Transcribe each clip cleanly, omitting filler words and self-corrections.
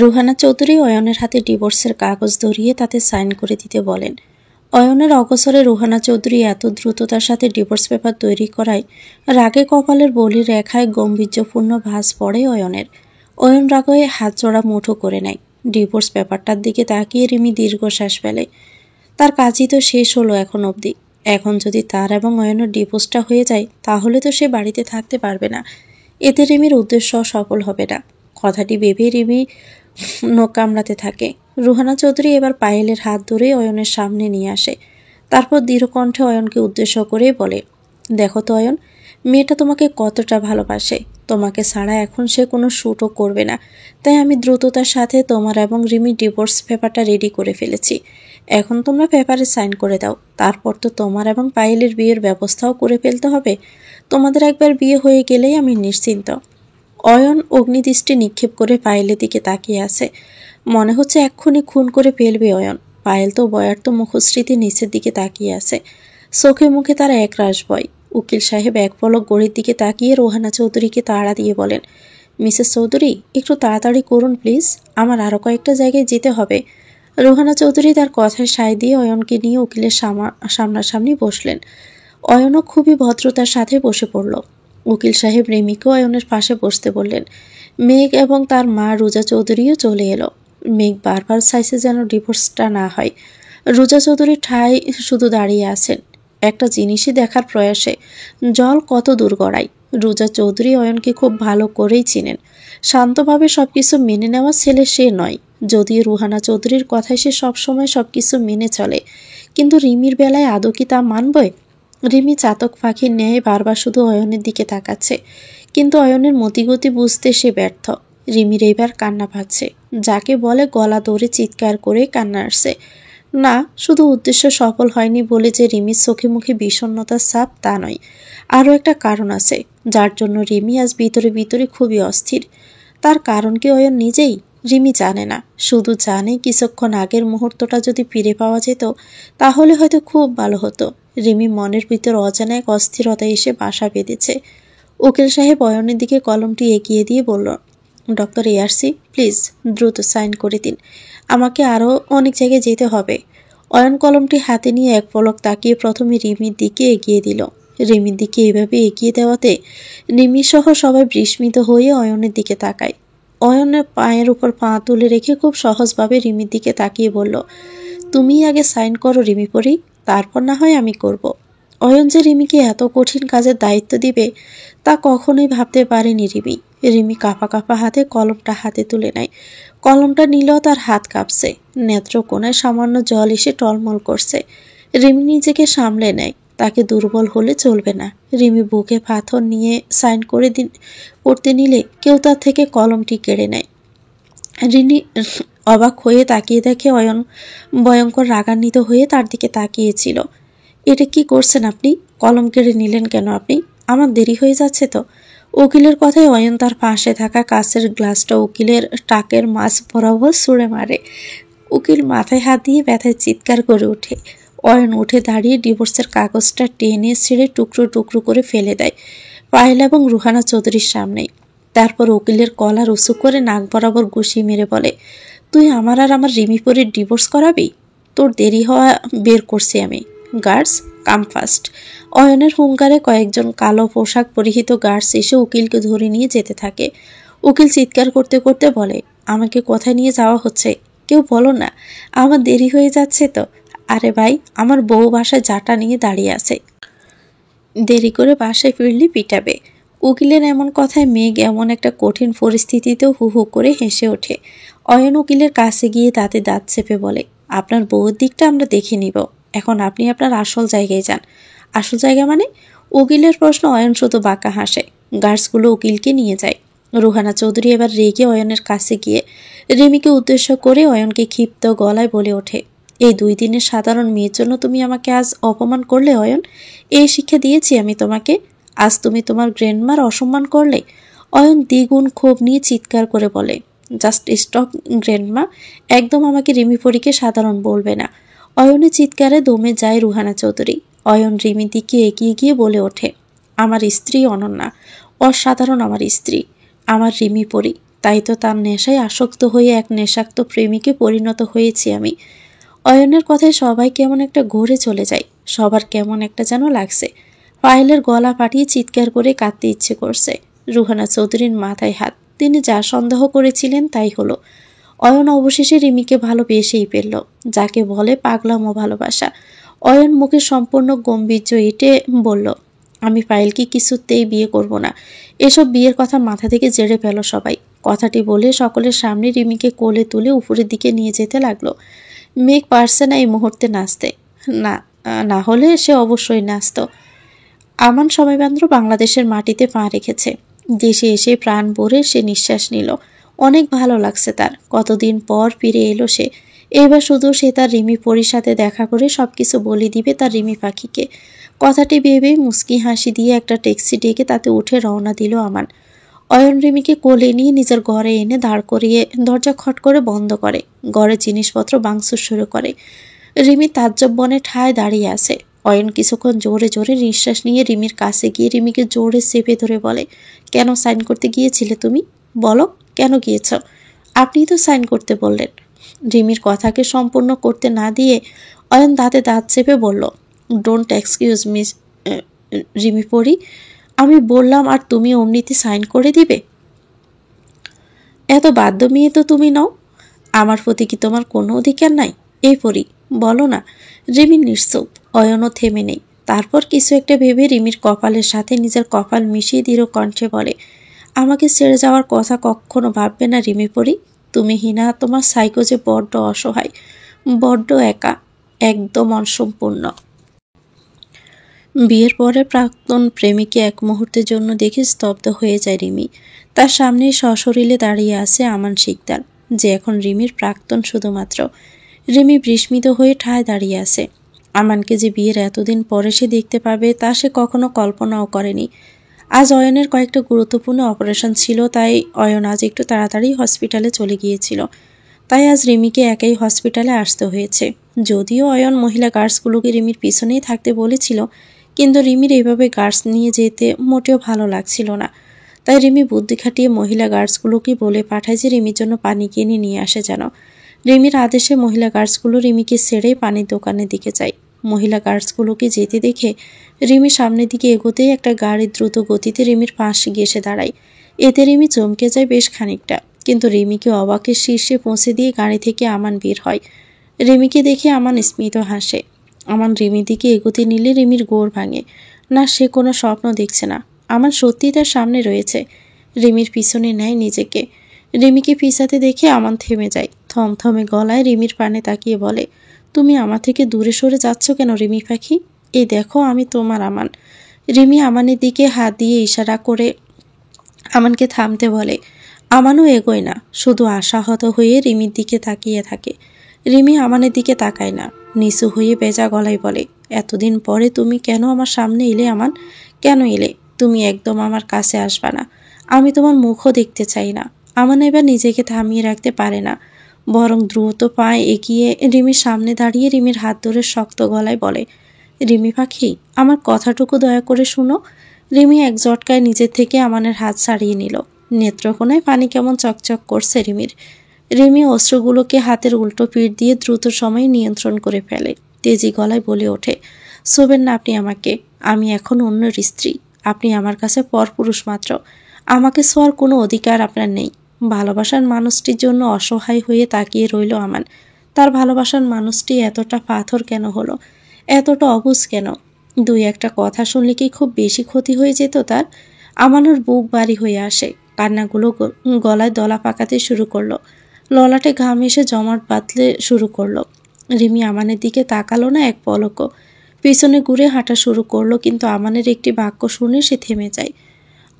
রুহানা চৌধুরী অয়নের হাতে ডিভোর্সের কাগজ ধরিয়ে তাতে সাইন করে দিতে বলেন। অয়নের অগসরে রুহানা চৌধুরী এত দ্রুততার সাথে ডিভোর্স পেপার তৈরি করায় রাগে কপালের বলি রেখায় গম্ভীর্যপূর্ণ ভাঁজ পড়ে অয়নের। অয়ন রাগ হয়ে হাত জোড়া মুঠো করে নেয়। ডিভোর্স পেপারটার দিকে তাকিয়ে রিমি দীর্ঘশ্বাস ফেলে। তার কাজই তো শেষ হলো এখন অবধি। এখন যদি তার এবং অয়নের ডিভোর্সটা হয়ে যায় তাহলে তো সে বাড়িতে থাকতে পারবে না। এতে রিমির উদ্দেশ্য সফল হবে না। কথাটি ভেবে রিমি নখ কামড়াতে থাকে। রুহানা চৌধুরী এবার পায়েলের হাত ধরে অয়নের সামনে নিয়ে আসে। তারপর দৃঢ় কণ্ঠে অয়নকে উদ্দেশ্য করে বলে, দেখো তো অয়ন, মেয়েটা তোমাকে কতটা ভালোবাসে। তোমাকে ছাড়া এখন সে কোনো শ্যুটও করবে না। তাই আমি দ্রুততার সাথে তোমার এবং রিমির ডিভোর্স পেপারটা রেডি করে ফেলেছি। এখন তোমরা পেপারে সাইন করে দাও। তারপর তো তোমার এবং পায়েলের বিয়ের ব্যবস্থাও করে ফেলতে হবে। তোমাদের একবার বিয়ে হয়ে গেলেই আমি নিশ্চিন্ত। অয়ন অগ্নিদৃষ্টি নিক্ষেপ করে পায়েলের দিকে তাকিয়ে আছে। মনে হচ্ছে এক্ষুনি খুন করে ফেলবে অয়ন। পায়েল তো বয়ার্ত মুখশ্রীতে নিচের দিকে তাকিয়ে আছে। চোখে মুখে তার একরাশ ভয়। উকিল সাহেব এক পলক গড়ির দিকে তাকিয়ে রুহানা চৌধুরীকে তাড়া দিয়ে বলেন, মিসেস চৌধুরী, একটু তাড়াতাড়ি করুন প্লিজ, আমার আরও কয়েকটা জায়গায় যেতে হবে। রুহানা চৌধুরী তার কথায় সায় দিয়ে অয়নকে নিয়ে উকিলের সামনাসামনি বসলেন। অয়নও খুবই ভদ্রতার সাথে বসে পড়ল। উকিল সাহেব রিমিকেও অয়নের পাশে বসতে বললেন। মেঘ এবং তার মা রুজা চৌধুরীও চলে এলো। মেঘ বারবার চাইছে যেন ডিভোর্সটা না হয়। রুজা চৌধুরী ঠায় শুধু দাঁড়িয়ে আছেন, একটা জিনিসই দেখার প্রয়াসে। জল কত দূর গড়ায়। রুজা চৌধুরী অয়নকে খুব ভালো করেই চিনেন। শান্তভাবে সবকিছু মেনে নেওয়া ছেলে সে নয়। যদিও রুহানা চৌধুরীর কথায় সে সবসময় সবকিছু মেনে চলে, কিন্তু রিমির বেলায় আদৌ কি তা মানবে? রিমি চাতক পাখির ন্যায় বারবার শুধু অয়নের দিকে তাকাচ্ছে, কিন্তু অয়নের মতিগতি বুঝতে সে ব্যর্থ। রিমির এইবার কান্না পাচ্ছে, যাকে বলে গলা ধরে চিৎকার করে কান্না আসছে। না, শুধু উদ্দেশ্য সফল হয়নি বলে যে রিমির চোখে মুখে বিষণ্ণতার ছাপ তা নয়। আরও একটা কারণ আছে যার জন্য রিমি আজ ভিতরে ভিতরে খুবই অস্থির। তার কারণ কি অয়ন নিজেই? রিমি জানে না, শুধু জানে কিছুক্ষণ আগের মুহূর্তটা যদি ফিরে পাওয়া যেত তাহলে হয়তো খুব ভালো হতো। রিমি মনের ভিতর অজানা এক অস্থিরতা এসে বাসা বেঁধেছে। উকিল সাহেব অয়নের দিকে কলমটি এগিয়ে দিয়ে বলল, ডক্টর এআরসি, প্লিজ দ্রুত সাইন করে দিন, আমাকে আরও অনেক জায়গায় যেতে হবে। অয়ন কলমটি হাতে নিয়ে এক পলক তাকিয়ে প্রথমে রিমির দিকে এগিয়ে দিল। রিমির দিকে এভাবে এগিয়ে দেওয়াতে রিমি সহ সবাই বিস্মিত হয়ে অয়নের দিকে তাকায়। অয়নের পায়ের উপর পা তুলে রেখে খুব সহজভাবে রিমির দিকে তাকিয়ে বলল, তুমি আগে সাইন করো রিমি পরি, তারপর না হয় আমি করব। অয়ন যে রিমিকে এত কঠিন কাজের দায়িত্ব দিবে তা কখনোই ভাবতে পারেনি রিমি। রিমি কাঁপা কাঁপা হাতে কলমটা হাতে তুলে নেয়। কলমটা নিলেও তার হাত কাঁপছে, নেত্রকোণায় সামান্য জল এসে টলমল করছে। রিমি নিজেকে সামলে নেয়, তাকে দুর্বল হলে চলবে না। রিমি বুকে পাথর নিয়ে সাইন করতে নিলে কেউ তার থেকে কলমটি কেড়ে নেয়। রিনি অবাক হয়ে তাকিয়ে দেখে অয়ন ভয়ঙ্কর রাগান্বিত হয়ে তার দিকে তাকিয়েছিল। এটা কি করছেন আপনি? কলম কেড়ে নিলেন কেন আপনি? আমার দেরি হয়ে যাচ্ছে তো। উকিলের কথায় অয়ন তার পাশে থাকা কাঁচের গ্লাসটা উকিলের টাকের মাছ বরাবর ছুঁড়ে মারে। উকিল মাথায় হাত দিয়ে ব্যথায় চিৎকার করে ওঠে। অয়ন উঠে দাঁড়িয়ে ডিভোর্সের কাগজটা টেনে ছিঁড়ে টুকরো টুকরো করে ফেলে দেয় পায়েল এবং রুহানা চৌধুরীর সামনেই। তারপর উকিলের কলার উঁচু করে নাক বরাবর ঘুষি মেরে বলে, তুই আমার আর আমার রিমি পরির ডিভোর্স করাবি? তোর দেরি হওয়া বের করছি আমি। গার্ডস কাম ফাস্ট। অয়নের হুঙ্কারে কয়েকজন কালো পোশাক পরিহিত গার্ডস এসে উকিলকে ধরে নিয়ে যেতে থাকে। উকিল চিৎকার করতে করতে বলে, আমাকে কোথায় নিয়ে যাওয়া হচ্ছে কেউ বলো না, আমার দেরি হয়ে যাচ্ছে তো। আরে ভাই, আমার বউ বাসায় জাটা নিয়ে দাঁড়িয়ে আছে, দেরি করে বাসায় ফিরলি পিটাবে। উকিলের এমন কথায় মেঘ এমন একটা কঠিন পরিস্থিতিতেও হু হু করে হেসে ওঠে। অয়ন উকিলের কাছে গিয়ে তাতে দাঁত চেপে বলে, আপনার বউয়ের দিকটা আমরা দেখে নিব, এখন আপনি আপনার আসল জায়গায় যান। আসল জায়গা মানে? উকিলের প্রশ্ন অয়ন শুধু বাঁকা হাসে। গার্ডসগুলো উকিলকে নিয়ে যায়। রুহানা চৌধুরী এবার রেগে অয়নের কাছে গিয়ে রিমিকে উদ্দেশ্য করে অয়নকে ক্ষিপ্ত গলায় বলে ওঠে, এই 2 দিনের সাধারণ মেয়ের জন্য তুমি আমাকে আজ অপমান করলে অয়ন? এই শিক্ষা দিয়েছি আমি তোমাকে? আজ তুমি তোমার গ্র্যান্ডমার অসম্মান করলে? অয়ন দ্বিগুণ ক্ষোভ নিয়ে চিৎকার করে বলে, জাস্ট স্টপ গ্র্যান্ডমা, একদম আমাকে রিমি পরীকে সাধারণ বলবে না। অয়নের চিৎকারে দমে যায় রুহানা চৌধুরী। অয়ন রিমির দিকে এগিয়ে গিয়ে বলে ওঠে, আমার স্ত্রী অনন্যা, অসাধারণ আমার স্ত্রী, আমার রিমি পরী, তাই তো তার নেশায় আসক্ত হয়ে এক নেশাক্ত প্রেমিকে পরিণত হয়েছি আমি। অয়নের কথায় সবাই কেমন একটা ঘুরে চলে যায়, সবার কেমন একটা যেন লাগছে। পায়েলের গলা ফাটিয়ে চিৎকার করে কাঁদতে ইচ্ছে করছে। রুহানা চৌধুরীর মাথায় হাত। তিনি যা সন্দেহ করেছিলেন তাই হলো। অয়ন অবশেষে রিমিকে ভালোবেসেই ফেলল, যাকে বলে পাগলাম ও ভালোবাসা। অয়ন মুখে সম্পূর্ণ গম্ভীর্য এঁটে বলল, আমি পায়েলকে কিছুতেই বিয়ে করব না। এসব বিয়ের কথা মাথা থেকে জেড়ে ফেলো সবাই। কথাটি বলে সকলের সামনে রিমিকে কোলে তুলে উপরের দিকে নিয়ে যেতে লাগলো। মেঘ পারছে না এই মুহূর্তে নাচতে, না না হলে সে অবশ্যই নাচত। আমান সময়বান্দ্র বাংলাদেশের মাটিতে পা রেখেছে। দেশে এসে প্রাণ ভরে সে নিঃশ্বাস নিল। অনেক ভালো লাগছে তার। কতদিন পর ফিরে এলো সে। এবার শুধু সে তার রিমি পরীর সাথে দেখা করে সবকিছু বলে দিবে তার রিমি পাখিকে। কথাটি ভেবে মুস্কি হাসি দিয়ে একটা ট্যাক্সি ডেকে তাতে উঠে রওনা দিল আমান। অয়ন রিমিকে কোলে নিয়ে নিজের ঘরে এনে দাঁড় করিয়ে দরজা খট করে বন্ধ করে। ঘরের জিনিসপত্র ভাঙচুর শুরু করে। রিমি তাজ্জব বনে ঠায় দাঁড়িয়ে আছে। অয়ন কিছুক্ষণ জোরে জোরে নিঃশ্বাস নিয়ে রিমির কাছে গিয়ে রিমিকে জোরে চেপে ধরে বলে, কেন সাইন করতে গিয়েছিলে তুমি? বলো, কেন গিয়েছ? আপনিই তো সাইন করতে বললেন। রিমির কথাকে সম্পূর্ণ করতে না দিয়ে অয়ন দাঁতে দাঁত চেপে বলল, ডোন্ট এক্সকিউজ মিস রিমি পড়ি, আমি বললাম আর তুমি অমনিতে সাইন করে দিবে? এত বাধ্য মেয়ে তো তুমি নও। আমার প্রতি কি তোমার কোনো অধিকার নাই? এই পড়ি, বলো না। রিমি নিশ্চুপ। অয়নও থেমে নেই। তারপর কিছু একটা ভেবে রিমির কপালের সাথে নিজের কপাল মিশিয়ে দৃঢ় কণ্ঠে বলে, আমাকে ছেড়ে যাওয়ার কথা কখনো ভাববে না রিমি পড়ি। তুমি হিনা, তোমার সাইকো যে বড্ড অসহায়, বড্ড একা, একদম অসম্পূর্ণ। বিয়ের পরে প্রাক্তন প্রেমিকে এক মুহূর্তের জন্য দেখে স্তব্ধ হয়ে যায় রিমি। তার সামনে সশরীরে দাঁড়িয়ে আছে আমান শিকদার, যে এখন রিমির প্রাক্তন শুধুমাত্র। রিমি বিস্মিত হয়ে ঠায় দাঁড়িয়ে আছে। আমানকে যে বিয়ের এতদিন পরে সে দেখতে পাবে তা সে কখনো কল্পনাও করেনি। আজ অয়নের কয়েকটা গুরুত্বপূর্ণ অপারেশন ছিল, তাই অয়ন আজ একটু তাড়াতাড়ি হসপিটালে চলে গিয়েছিল। তাই আজ রিমিকে একাই হসপিটালে আসতে হয়েছে। যদিও অয়ন মহিলা গার্ডসগুলোকে রিমির পিছনেই থাকতে বলেছিল, কিন্তু রিমির এইভাবে গার্ডস নিয়ে যেতে মোটেও ভালো লাগছিল না। তাই রিমি বুদ্ধি খাটিয়ে মহিলা গার্ডসগুলোকে বলে পাঠায় যে রিমির জন্য পানি কিনে নিয়ে আসে যেন। রিমির আদেশে মহিলা গার্ডসগুলো রিমিকে ছেড়ে পানির দোকানের দিকে যায়। মহিলা গার্ডসগুলোকে যেতে দেখে রিমি সামনের দিকে এগোতেই একটা গাড়ি দ্রুত গতিতে রিমির পাশে গেসে দাঁড়ায়। এতে রিমি চমকে যায় বেশ খানিকটা, কিন্তু রিমিকে অবাকের শীর্ষে পৌঁছে দিয়ে গাড়ি থেকে আমান বের হয়। রিমিকে দেখে আমান স্মিত হাসে। আমান রিমির দিকে এগোতে নিলে রিমির গোড় ভাঙে। না, সে কোনো স্বপ্ন দেখছে না, আমান সত্যিই তার সামনে রয়েছে। রিমির পিছনে নেয় নিজেকে। রিমিকে পিছাতে দেখে আমান থেমে যায়। থমথমে গলায় রিমির পানে তাকিয়ে বলে, তুমি আমার থেকে দূরে সরে যাচ্ছ কেন রিমি পাখি? এই দেখো, আমি তোমার আমান। রিমি আমানের দিকে হাত দিয়ে ইশারা করে আমানকে থামতে বলে। আমানও এগোয় না, শুধু আশাহত হয়ে রিমির দিকে তাকিয়ে থাকে। রিমি আমানের দিকে তাকায় না, নিচু হয়ে বেজা গলায় বলে, এতদিন পরে তুমি কেন আমার সামনে এলে আমান? কেন এলে? তুমি একদম আমার কাছে আসবা না। আমি তোমার মুখও দেখতে চাই না। আমান এবার নিজেকে থামিয়ে রাখতে পারে না, বরং দ্রুত পায়ে এগিয়ে রিমির সামনে দাঁড়িয়ে রিমির হাত ধরে শক্ত গলায় বলে, রিমি পাখি, আমার কথাটুকু দয়া করে শুনো। রিমি এক জটকায় নিজের থেকে আমানের হাত ছাড়িয়ে নিল। নেত্রকোনায় পানি কেমন চকচক করছে রিমির। রিমি অস্ত্রগুলোকে হাতের উল্টো পিঠ দিয়ে দ্রুত সময় নিয়ন্ত্রণ করে ফেলে। তেজি গলায় বলে ওঠে, ছোবেন না আপনি আমাকে। আমি এখন অন্যের স্ত্রী। আপনি আমার কাছে পরপুরুষ মাত্র। আমাকে ছোঁয়ার কোনো অধিকার আপনার নেই। ভালোবাসার মানুষটির জন্য অসহায় হয়ে তাকিয়ে রইল আমান। তার ভালোবাসার মানুষটি এতটা পাথর কেন হলো? এতটা অবুঝ কেন? দুই একটা কথা শুনলে কি খুব বেশি ক্ষতি হয়ে যেত তার? আমানোর বুক ভারী হয়ে আসে। কান্নাগুলো গলায় দলা পাকাতে শুরু করলো। ললাটে ঘাম এসে জমাট বাঁধতে শুরু করলো। রিমি আমানের দিকে তাকালো না এক পলকও। পিছনে ঘুরে হাঁটা শুরু করলো, কিন্তু আমানের একটি বাক্য শুনে সে থেমে যায়।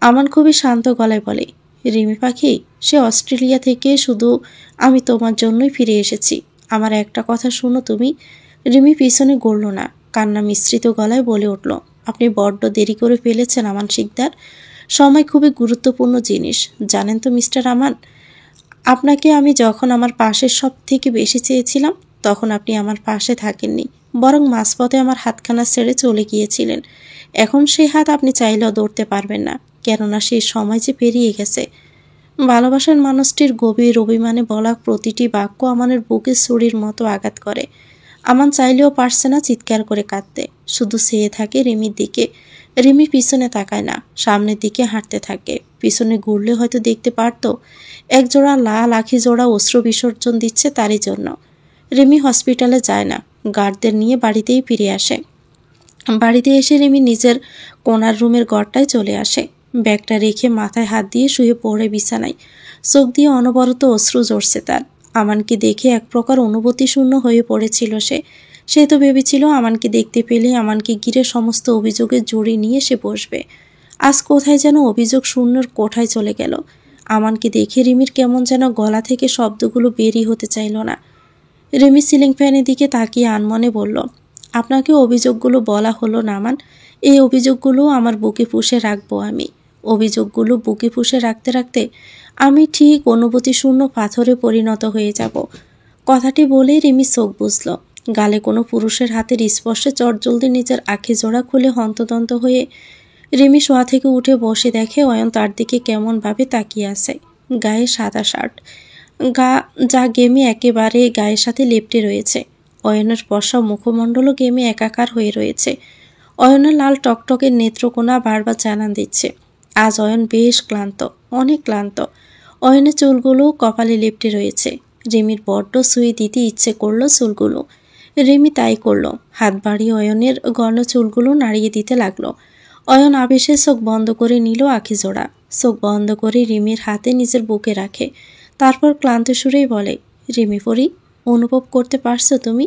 আমান খুবই শান্ত গলায় বলে, রিমি পাখি, সে অস্ট্রেলিয়া থেকে শুধু আমি তোমার জন্যই ফিরে এসেছি। আমার একটা কথা শুনো তুমি। রিমি পিছনে গড়ল না, কান্না মিশ্রিত গলায় বলে উঠল, আপনি বড্ড দেরি করে ফেলেছেন আমান শিকদার। সময় খুবই গুরুত্বপূর্ণ জিনিস, জানেন তো মিস্টার আমান। আপনাকে আমি যখন আমার পাশের সব থেকে বেশি চেয়েছিলাম, তখন আপনি আমার পাশে থাকেননি, বরং মাঝপথে আমার হাতখানা ছেড়ে চলে গিয়েছিলেন। এখন সেই হাত আপনি চাইলেও ধরতে পারবেন না, কেননা সেই সময় যে পেরিয়ে গেছে। ভালোবাসার মানুষটির গভীর অভিমানে বলা প্রতিটি বাক্য আমানের বুকে ছুরির মতো আঘাত করে। আমান চাইলেও পারছে না চিৎকার করে কাঁদতে, শুধু চেয়ে থাকে রিমির দিকে। রিমি পিছনে তাকায় না, সামনের দিকে হাঁটতে থাকে। পিছনে ঘুরলে হয়তো দেখতে পারত একজোড়া লাল আখি জোড়া অশ্রু বিসর্জন দিচ্ছে তারই জন্য। রিমি হসপিটালে যায় না, গার্ডদের নিয়ে বাড়িতেই ফিরে আসে। বাড়িতে এসে রিমি নিজের কোনার রুমের ঘরটায় চলে আসে। ব্যাগটা রেখে মাথায় হাত দিয়ে শুয়ে পড়ে বিছানায়। চোখ দিয়ে অনবরত অশ্রু ঝরছে তার। আমানকে দেখে এক প্রকার অনুভূতি শূন্য হয়ে পড়েছিল সে তো ভেবেছিল আমানকে দেখতে পেলে আমানকে ঘিরে সমস্ত অভিযোগের জড়ি নিয়ে সে বসবে। আজ কোথায় যেন অভিযোগ শূন্যর কোঠায় চলে গেল। আমানকে দেখে রিমির কেমন যেন গলা থেকে শব্দগুলো বেরই হতে চাইল না। রিমি সিলিং ফ্যানের দিকে তাকিয়ে আনমনে বলল, আপনাকে অভিযোগগুলো বলা হলো না আমান। এই অভিযোগগুলো আমার বুকে পুষে রাখবো আমি। অভিযোগগুলো বুকে পুষে রাখতে রাখতে আমি ঠিক অনুভূতি শূন্য পাথরে পরিণত হয়ে যাব। কথাটি বলেই রিমি চোখ বুঝল। গালে কোনো পুরুষের হাতের স্পর্শে চটজলদি নিজের আখি জোড়া খুলে হন্তদন্ত হয়ে রিমি শোয়া থেকে উঠে বসে দেখে অয়ন তার দিকে কেমনভাবে তাকিয়ে আছে। গায়ে সাদা শার্ট, যা গেমে একেবারে গায়ের সাথে লেপ্টে রয়েছে। অয়নের বসা মুখমণ্ডলও গেমে একাকার হয়ে রয়েছে। অয়নের লাল টকটকের নেত্রকোনা বারবার জানান দিচ্ছে আজ অয়ন বেশ ক্লান্ত, অনেক ক্লান্ত। অয়নের চুলগুলো কপালে লেপ্টে রয়েছে। রিমির বড্ড ছুঁয়ে দিতে ইচ্ছে করলো চুলগুলো। রিমি তাই করলো, হাত বাড়িয়ে অয়নের ঘন চুলগুলো নাড়িয়ে দিতে লাগলো। অয়ন আবেশে চোখ বন্ধ করে নিল আখি জোড়া। চোখ বন্ধ করে রিমির হাতে নিজের বুকে রাখে। তারপর ক্লান্ত সুরেই বলে, রিমি পরি, অনুভব করতে পারছো তুমি?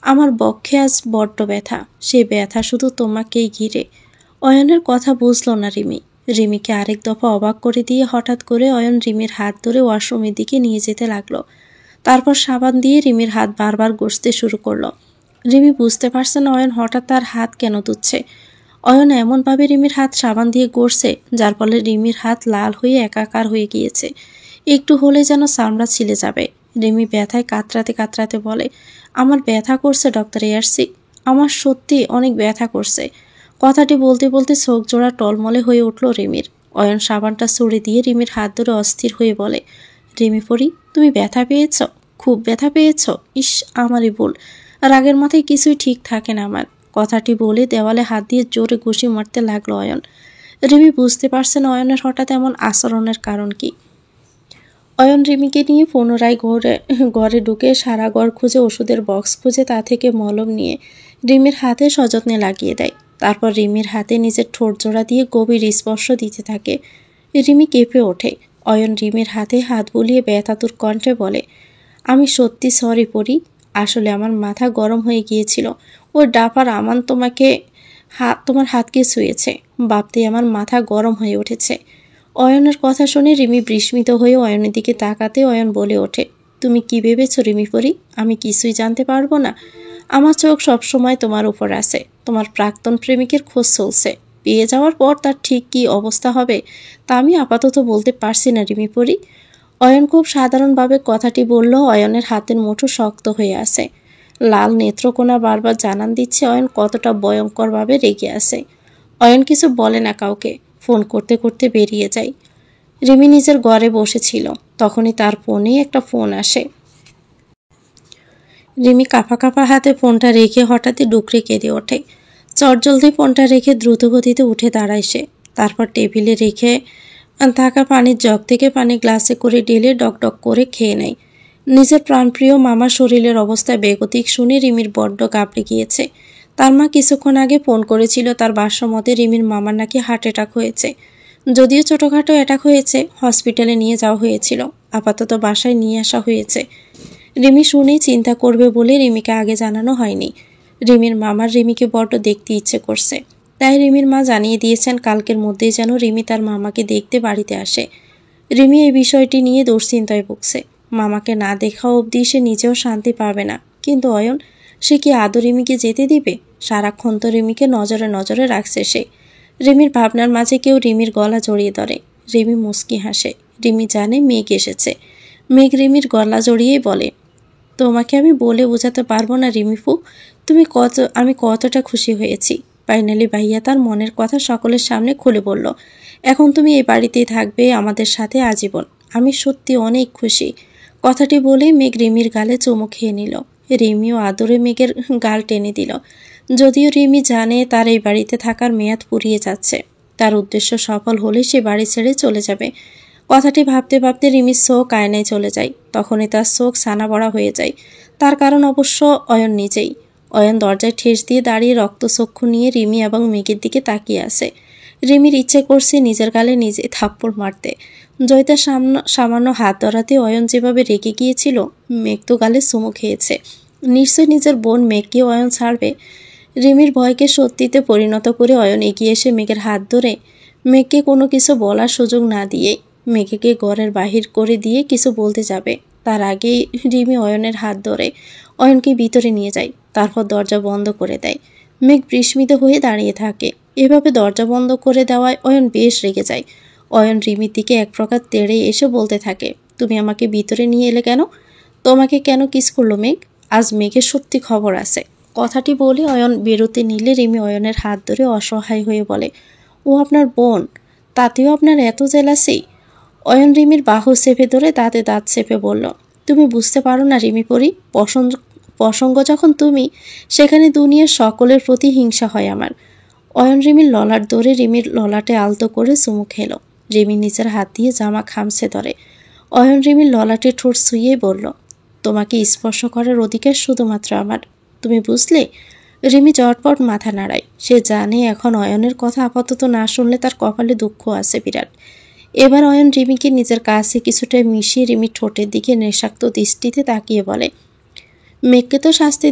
আমার বক্ষে আজ বড্ড ব্যথা, সে ব্যথা শুধু তোমাকেই ঘিরে। অয়নের কথা বুঝলো না রিমি। রিমিকে আরেক দফা অবাক করে দিয়ে হঠাৎ করে অয়ন রিমির হাত ধরে ওয়াশরুমের দিকে নিয়ে যেতে লাগলো। তারপর সাবান দিয়ে রিমির হাত বারবার ঘষতে শুরু করলো। রিমি বুঝতে পারছে না অয়ন হঠাৎ তার হাত কেন ধুচ্ছে। অয়ন এমনভাবে রিমির হাত সাবান দিয়ে ঘষছে যার ফলে রিমির হাত লাল হয়ে একাকার হয়ে গিয়েছে। একটু হলে যেন চামড়া ছিলে যাবে। রিমি ব্যথায় কাতরাতে কাতরাতে বলে, আমার ব্যথা করছে ডক্টর এয়ারসি, আমার সত্যি অনেক ব্যথা করছে। কথাটি বলতে বলতে চোখ জোড়া টলমলে হয়ে উঠল রিমির। অয়ন সাবানটা ছুড়ে দিয়ে রিমির হাত ধরে অস্থির হয়ে বলে, রিমি পরি, তুমি ব্যথা পেয়েছ? খুব ব্যথা পেয়েছ? ইস, আমারই ভুল। রাগের মাথায় কিছুই ঠিক থাকে না আমার। কথাটি বলে দেওয়ালে হাত দিয়ে জোরে ঘুষি মারতে লাগলো অয়ন। রিমি বুঝতে পারছে না অয়নের হঠাৎ এমন আচরণের কারণ কি। অয়ন রিমিকে নিয়ে পুনরায় ঘরে ঢুকে সারা ঘর খুঁজে ওষুধের বক্স খুঁজে তা থেকে মলম নিয়ে রিমির হাতে সযত্নে লাগিয়ে দেয়। তারপর রিমির হাতে নিজের ঠোঁট জোড়া দিয়ে গভীর স্পর্শ দিতে থাকে। রিমি কেঁপে ওঠে। অয়ন রিমির হাতে হাত বুলিয়ে ব্যথাতুর কণ্ঠে বলে, আমি সত্যি সরি পরি, আসলে আমার মাথা গরম হয়ে গিয়েছিল। ওই ডাফার আমান তোমার হাতকে ছুঁয়েছে, ভাবতেই আমার মাথা গরম হয়ে উঠেছে। অয়নের কথা শুনে রিমি বিস্মিত হয়ে অয়নের দিকে তাকাতে অয়ন বলে ওঠে, তুমি কি ভেবেছ রিমি পরি, আমি কিছুই জানতে পারবো না? আমার চোখ সবসময় তোমার উপর আছে। তোমার প্রাক্তন প্রেমিকের খোঁজ চলছে। পেয়ে যাওয়ার পর তার ঠিক কী অবস্থা হবে তা আমি আপাতত বলতে পারছি না রিমি পরি। অয়ন খুব সাধারণভাবে কথাটি বলল। অয়নের হাতের মুঠো শক্ত হয়ে আছে। লাল নেত্রকোনা বারবার জানান দিচ্ছে অয়ন কতটা ভয়ঙ্করভাবে রেগে আছে। অয়ন কিছু বলে না কাউকে, ফোন করতে করতে বেরিয়ে যায়। রিমি নিজের ঘরে বসেছিল, তখনই তার ফোনে একটা ফোন আসে। রিমি কাঁপা কাঁপা হাতে ফোনটা রেখে হঠাৎই ডুকরে কেঁদে ওঠে। চটজলদি ফোনটা রেখে দ্রুতগতিতে উঠে দাঁড়ায় সে। তারপর টেবিলে রেখে থাকা পানির জগ থেকে পানি গ্লাসে করে ঢেলে ডকডক করে খেয়ে নেয়। নিজের প্রাণপ্রিয় মামার শরীরের অবস্থা বেগতিক শুনে রিমির বড্ড ঘাবড়ে গিয়েছে। তার মা কিছুক্ষণ আগে ফোন করেছিল, তার ভাষ্যমতে রিমির মামার নাকি হার্ট অ্যাটাক হয়েছে। যদিও ছোটোখাটো অ্যাটাক হয়েছে, হসপিটালে নিয়ে যাওয়া হয়েছিল, আপাতত বাসায় নিয়ে আসা হয়েছে। রিমি শুনেই চিন্তা করবে বলে রিমিকে আগে জানানো হয়নি। রিমির মামার রিমিকে বড্ড দেখতে ইচ্ছে করছে, তাই রিমির মা জানিয়ে দিয়েছেন কালকের মধ্যেই যেন রিমি তার মামাকে দেখতে বাড়িতে আসে। রিমি এই বিষয়টি নিয়ে দুশ্চিন্তায় ভুগছে। মামাকে না দেখা অবধি সে নিজেও শান্তি পাবে না। কিন্তু অয়ন, সে কি আদৌ রিমিকে যেতে দিবে? সারাক্ষণ তো রিমিকে নজরে নজরে রাখছে সে। রিমির ভাবনার মাঝে কেউ রিমির গলা জড়িয়ে ধরে। রিমি মুচকি হাসে। রিমি জানে মেঘ এসেছে। মেঘ রিমির গলা জড়িয়েই বলে, তোমাকে আমি বলে বোঝাতে পারবো না রিমিফু, আমি কতটা খুশি হয়েছি। ফাইনালি ভাইয়া তার মনের কথা সকলের সামনে খুলে বলল। এখন তুমি এই বাড়িতেই থাকবে আমাদের সাথে আজীবন। আমি সত্যি অনেক খুশি। কথাটি বলে মেঘ রিমির গালে চুমু খেয়ে নিল। রিমিও আদরে মেঘের গাল টেনে দিল। যদিও রিমি জানে তার এই বাড়িতে থাকার মেয়াদ ফুরিয়ে যাচ্ছে, তার উদ্দেশ্য সফল হলে সে বাড়ি ছেড়ে চলে যাবে। কথাটি ভাবতে ভাবতে রিমির চোখ আয়নায় চলে যায়। তখনই তার চোখ ছানা বড়া হয়ে যায়। তার কারণ অবশ্য অয়ন নিজেই। অয়ন দরজায় ঠেস দিয়ে দাঁড়িয়ে রক্তচক্ষু নিয়ে রিমি এবং মেঘের দিকে তাকিয়ে আছে। রিমির ইচ্ছে করছে নিজের গালে নিজে থাপ্পড় মারতে। জয়িতার সামান্য হাত ধরাতে অয়ন যেভাবে রেগে গিয়েছিল, মেঘ তো গালে চুমু খেয়েছে। নিশ্চয় নিজের বোন মেঘকে অয়ন ছাড়বে। রিমির ভয়কে সত্যিতে পরিণত করে অয়ন এগিয়ে এসে মেঘের হাত ধরে মেঘকে কোনো কিছু বলার সুযোগ না দিয়ে মেঘকে ঘরের বাহির করে দিয়ে কিছু বলতে যাবে, তার আগেই রিমি অয়নের হাত ধরে অয়নকে ভিতরে নিয়ে যায়। তারপর দরজা বন্ধ করে দেয়। মেঘ বিস্মিত হয়ে দাঁড়িয়ে থাকে। এভাবে দরজা বন্ধ করে দেওয়ায় অয়ন বেশ রেগে যায়। অয়ন রিমির দিকে এক প্রকার তেড়ে এসে বলতে থাকে, তুমি আমাকে ভিতরে নিয়ে এলে কেন? তোমাকে কেন কিস করলো মেঘ? আজ মেঘের সত্যি খবর আছে। কথাটি বলে অয়ন বেরোতে নিলে রিমি অয়নের হাত ধরে অসহায় হয়ে বলে, ও আপনার বোন, তাতেও আপনার এত জেলাসি? অয়ন রিমির বাহু চেপে ধরে দাঁতে দাঁত চেপে বলল, তুমি বুঝতে পারো না রিমি পরি, প্রসঙ্গ যখন তুমি, সেখানে দুনিয়ার সকলের প্রতি হিংসা হয় আমার। অয়ন রিমির ললাট ধরে রিমির ললাটে আলতো করে চুমু খেলো। রিমি নিজের হাত দিয়ে জামা খামছে ধরে। অয়ন রিমির ললাটে ঠোঁট ছুঁয়েই বলল, তোমাকে স্পর্শ করার অধিকার শুধুমাত্র আমার, তুমি বুঝলে? রিমি চটপট মাথা নাড়ায়। সে জানে এখন অয়নের কথা আপাতত না শুনলে তার কপালে দুঃখ আছে বিরাট। এবার অয়ন রিমিকে নিজের কাছে কিছুটা মিশিয়ে রিমির ঠোঁটের দিকে নেশাক্ত দৃষ্টিতে তাকিয়ে বলে, মেঘকে তো শাস্তি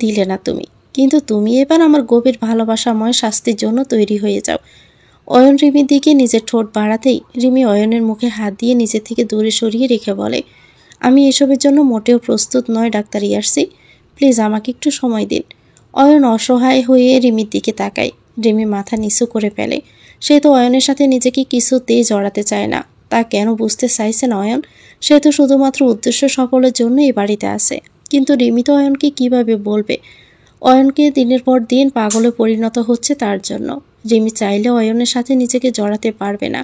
দিলে না তুমি, কিন্তু তুমি এবার আমার গভীর ভালোবাসাময় শাস্তির জন্য তৈরি হয়ে যাও। অয়ন রিমির দিকে নিজের ঠোঁট বাড়াতেই রিমি অয়নের মুখে হাত দিয়ে নিজে থেকে দূরে সরিয়ে রেখে বলে, আমি এসবের জন্য মোটেও প্রস্তুত নয় ডাক্তার ইয়ার্সি, প্লিজ আমাকে একটু সময় দিন। অয়ন অসহায় হয়ে রিমির দিকে তাকায়। রিমি মাথা নিচু করে ফেলে। সে তো অয়নের সাথে নিজেকে কিছুতেই জড়াতে চায় না। তা কেন বুঝতে চাইছে না অয়ন? সে তো শুধুমাত্র উদ্দেশ্য সফলের জন্য এই বাড়িতে আসে। কিন্তু রিমি তো অয়নকে কিভাবে বলবে? অয়নকে দিনের পর দিন পাগলে পরিণত হচ্ছে তার জন্য। রিমি চাইলে অয়নের সাথে নিজেকে জড়াতে পারবে না।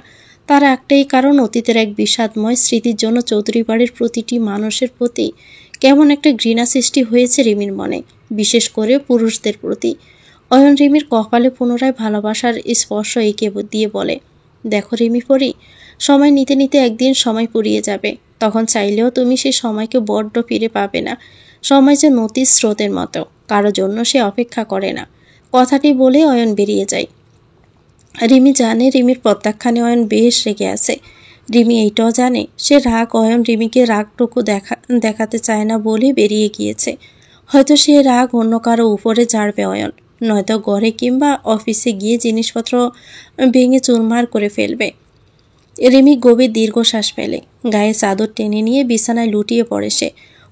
তার একটাই কারণ, অতীতের এক বিষাদময় স্মৃতির জন্য চৌধুরী বাড়ির প্রতিটি মানুষের প্রতি কেমন একটা ঘৃণা সৃষ্টি হয়েছে রিমির মনে, বিশেষ করে পুরুষদের প্রতি। অয়ন রিমির কপালে পুনরায় ভালোবাসার স্পর্শ এঁকে দিয়ে বলে, দেখো রিমি পরি, সময় নিতে নিতে একদিন সময় পুড়িয়ে যাবে। তখন চাইলেও তুমি সেই সময়কে বড্ড ফিরে পাবে না। সময় যে নদীর স্রোতের মতো, কারো জন্য সে অপেক্ষা করে না। কথাটি বলে অয়ন বেরিয়ে যায়। রিমি জানে রিমির প্রত্যাখ্যানে অয়ন বেশ রেগে আছে। রিমি এইটাও জানে সে রাগ অয়ন রিমিকে রাগটুকু দেখাতে চায় না বলে বেরিয়ে গিয়েছে। হয়তো সে রাগ অন্য কারো উপরে ঝাড়বে অয়ন, নয়তো ঘরে কিংবা অফিসে গিয়ে জিনিসপত্র ভেঙে চুরমার করে ফেলবে। রিমি গভীর দীর্ঘশ্বাস ফেলে। গায়ে চাদর টেনে নিয়ে বিছানায় লুটিয়ে পড়ে সে।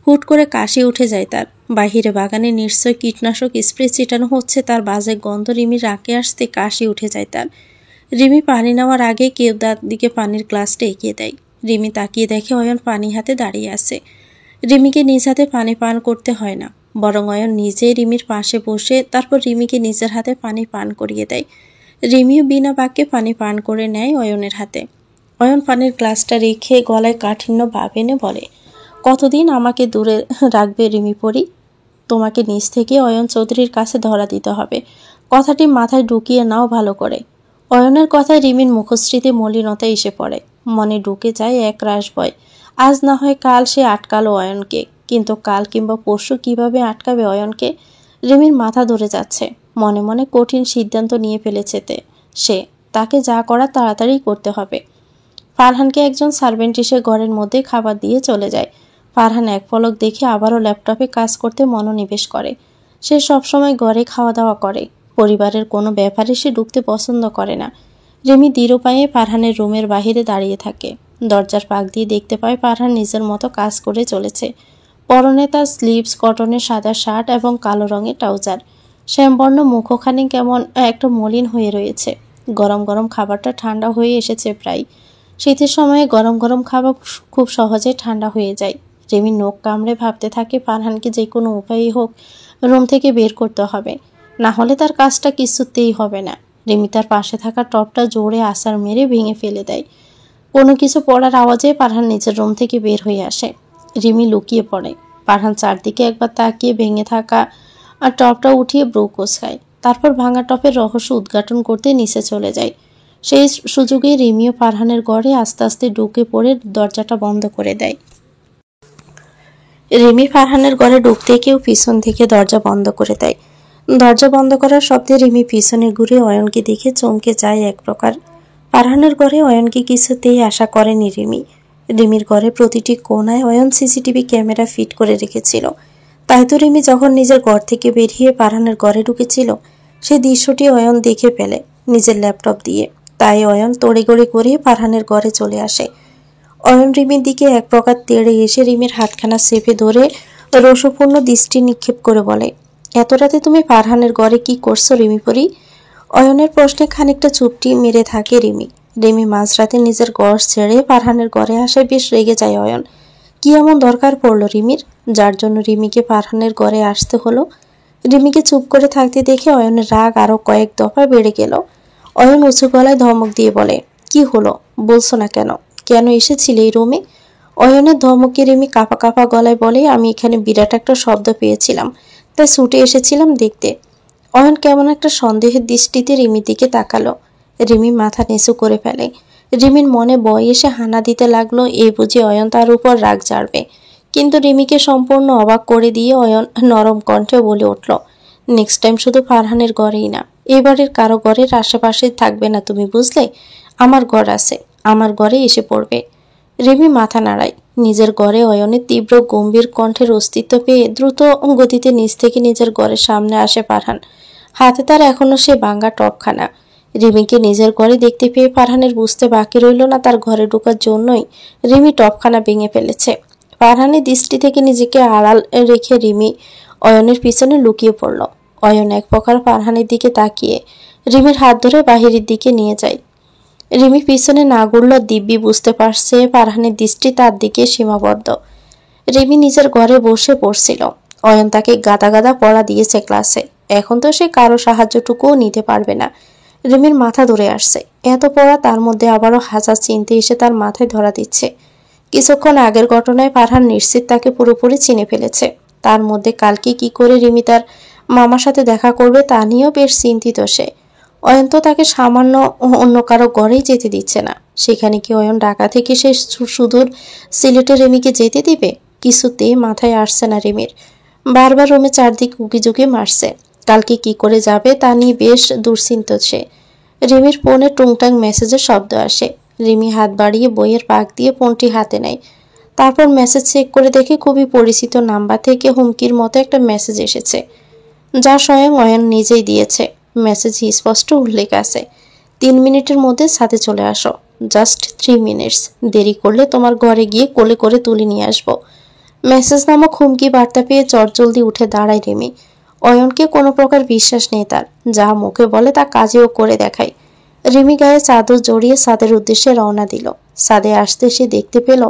হুট করে কাশি উঠে যায় তার। বাহিরে বাগানে নিশ্চয় কীটনাশক স্প্রে ছিটানো হচ্ছে, তার বাজে গন্ধ রিমির রাগে আসতে কাশি উঠে যায় তার। রিমি পানি নেওয়ার আগে কেউ তার দিকে পানির গ্লাসটা এগিয়ে দেয়। রিমি তাকিয়ে দেখে অয়ন পানি হাতে দাঁড়িয়ে আছে। রিমিকে নিজ হাতে পানি পান করতে হয় না, বরং অয়ন নিজেই রিমির পাশে বসে তারপর রিমিকে নিজের হাতে পানি পান করিয়ে দেয়। রিমিও বিনা বাক্যে পানি পান করে নেয় অয়নের হাতে। অয়ন পানির গ্লাসটা রেখে গলায় কাঠিন্য ভাব এনে বলে, কতদিন আমাকে দূরে রাখবে রিমি পরি? তোমাকে নিজ থেকে অয়ন চৌধুরীর কাছে ধরা দিতে হবে। কথাটি মাথায় ঢুকিয়ে নাও ভালো করে। অয়নের কথায় রিমির মুখশ্রীতে মলিনতা এসে পড়ে। মনে ঢুকে যায় এক রাশ ভয়। আজ না হয় কাল সে আটকালো অয়নকে, কিন্তু কাল কিংবা পরশু কিভাবে আটকাবে অয়নকে? রিমির মাথা ধরে যাচ্ছে। মনে মনে কঠিন সিদ্ধান্ত নিয়ে ফেলেছে সে, তাকে যা করার তাড়াতাড়ি করতে হবে। ফারহানকে একজন সার্ভেন্ট এসে ঘরের মধ্যে খাবার দিয়ে চলে যায়। ফারহান এক পলক দেখে আবারও ল্যাপটপে কাজ করতে মনোনিবেশ করে। সে সবসময় ঘরে খাওয়া দাওয়া করে। পরিবারের কোনো ব্যাপারে সে ঢুকতে পছন্দ করে না। রিমি দৃঢ় পায়ে ফারহানের রুমের বাহিরে দাঁড়িয়ে থাকে। দরজার পাক দিয়ে দেখতে পায় ফারহান নিজের মতো কাজ করে চলেছে। পরনে তার স্লিভস, কটনের সাদা শার্ট এবং কালো রঙের ট্রাউজার। শ্যামবর্ণ মুখখানি কেমন একটা মলিন হয়ে রয়েছে। গরম গরম খাবারটা ঠান্ডা হয়ে এসেছে প্রায়। শীতের সময়ে গরম গরম খাবার খুব সহজে ঠান্ডা হয়ে যায়। রিমি নখ কামড়ে ভাবতে থাকে ফারহানকে যে কোনো উপায়ই হোক রুম থেকে বের করতে হবে, না হলে তার কাজটা কিছুতেই হবে না। রিমি তার পাশে থাকা টপটা জোরে আছাড় মেরে ভেঙে ফেলে দেয়। কোনো কিছু পড়ার আওয়াজে ফারহান নিচের রুম থেকে বের হয়ে আসে। রিমি লুকিয়ে পড়ে। ফারহান চারদিকে একবার তাকিয়ে ভেঙে থাকা আর টপটা উঠিয়ে ব্রু কোঁচকায়। তারপর ভাঙা টপের রহস্য উদ্ঘাটন করতে নিচে চলে যায়। সেই সুযোগে রিমিও ফারহানের ঘরে আস্তে আস্তে ঢুকে পড়ে দরজাটা বন্ধ করে দেয়। রিমি ফারহানের ঘরে ঢুকতে কেউ পিছন থেকে দরজা বন্ধ করে দেয়। দরজা বন্ধ করার শব্দে রিমি পিছনে ঘুরে অয়নকে দেখে চমকে যায় এক প্রকার। ফারহানের ঘরে অয়নকে কিছুতেই আশা করেনি রিমি। রিমির ঘরে প্রতিটি কোণায় অয়ন সিসিটিভি ক্যামেরা ফিট করে রেখেছিল। তাই তো রিমি যখন নিজের ঘর থেকে বেরিয়ে ফারহানের ঘরে ঢুকেছিল, সেই দৃশ্যটি অয়ন দেখে ফেলে নিজের ল্যাপটপ দিয়ে। তাই অয়ন তড়িঘড়ি করে ফারহানের ঘরে চলে আসে। অয়ন রিমির দিকে এক প্রকার তেড়ে এসে রিমির হাতখানা চেপে ধরে রোষপূর্ণ দৃষ্টি নিক্ষেপ করে বলে, এত রাতে তুমি ফারহানের ঘরে কি করছো রিমি পরি? অয়নের প্রশ্নে খানিকটা চুপটি মেরে থাকে রিমি। রিমি মাঝরাতে নিজের ঘর ছেড়ে ফারহানের ঘরে আসায় বেশ রেগে যায় অয়ন। কি এমন দরকার পড়লো রিমির, যার জন্য রিমিকে ফারহানের ঘরে আসতে হলো? রিমিকে চুপ করে থাকতে দেখে অয়নের রাগ আরো কয়েক দফা বেড়ে গেল। অয়ন উঁচু গলায় ধমক দিয়ে বলে, কি হলো বলছো না কেন? কেন এসেছিলে এই রুমে? অয়নের ধমকে রিমি কাঁপা কাঁপা গলায় বলে, আমি এখানে বিরাট একটা শব্দ পেয়েছিলাম, তাই ছুটে এসেছিলাম দেখতে। অয়ন কেমন একটা সন্দেহের দৃষ্টিতে রিমির দিকে তাকালো। রিমি মাথা নিচু করে ফেলে। রিমির মনে ভয় এসে হানা দিতে লাগলো, এই বুঝি অয়ন তার উপর রাগ ঝাড়বে। কিন্তু রিমিকে সম্পূর্ণ অবাক করে দিয়ে অয়ন নরম কণ্ঠে বলে উঠল, নেক্সট টাইম শুধু ফারহানের ঘরেই না, এই বাড়ির কারো ঘরের আশেপাশে থাকবে না তুমি, বুঝলে? আমার ঘর আছে, আমার ঘরে এসে পড়বে। রিমি মাথা নাড়ায়। নিজের ঘরে অয়নের তীব্র গম্ভীর কণ্ঠের অস্তিত্ব পেয়ে দ্রুত গতিতে নিচ থেকে নিজের ঘরের সামনে আসে ফারহান। হাতে তার এখনো সে ভাঙা টপখানা। রিমিকে নিজের ঘরে দেখতে পেয়ে ফারহানের বুঝতে বাকি রইল না তার ঘরে ঢোকার জন্যই রিমি টপখানা ভেঙে ফেলেছে। ফারহানের দৃষ্টি থেকে নিজেকে আড়াল রেখে রিমি অয়নের পিছনে লুকিয়ে পড়ল। অয়ন এক প্রকার ফারহানের দিকে তাকিয়ে রিমির হাত ধরে বাহিরের দিকে নিয়ে যায়। রিমি পিছনে না ঘুরল দিব্যি বুঝতে পারছে ফারহানের দৃষ্টি তার দিকে সীমাবদ্ধ। রিমি নিজের ঘরে বসে পড়ছিল। অয়ন তাকে গাদা গাদা পড়া দিয়েছে ক্লাসে, এখন তো সে কারো সাহায্যটুকুও নিতে পারবে না। রিমির মাথা ধরে আসছে, এত পড়া, তার মধ্যে আবারও হাজার চিন্তা এসে তার মাথায় ধরা দিচ্ছে। কিছুক্ষণ আগের ঘটনায় ফারহান নিশ্চিত তাকে পুরোপুরি চিনে ফেলেছে। তার মধ্যে কালকে কি করে রিমি তার মামার সাথে দেখা করবে তা নিয়েও বেশ চিন্তিত সে। অয়ন তো তাকে সামান্য অন্য কারো ঘরেই যেতে দিচ্ছে না, সেখানে কি অয়ন ঢাকা থেকে সে সুদূর সিলেটে রিমিকে যেতে দিবে? কিছুতেই মাথায় আসছে না রিমির। বারবার রুমে চারদিক উকিঝুঁকি মারছে। কালকে কি করে যাবে তা নিয়ে বেশ দুশ্চিন্ত সে। রিমির ফোনে টুংটাং মেসেজের শব্দ আসে। রিমি হাত বাড়িয়ে বইয়ের পাক দিয়ে ফোনটি হাতে নেয়। তারপর মেসেজ চেক করে দেখে খুবই পরিচিত নাম্বার থেকে হুমকির মতো একটা মেসেজ এসেছে, যা স্বয়ং অয়ন নিজেই দিয়েছে। মেসেজ স্পষ্ট উল্লেখ আছে, 3 মিনিটের মধ্যে সাথে চলে আসো, জাস্ট 3 মিনিটস, দেরি করলে তোমার ঘরে গিয়ে কোলে করে তুলে নিয়ে আসবো। মেসেজ নামক হুমকি বার্তা পেয়ে চটজলদি উঠে দাঁড়ায় রিমি। অয়নকে কোনো প্রকার বিশ্বাস নেই তার, যা মুখে বলে তা কাজেও করে দেখায়। রিমি গায়ে চাদর জড়িয়ে ছাদের উদ্দেশ্যে রওনা দিল। ছাদে আসতে সে দেখতে পেল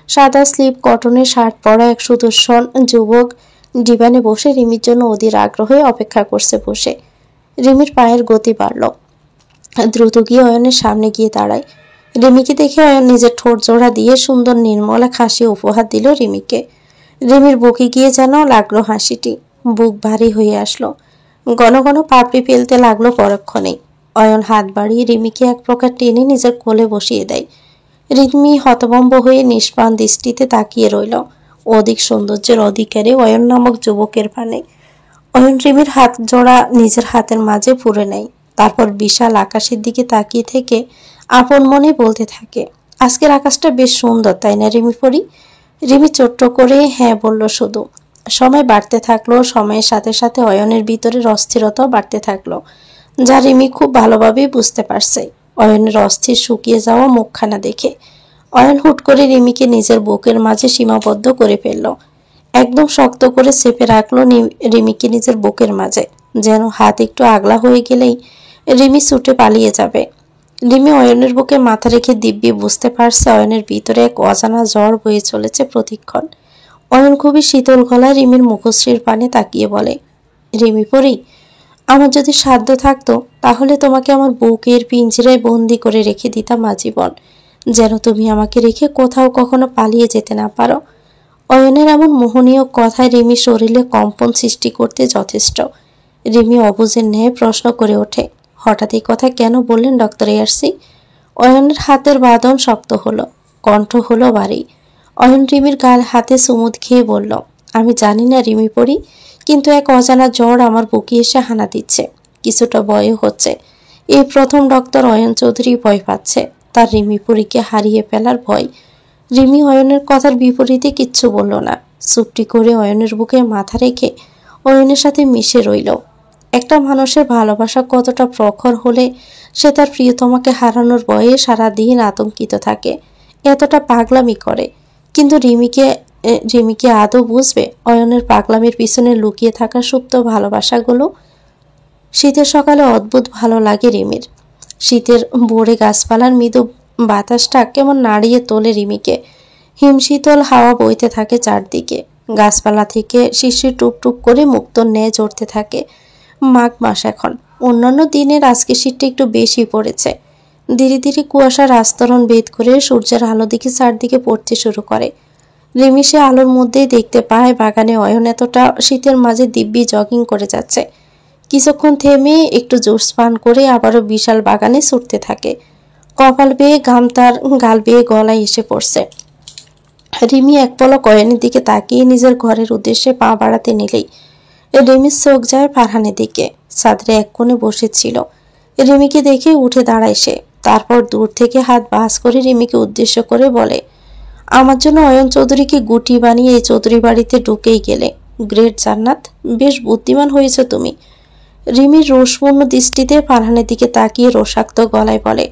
সাদা স্লিপ কটনের শার্ট পরা এক সুদর্শন যুবক ডিভানে বসে রিমির জন্য অধীর আগ্রহে অপেক্ষা করছে বসে। রিমির পায়ের গতি বাড়ল। দ্রুত গিয়ে অয়নের সামনে গিয়ে দাঁড়ায়। রিমিকে দেখে অয়ন নিজের ঠোঁট জোড়া দিয়ে সুন্দর নির্মল এক হাসি উপহার দিল রিমিকে। রিমির বুকে গিয়ে যেন লাগলো হাসিটি, বুক ভারী হয়ে আসলো। ঘন ঘন পাপড়ি ফেলতে লাগলো পরক্ষণেই। অয়ন হাত বাড়িয়ে রিমিকে এক প্রকার টেনে নিজের কোলে বসিয়ে দেয়। রিমি হতভম্ব হয়ে নিষ্প্রাণ দৃষ্টিতে তাকিয়ে রইল অধিক সৌন্দর্যের অধিকারী অয়ন নামক যুবকের পানে। অয়ন রিমির হাত জোড়া নিজের হাতের মাঝে পুরে নেয়। তারপর বিশাল আকাশের দিকে তাকিয়ে থেকে আপন মনে বলতে থাকে, আজকের আকাশটা বেশ সুন্দর, তাই না রিমি পরি? রিমি ছোট্ট করে হ্যাঁ বলল শুধু। সময় বাড়তে থাকলো, সময়ের সাথে সাথে অয়নের ভিতরের অস্থিরতাও বাড়তে থাকলো, যা রিমি খুব ভালোভাবেই বুঝতে পারছে অয়নের অস্থির শুকিয়ে যাওয়া মুখখানা দেখে। অয়ন হুট করে রিমিকে নিজের বুকের মাঝে সীমাবদ্ধ করে ফেলল। একদম শক্ত করে চেপে রাখলো রিমিকে নিজের বুকের মাঝে, যেন হাত একটু আগলা হয়ে গেলেই রিমি ছুটে পালিয়ে যাবে। রিমি অয়নের বুকে মাথা রেখে দিব্যি বুঝতে পারছে অয়নের ভিতরে এক অজানা জ্বর বয়ে চলেছে প্রতিক্ষণ। অয়ন খুবই শীতল গলায় রিমির মুখশ্রীর পানে তাকিয়ে বলে, রিমি পরি, আমার যদি সাধ্য থাকতো তাহলে তোমাকে আমার বুকের পিঞ্জরায় বন্দি করে রেখে দিতাম আজীবন, যেন তুমি আমাকে রেখে কোথাও কখনো পালিয়ে যেতে না পারো। অয়নের এমন মোহনীয় কথায় রিমি শরীরে কম্পন সৃষ্টি করতে যথেষ্ট। রিমি অবুঝের ন্যায় প্রশ্ন করে ওঠে, হঠাৎ এই কথা কেন বললেন ডক্টর এয়ারসি? অয়নের হাতের বাঁধন শক্ত হলো, কণ্ঠ হলো ভারী। অয়ন রিমির গাল হাতে চুমুদ খেয়ে বলল, আমি জানি না রিমি পড়ি, কিন্তু এক অজানা জ্বর আমার বুকে এসে হানা দিচ্ছে। কিছুটা ভয়ও হচ্ছে। এই প্রথম ডক্টর অয়ন চৌধুরী ভয় পাচ্ছে, তার রিমি পরীকে হারিয়ে ফেলার ভয়। রিমি অয়নের কথার বিপরীতে কিচ্ছু বলল না, চুপটি করে অয়নের বুকে মাথা রেখে অয়নের সাথে মিশে রইল। একটা মানুষের ভালোবাসা কতটা প্রখর হলে সে তার প্রিয়তমাকে হারানোর ভয়ে সারাদিন আতঙ্কিত থাকে, এতটা পাগলামি করে। কিন্তু রিমিকে আদৌ বুঝবে অয়নের পাগলামির পিছনে লুকিয়ে থাকা সুপ্ত ভালোবাসাগুলো? শীতের সকালে অদ্ভুত ভালো লাগে রিমির। শীতের ভোরে গাছপালার মৃদু বাতাসটা কেমন নাড়িয়ে তোলে রিমিকে। হিমশীতল হাওয়া বইতে থাকে চারদিকে, গাছপালা থেকে শিশির টুপটুপ করে মুক্তোর ন্যায় ঝরতে থাকে। মাঘ মাস এখন, অন্যান্য দিনের আজকে শীতটা একটু বেশি পড়েছে। ধীরে ধীরে কুয়াশার আস্তরণ ভেদ করে সূর্যের আলো দিকে চারদিকে পড়তে শুরু করে। রিমি সে আলোর মধ্যেই দেখতে পায় বাগানে অয়ন এতটা শীতের মাঝে দিব্যি জগিং করে যাচ্ছে। কিছুক্ষণ থেমে একটু জুস পান করে আবারও বিশাল বাগানে ছুটতে থাকে। কপাল বেয়ে ঘাম তার গাল বেয়ে গলায় এসে পড়ছে। রিমি এক পলক অয়নের দিকে তাকিয়ে নিজের ঘরের উদ্দেশ্যে পা বাড়াতে নিলেই রিমির চোখ যায় ফারহানের দিকে। ছাদরে এক কোণে বসেছিল। রিমিকে দেখে উঠে দাঁড়ায় সে, তারপর দূর থেকে হাত বাস করে রিমিকে উদ্দেশ্য করে বলে, আমার জন্য অয়ন চৌধুরীকে গুটি বানিয়ে এই চৌধুরী বাড়িতে ঢুকেই গেলে। গ্রেট জান্নাত, বেশ বুদ্ধিমান হয়েছ তুমি। রিমির রোষপূর্ণ দৃষ্টিতে ফারহানের দিকে তাকিয়ে রোষাক্ত গলায় বলে,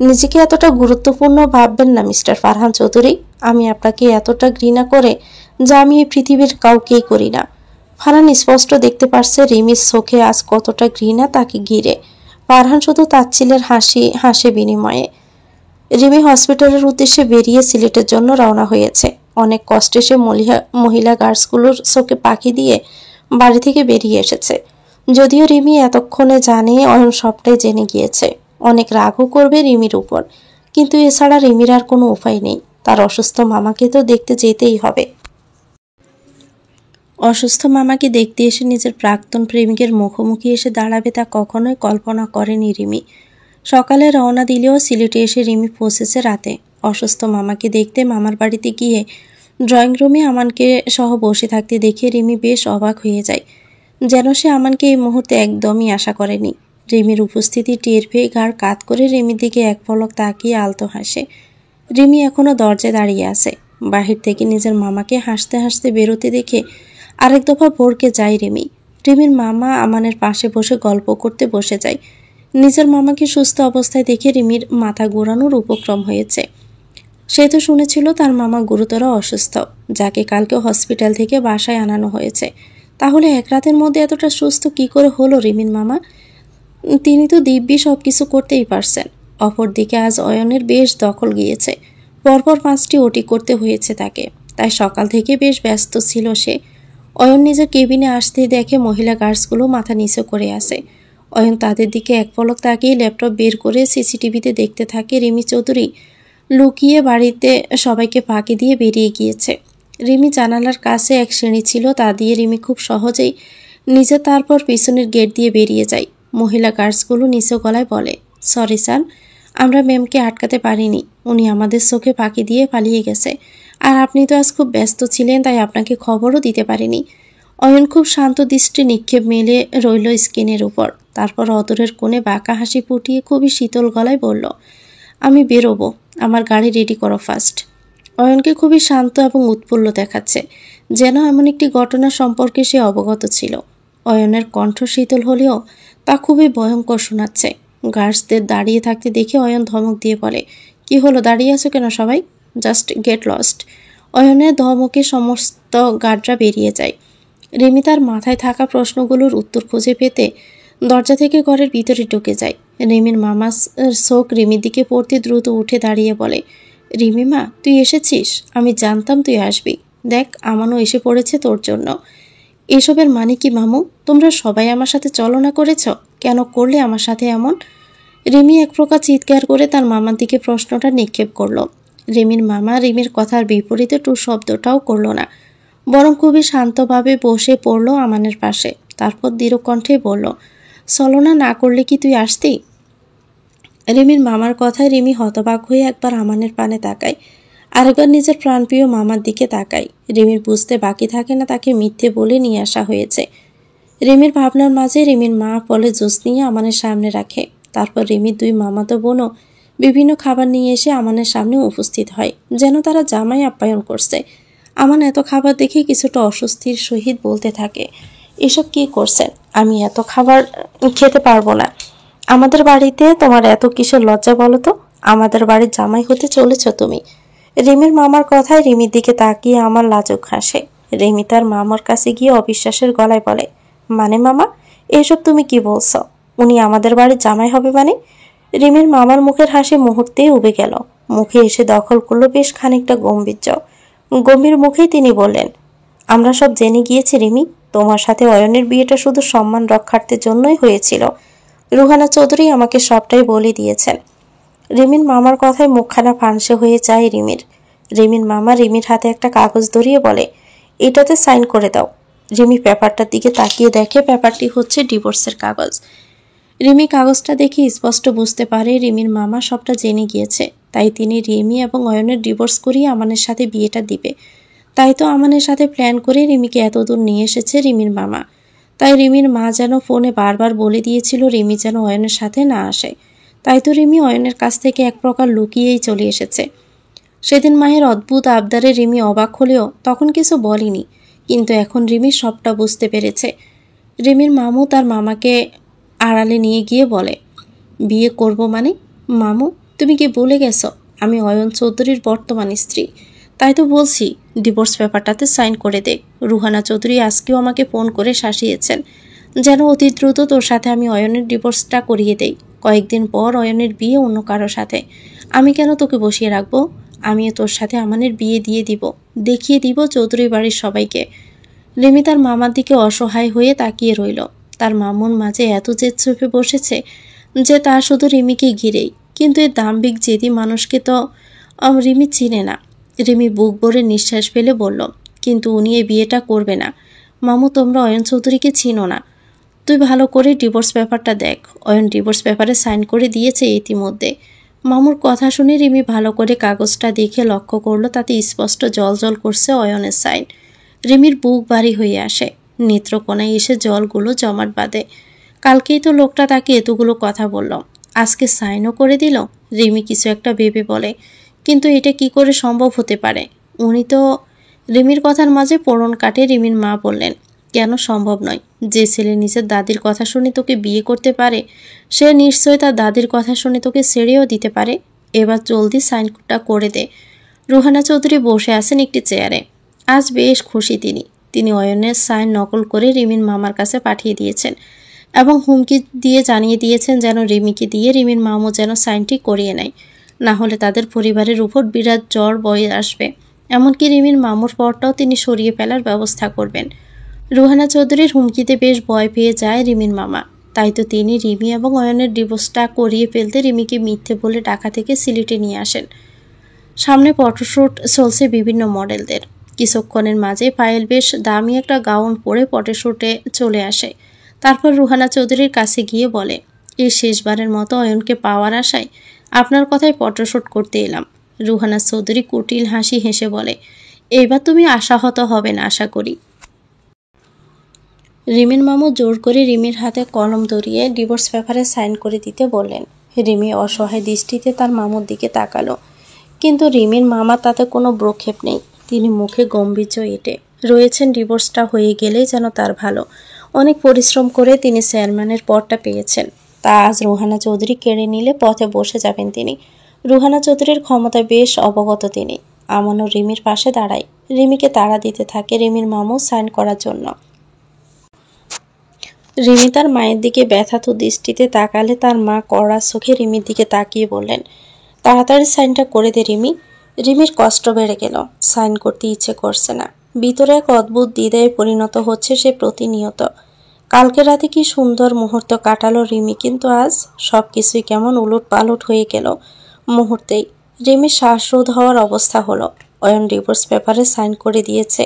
নিজেকে এতটা গুরুত্বপূর্ণ ভাববেন না মিস্টার ফারহান চৌধুরী। আমি আপনাকে এতটা ঘৃণা করে যা আমি এই পৃথিবীর কাউকেই করি না। ফারহান স্পষ্ট দেখতে পারছে রিমির চোখে আজ কতটা ঘৃণা তাকে ঘিরে। ফারহান শুধু তাচ্ছিলের হাসে বিনিময়ে। রিমি হসপিটালের উদ্দেশ্যে বেরিয়ে সিলেটের জন্য রওনা হয়েছে। অনেক কষ্টে সে মহিলা গার্ডসগুলোর চোখে পাখি দিয়ে বাড়ি থেকে বেরিয়ে এসেছে। যদিও রিমি এতক্ষণে জানে অয়ন সবটাই জেনে গিয়েছে, অনেক রাগও করবে রিমির উপর, কিন্তু এছাড়া রিমির আর কোনো উপায় নেই। তার অসুস্থ মামাকে তো দেখতে যেতেই হবে। অসুস্থ মামাকে দেখতে এসে নিজের প্রাক্তন প্রেমিকের মুখোমুখি এসে দাঁড়াবে তা কখনোই কল্পনা করেনি রিমি। সকালে রওনা দিলেও সিলেটে এসে রিমি পৌঁছেছে রাতে। অসুস্থ মামাকে দেখতে মামার বাড়িতে গিয়ে ড্রয়িং রুমে আমানকে সহ বসে থাকতে দেখে রিমি বেশ অবাক হয়ে যায়, যেন সে আমানকে এই মুহূর্তে একদমই আশা করেনি। রিমির উপস্থিতি টের পেয়ে ঘাড় কাত করে রিমির দিকে এক পলক তাকিয়ে আলতো হাসে। রিমি এখনো দরজায় দাঁড়িয়ে আছে। বাহির থেকে নিজের মামাকে হাসতে হাসতে বেরোতে দেখে আরেক দফা ভরকে যায় রিমি। রিমির মামা আমানের পাশে বসে গল্প করতে বসে যায়। নিজের মামাকে সুস্থ অবস্থায় দেখে রিমির মাথা ঘোরানোর উপক্রম হয়েছে। সে তো শুনেছিল তার মামা গুরুতর অসুস্থ, যাকে কালকে হসপিটাল থেকে বাসায় আনানো হয়েছে। তাহলে এক রাতের মধ্যে এতটা সুস্থ কি করে হলো রিমির মামা? তিনি তো দিব্যি সবকিছু করতেই পারছেন। অপরদিকে আজ অয়নের বেশ দখল গিয়েছে। পরপর 5টি ওটি করতে হয়েছে তাকে, তাই সকাল থেকে বেশ ব্যস্ত ছিল সে। অয়ন নিজের কেবিনে আসতেই দেখে মহিলা গার্ডসগুলো মাথা নিচু করে আসে। অয়ন তাদের দিকে এক পলক তাকিয়ে ল্যাপটপ বের করে সিসিটিভিতে দেখতে থাকে রিমি চৌধুরী লুকিয়ে বাড়িতে সবাইকে ফাঁকি দিয়ে বেরিয়ে গিয়েছে। রিমি জানালার কাছে এক সিঁড়ি ছিল, তা দিয়ে রিমি খুব সহজেই নিজে তারপর পিছনের গেট দিয়ে বেরিয়ে যায়। মহিলা গার্ডসগুলো নিচু গলায় বলে, সরি স্যার, আমরা ম্যামকে আটকাতে পারিনি, উনি আমাদের চোখে ফাঁকি দিয়ে পালিয়ে গেছে। আর আপনি তো আজ খুব ব্যস্ত ছিলেন, তাই আপনাকে খবরও দিতে পারিনি। অয়ন খুব শান্ত দৃষ্টি নিক্ষেপ মেলে রইল স্ক্রিনের উপর, তারপর অদূরের কোণে বাঁকা হাসি ফুটিয়ে খুবই শীতল গলায় বলল, আমি বেরোবো, আমার গাড়ি রেডি করো ফার্স্ট। অয়নকে খুবই শান্ত এবং উৎফুল্ল দেখাচ্ছে, যেন এমন একটি ঘটনা সম্পর্কে সে অবগত ছিল। অয়নের কণ্ঠ শীতল হলেও তা খুবই ভয়ঙ্কর শোনাচ্ছে। গার্ডসদের দাঁড়িয়ে থাকতে দেখে অয়ন ধমক দিয়ে বলে, কি হলো, দাঁড়িয়ে আছো কেন সবাই? Just get lost. অয়নের ধমকে সমস্ত গার্ডরা বেরিয়ে যায়। রিমি তার মাথায় থাকা প্রশ্নগুলোর উত্তর খুঁজে পেতে দরজা থেকে ঘরের ভিতরে ঢুকে যায়। রিমির মামার চোখ রিমির দিকে পড়তে দ্রুত উঠে দাঁড়িয়ে বলে, রিমি মা, তুই এসেছিস? আমি জানতাম তুই আসবি। দেখ, আমানও এসে পড়েছে তোর জন্য। এসবের মানে কি মামু? তোমরা সবাই আমার সাথে ছলনা করেছ? কেন করলে আমার সাথে এমন? রিমি এক প্রকার চিৎকার করে তার মামার দিকে প্রশ্নটা নিক্ষেপ করলো। রিমির মামা রিমির কথার বিপরীতে টু শব্দটাও করল না, বরং খুবই শান্তভাবে বসে পড়ল আমানের পাশে। তারপর দৃঢ় কণ্ঠে বলল, ছলনা না করলে কি তুই আসতি? রিমির মামার কথায় রিমি হতবাক হয়ে একবার আমানের পানে তাকায়, আরেকবার নিজের প্রাণপ্রিয় মামার দিকে তাকায়। রিমির বুঝতে বাকি থাকে না তাকে মিথ্যে বলে নিয়ে আসা হয়েছে। রিমির ভাবনার মাঝে রিমির মা ফলে জুস নিয়ে আমানের সামনে রাখে। তারপর রিমির দুই মামাতো বোনও বিভিন্ন খাবার নিয়ে এসে আমানের সামনে উপস্থিত হয়, যেন তারা জামাই আপ্যায়ন করছে। আমান এত খাবার দেখে কিছুটা অস্বস্তির সহিত বলতে থাকে, এসব কি করছেন? আমি এত খাবার খেতে পারবো না। আমাদের বাড়িতে তোমার এত কিসের লজ্জা বলো তো? আমাদের বাড়ির জামাই হতে চলেছ তুমি। রিমির মামার কথায় রিমির দিকে তাকিয়ে আমার লাজুক হাসে। রিমি তার মামার কাছে গিয়ে অবিশ্বাসের গলায় বলে, মানে মামা, এসব তুমি কি বলছো? উনি আমাদের বাড়ির জামাই হবে মানে? রিমির মামার মুখের হাসি মুহূর্তেই উবে গেল, মুখে এসে দখল করলো বেশ খানিকটা গম্ভীর্য। গম্ভীর মুখেই তিনি বললেন, আমরা সব জেনে গিয়েছি রিমি, তোমার সাথে অয়নের বিয়েটা শুধু সম্মান রক্ষার্থের জন্যই হয়েছিল। রুহানা চৌধুরী আমাকে সবটাই বলে দিয়েছেন। রিমির মামার কথায় মুখখানা ফানসে হয়ে যায় রিমির। রিমির মামা রিমির হাতে একটা কাগজ ধরিয়ে বলে, এটাতে সাইন করে দাও। রিমি পেপারটার দিকে তাকিয়ে দেখে পেপারটি হচ্ছে ডিভোর্সের কাগজ। রিমি কাগজটা দেখে স্পষ্ট বুঝতে পারে রিমির মামা সবটা জেনে গিয়েছে, তাই তিনি রিমি এবং অয়নের ডিভোর্স করিয়ে আমানের সাথে বিয়েটা দিবে। তাই তো আমানের সাথে প্ল্যান করে রিমিকে এতদূর নিয়ে এসেছে রিমির মামা। তাই রিমির মা যেন ফোনে বারবার বলে দিয়েছিল রিমি যেন অয়নের সাথে না আসে। তাই তো রিমি অয়নের কাছ থেকে এক প্রকার লুকিয়েই চলে এসেছে। সেদিন মায়ের অদ্ভুত আবদারে রিমি অবাক হলেও তখন কিছু বলেনি, কিন্তু এখন রিমি সবটা বুঝতে পেরেছে। রিমির মামু তার মামাকে আড়ালে নিয়ে গিয়ে বলে, বিয়ে করব মানে? মামু, তুমি কি ভুলে গেছো আমি অয়ন চৌধুরীর বর্তমান স্ত্রী? তাই তো বলছি ডিভোর্স পেপারটাতে সাইন করে দে। রুহানা চৌধুরী আজকেও আমাকে ফোন করে শাসিয়েছেন যেন অতি দ্রুত তোর সাথে আমি অয়নের ডিভোর্সটা করিয়ে দেই। কয়েকদিন পর অয়নের বিয়ে অন্য কারো সাথে। আমি কেন তোকে বসিয়ে রাখবো? আমিও তোর সাথে আমানের বিয়ে দিয়ে দিব, দেখিয়ে দিব চৌধুরী বাড়ির সবাইকে। রিমি তার মামার দিকে অসহায় হয়ে তাকিয়ে রইল। তার মামুর মাঝে এত জেদ চেপে বসেছে যে তা শুধু রিমিকে ঘিরেই। কিন্তু এই দাম্ভিক জেদি মানুষকে তো রিমি চিনে না। রিমি বুক ভরে নিঃশ্বাস ফেলে বলল, কিন্তু উনি এই বিয়েটা করবে না। মামু, তোমরা অয়ন চৌধুরীকে চিনো না। তুই ভালো করে ডিভোর্স পেপারটা দেখ। অয়ন ডিভোর্স পেপারে সাইন করে দিয়েছে ইতিমধ্যে। মামুর কথা শুনে রিমি ভালো করে কাগজটা দেখে লক্ষ্য করলো তাতে স্পষ্ট জল করছে অয়নের সাইন। রিমির বুক ভারী হয়ে আসে, নেত্রকোনায় এসে জলগুলো জমাট বাঁধে। কালকেই তো লোকটা তাকে এতগুলো কথা বলল, আজকে সাইনও করে দিল। রিমি কিছু একটা ভেবে বলে, কিন্তু এটা কি করে সম্ভব হতে পারে? উনি তো... রিমির কথার মাঝে পোড়ন কাটে রিমির মা বললেন, কেন সম্ভব নয়? যে ছেলে নিজের দাদির কথা শুনে তোকে বিয়ে করতে পারে সে নিশ্চয়ই তার দাদির কথা শুনে তোকে ছেড়েও দিতে পারে। এবার জলদি সাইনটা করে দে। রুহানা চৌধুরী বসে আছেন একটি চেয়ারে। আজ বেশ খুশি তিনি অয়নের সাইন নকল করে রিমির মামার কাছে পাঠিয়ে দিয়েছেন এবং হুমকি দিয়ে জানিয়ে দিয়েছেন যেন রিমিকে দিয়ে রিমির মামু যেন সাইনটি করিয়ে নেয়, না হলে তাদের পরিবারের উপর বিরাট জ্বর বয়ে আসবে। এমনকি রিমির মামুর পরটাও তিনি সরিয়ে ফেলার ব্যবস্থা করবেন। রুহানা চৌধুরীর হুমকিতে বেশ ভয় পেয়ে যায় রিমির মামা। তাই তো তিনি রিমি এবং অয়নের ডিভোর্সটা করিয়ে ফেলতে রিমিকে মিথ্যে বলে ঢাকা থেকে সিলেটে নিয়ে আসেন। সামনে ফটোশ্যুট চলছে বিভিন্ন মডেলদের। কিছুক্ষণের মাঝে পায়েল বেশ দামি একটা গাউন পরে ফটোশ্যুটে চলে আসে। তারপর রুহানা চৌধুরীর কাছে গিয়ে বলে, এই শেষবারের মতো অয়নকে পাওয়ার আশায় আপনার কথায় ফটোশ্যুট করতে এলাম। রুহানা চৌধুরী কুটিল হাসি হেসে বলে, এবার তুমি আশাহত হবে না আশা করি। রিমির মামু জোর করে রিমির হাতে কলম ধরিয়ে ডিভোর্স পেপারে সাইন করে দিতে বললেন। রিমি অসহায় দৃষ্টিতে তার মামুর দিকে তাকালো, কিন্তু রিমির মামা তাতে কোনো ভ্রুক্ষেপ নেই। তিনি মুখে গম্ভীর্য এঁটে রয়েছেন ডিভোর্সটা হয়ে গেলেই যেন তার ভালো। অনেক পরিশ্রম করে তিনি চেয়ারম্যানের পদটা পেয়েছেন, তা আজ রুহানা চৌধুরী কেড়ে নিলে পথে বসে যাবেন তিনি। রুহানা চৌধুরীর ক্ষমতায় বেশ অবগত তিনি। আমানও রিমির পাশে দাঁড়ায়, রিমিকে তাড়া দিতে থাকে রিমির মামু সাইন করার জন্য। রিমি তার মায়ের দিকে ব্যথাতু দৃষ্টিতে তাকালে তার মা কড়া চোখে রিমির দিকে তাকিয়ে বললেন, তাড়াতাড়ি সাইনটা করে দে রিমি। রিমির কষ্ট বেড়ে গেল, সাইন করতে ইচ্ছে করছে না। ভিতরে এক অদ্ভুত দ্বিধায় পরিণত হচ্ছে সে প্রতিনিয়ত। কালকে রাতে কি সুন্দর মুহূর্ত কাটালো রিমি, কিন্তু আজ সবকিছুই কেমন উলটপালট হয়ে গেল মুহূর্তেই। রিমির শ্বাসরোধ হওয়ার অবস্থা হলো। অয়ন ডিভোর্স পেপারে সাইন করে দিয়েছে,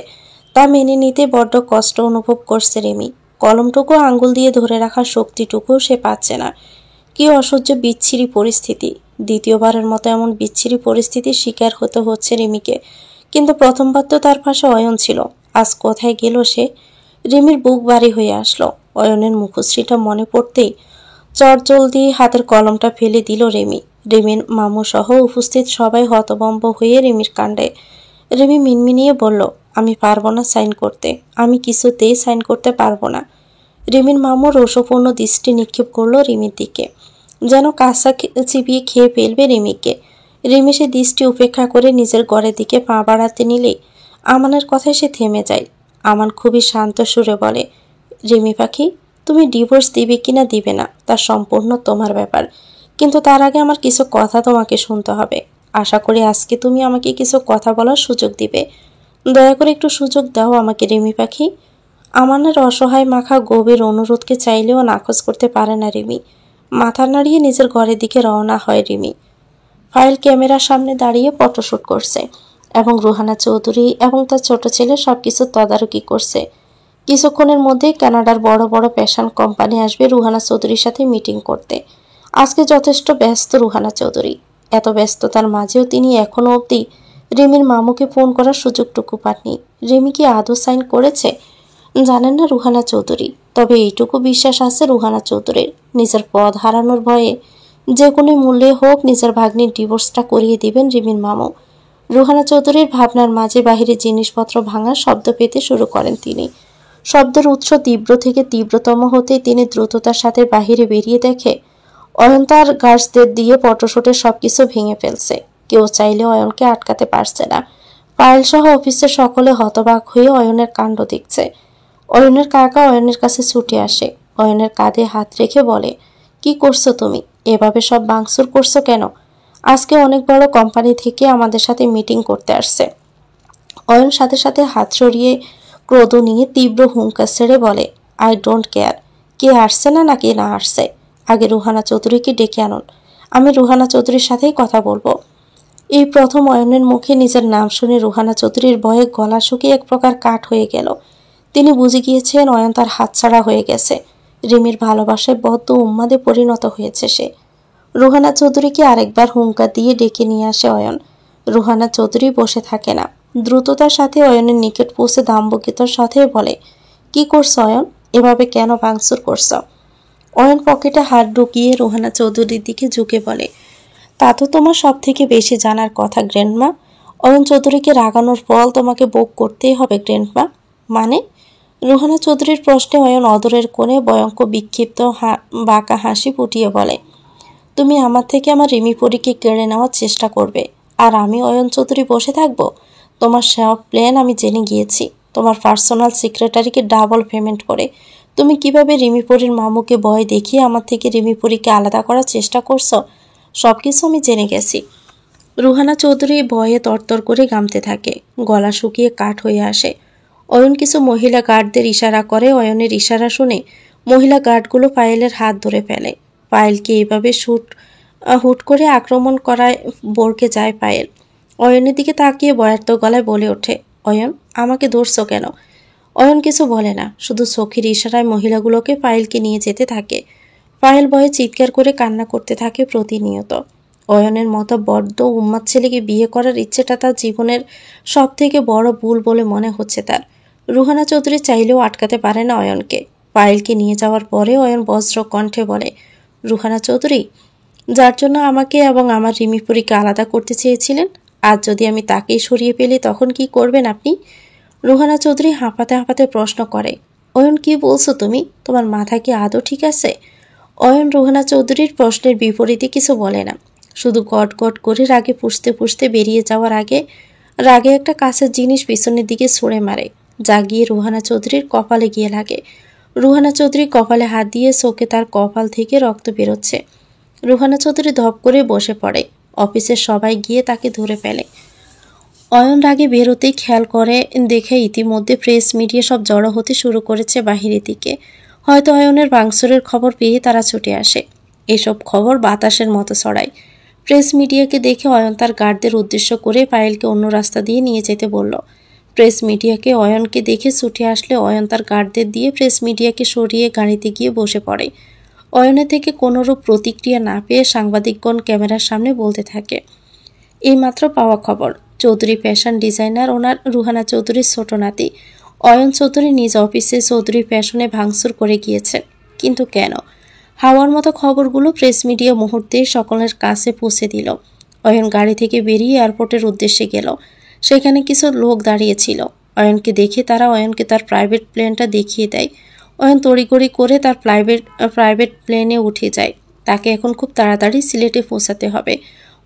তা মেনে নিতে বড্ড কষ্ট অনুভব করছে রিমি। কলমটুকু আঙ্গুল দিয়ে ধরে রাখার শক্তিটুকুও সে পাচ্ছে না। কি অসহ্য বিচ্ছিরি পরিস্থিতি! দ্বিতীয়বারের মতো এমন বিচ্ছিরি পরিস্থিতির শিকার হতে হচ্ছে রিমিকে। কিন্তু প্রথমবার তো তার পাশে অয়ন ছিল, আজ কোথায় গেল সে? রিমির বুক ভারী হয়ে আসলো। অয়নের মুখশ্রীটা মনে পড়তেই চটজলদি হাতের কলমটা ফেলে দিল রিমি। রিমির মামু সহ উপস্থিত সবাই হতভম্ব হয়ে রিমির কাণ্ডে। রিমি মিনমিনিয়ে বলল, আমি পারবো না সাইন করতে, আমি কিছুতেই সাইন করতে পারবো না। রিমির মামু রোষপূর্ণ দৃষ্টি নিক্ষেপ করলো রিমির দিকে, যেন কাঁচা চিবিয়ে খেয়ে ফেলবে রিমিকে। রিমি সে দৃষ্টি উপেক্ষা করে নিজের ঘরের দিকে পা বাড়াতে নিলে আমানের কথায় সে থেমে যায়। আমান খুবই শান্ত সুরে বলে, রিমি পাখি, তুমি ডিভোর্স দিবে কিনা দিবে না তা সম্পূর্ণ তোমার ব্যাপার, কিন্তু তার আগে আমার কিছু কথা তোমাকে শুনতে হবে। আশা করি আজকে তুমি আমাকে কিছু কথা বলার সুযোগ দিবে। দয়া করে একটু সুযোগ দাও আমাকে রিমি পাখি। আমানের অসহায় মাখা গভীর অনুরোধকে চাইলেও নাকচ করতে পারে না রিমি। মাথা নাড়িয়ে নিজের ঘরের দিকে রওনা হয় রিমি। ফাইল ক্যামেরার সামনে দাঁড়িয়ে ফটোশুট করছে এবং রুহানা চৌধুরী এবং তার ছোট ছেলে সবকিছু তদারকি করছে। কিছুক্ষণের মধ্যেই কানাডার বড় বড় ফ্যাশন কোম্পানি আসবে রুহানা চৌধুরীর সাথে মিটিং করতে। আজকে যথেষ্ট ব্যস্ত রুহানা চৌধুরী। এত ব্যস্ততার মাঝেও তিনি এখনো অবধি রিমির মামুকে ফোন করার সুযোগটুকু পাননি। রিমি কি আদৌ সাইন করেছে জানেন না রুহানা চৌধুরী, তবে এইটুকু বিশ্বাস আছে রুহানা চৌধুরীর, নিজের পদ হারানোর ভয়ে যে কোনো মূল্যে হোক নিজের ভাগ্নির ডিভোর্সটা করিয়ে দিবেন রিমির মামু। রুহানা চৌধুরীর ভাবনার মাঝে বাহিরে জিনিসপত্র ভাঙার শব্দ পেতে শুরু করেন তিনি। শব্দের উৎস তীব্র থেকে তীব্রতম হতেই তিনি দ্রুততার সাথে বাহিরে বেরিয়ে দেখে অয়ন তার গার্ডসদের দিয়ে ফটোশুটের সবকিছু ভেঙে ফেলছে। কেউ চাইলে অয়নকে আটকাতে পারছে না। পায়েল সহ অফিসের সকলে হতবাক হয়ে অয়নের কাণ্ড দেখছে। অয়নের কাকা অয়নের কাছে ছুটে আসে, অয়নের কাঁধে হাত রেখে বলে, কি করছো তুমি? এভাবে সব ভাঙচুর করছো কেন? আজকে অনেক বড় কোম্পানি থেকে আমাদের সাথে মিটিং করতে আসছে। অয়ন সাথে সাথে হাত সরিয়ে ক্রোধ নিয়ে তীব্র হুঙ্কার ছেড়ে বলে, আই ডোন্ট কেয়ার কে আসছে না নাকি না আসছে, আগে রুহানা চৌধুরীকে ডেকে আনুন, আমি রুহানা চৌধুরীর সাথেই কথা বলবো। এই প্রথম অয়নের মুখে নিজের নাম শুনে রুহানা চৌধুরীর ভয়ে গলা শুকিয়ে এক প্রকার কাঠ হয়ে গেল। তিনি বুঝে গিয়েছেন অয়ন তার হাতছাড়া হয়ে গেছে। রিমির ভালোবাসায় বদ্ধ উন্মাদে পরিণত হয়েছে সে। রুহানা চৌধুরীকে আরেকবার হুঙ্কার দিয়ে ডেকে নিয়ে আসে অয়ন। রুহানা চৌধুরী বসে থাকে না, দ্রুততার সাথে অয়নের নিকট পৌঁছে দাম্ভিকতার সাথে বলে, কি করছো অয়ন? এভাবে কেন ভাঙচুর করছো? অয়ন পকেটে হাত ঢুকিয়ে রুহানা চৌধুরীর দিকে ঝুঁকে বলে, তা তো তোমার সব থেকে বেশি জানার কথা গ্র্যান্ডমা। অয়ন চৌধুরীকে রাগানোর ফল তোমাকে ভোগ করতেই হবে গ্র্যান্ডমা। মানে? রুহানা চৌধুরীর প্রশ্নে অয়ন অদরের কোণে ভয়ঙ্কর বিক্ষিপ্ত বাঁকা হাসি ফুটিয়ে বলে, তুমি আমার থেকে আমার রিমি পরীকে কেড়ে নেওয়ার চেষ্টা করবে আর আমি অয়ন চৌধুরী বসে থাকবো? তোমার সব প্ল্যান আমি জেনে গিয়েছি। তোমার পার্সোনাল সেক্রেটারিকে ডাবল পেমেন্ট করে তুমি কিভাবে রিমি পরীর মামুকে ভয় দেখিয়ে আমার থেকে রিমি পরীকে আলাদা করার চেষ্টা করছো সবকিছু আমি জেনে গেছি। রুহানা চৌধুরী ভয়ে তরতর করে গামতে থাকে, গলা শুকিয়ে কাঠ হয়ে আসে। অয়ন কিছু মহিলা গার্ডদের ইশারা করে। অয়নের ইশারা শুনে মহিলা গার্ডগুলো পায়েলের হাত ধরে ফেলে। পায়েলকে এইভাবে হুট করে আক্রমণ করায় বরকে যায় পায়েল। অয়নের দিকে তাকিয়ে বয়ার্ত গলায় বলে ওঠে, অয়ন, আমাকে ধরছো কেন? অয়ন কিছু বলে না, শুধু চোখের ইশারায় মহিলাগুলোকে পায়েলকে নিয়ে যেতে থাকে। পায়েল ভয়ে চিৎকার করে কান্না করতে থাকে প্রতিনিয়ত। অয়নের মতো বড্ড উন্মাদ ছেলেকে বিয়ে করার ইচ্ছেটা তার জীবনের সব থেকে বড় ভুল বলে মনে হচ্ছে তার। রুহানা চৌধুরী চাইলেও আটকাতে পারে না অয়নকে। পায়েলকে নিয়ে যাওয়ার পরে অয়ন বজ্র কণ্ঠে বলে, রুহানা চৌধুরী, যার জন্য আমাকে এবং আমার রিমিপুরীকে আলাদা করতে চেয়েছিলেন, আজ যদি আমি তাকেই সরিয়ে পেলি তখন কি করবেন আপনি? রুহানা চৌধুরী হাঁপাতে হাঁপাতে প্রশ্ন করে, অয়ন, কি বলছো তুমি? তোমার মাথা কি আদৌ ঠিক আছে? অয়ন রুহানা চৌধুরীর প্রশ্নের বিপরীতে কিছু বলে না, শুধু গট গট করে রাগে পুষতে পুষতে বেরিয়ে যাওয়ার আগে রাগে একটা কাছের জিনিস পিছনের দিকে ছুঁড়ে মারে, যা গিয়ে রুহানা চৌধুরীর কপালে গিয়ে লাগে। রুহানা চৌধুরী কপালে হাত দিয়ে চোখে তার কপাল থেকে রক্ত বেরোচ্ছে। রুহানা চৌধুরী ধপ করে বসে পড়ে। অফিসের সবাই গিয়ে তাকে ধরে ফেলে। অয়ন রাগে বেরোতেই খেয়াল করে দেখে ইতিমধ্যে প্রেস মিডিয়া সব জড়ো হতে শুরু করেছে বাহিরের দিকে। হয়তো অয়নের ভাঙচুরের খবর পেয়ে তারা ছুটে আসে। এসব খবর বাতাসের মতো ছড়ায়। প্রেস মিডিয়াকে দেখে অয়ন তার গার্ডদের উদ্দেশ্য করে পায়েলকে অন্য রাস্তা দিয়ে নিয়ে যেতে বলল। প্রেস মিডিয়াকে অয়নকে দেখে ছুটে আসলে অয়ন তার গার্ডদের দিয়ে প্রেস মিডিয়াকে সরিয়ে গাড়িতে গিয়ে বসে পড়ে। অয়নের থেকে কোনোরূপ প্রতিক্রিয়া না পেয়ে সাংবাদিকগণ ক্যামেরার সামনে বলতে থাকে, এইমাত্র পাওয়া খবর, চৌধুরী ফ্যাশন ডিজাইনার ওনার রুহানা চৌধুরীর ছোট নাতি অয়ন চৌধুরী নিজ অফিসে চৌধুরী ফ্যাশনে ভাঙচুর করে গিয়েছে। কিন্তু কেন? হাওয়ার মতো খবরগুলো প্রেস মিডিয়া মুহূর্তে সকলের কাছে পৌঁছে দিল। অয়ন গাড়ি থেকে বেরিয়ে এয়ারপোর্টের উদ্দেশ্যে গেল। সেখানে কিছু লোক দাঁড়িয়েছিল। অয়নকে দেখে তারা অয়নকে তার প্রাইভেট প্লেনটা দেখিয়ে দেয়। অয়ন তড়িঘড়ি করে তার প্রাইভেট প্লেনে উঠে যায়। তাকে এখন খুব তাড়াতাড়ি সিলেটে পৌঁছাতে হবে।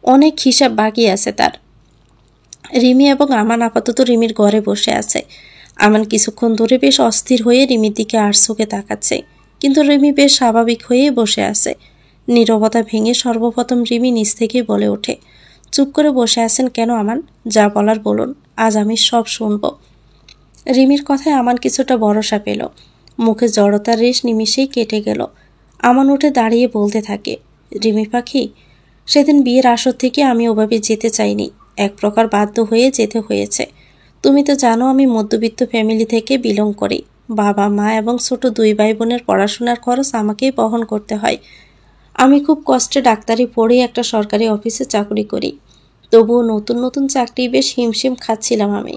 অনেক হিসাব বাকি আছে তার। রিমি এবং আমান আপাতত রিমির ঘরে বসে আছে। আমান কিছুক্ষণ ধরে বেশ অস্থির হয়ে রিমির দিকে আড়চোখে তাকাচ্ছে, কিন্তু রিমি বেশ স্বাভাবিক হয়ে বসে আছে। নীরবতা ভেঙে সর্বপ্রথম রিমি নিজ থেকেই বলে ওঠে, চুপ করে বসে আছেন কেন আমান? যা বলার বলুন, আজ আমি সব শুনব। রিমির কথায় আমান কিছুটা ভরসা পেল। মুখে জড়তার রেশ নিমিষেই কেটে গেল। আমান উঠে দাঁড়িয়ে বলতে থাকে, রিমি পাখি, সেদিন বিয়ের আসর থেকে আমি ওভাবে যেতে চাইনি, এক প্রকার বাধ্য হয়ে যেতে হয়েছে। তুমি তো জানো আমি মধ্যবিত্ত ফ্যামিলি থেকে বিলং করি। বাবা মা এবং ছোট 2 ভাই বোনের পড়াশোনার খরচ আমাকেই বহন করতে হয়। আমি খুব কষ্টে ডাক্তারি পড়ে একটা সরকারি অফিসে চাকরি করি। তবুও নতুন নতুন চাকরি বেশ হিমশিম খাচ্ছিলাম আমি।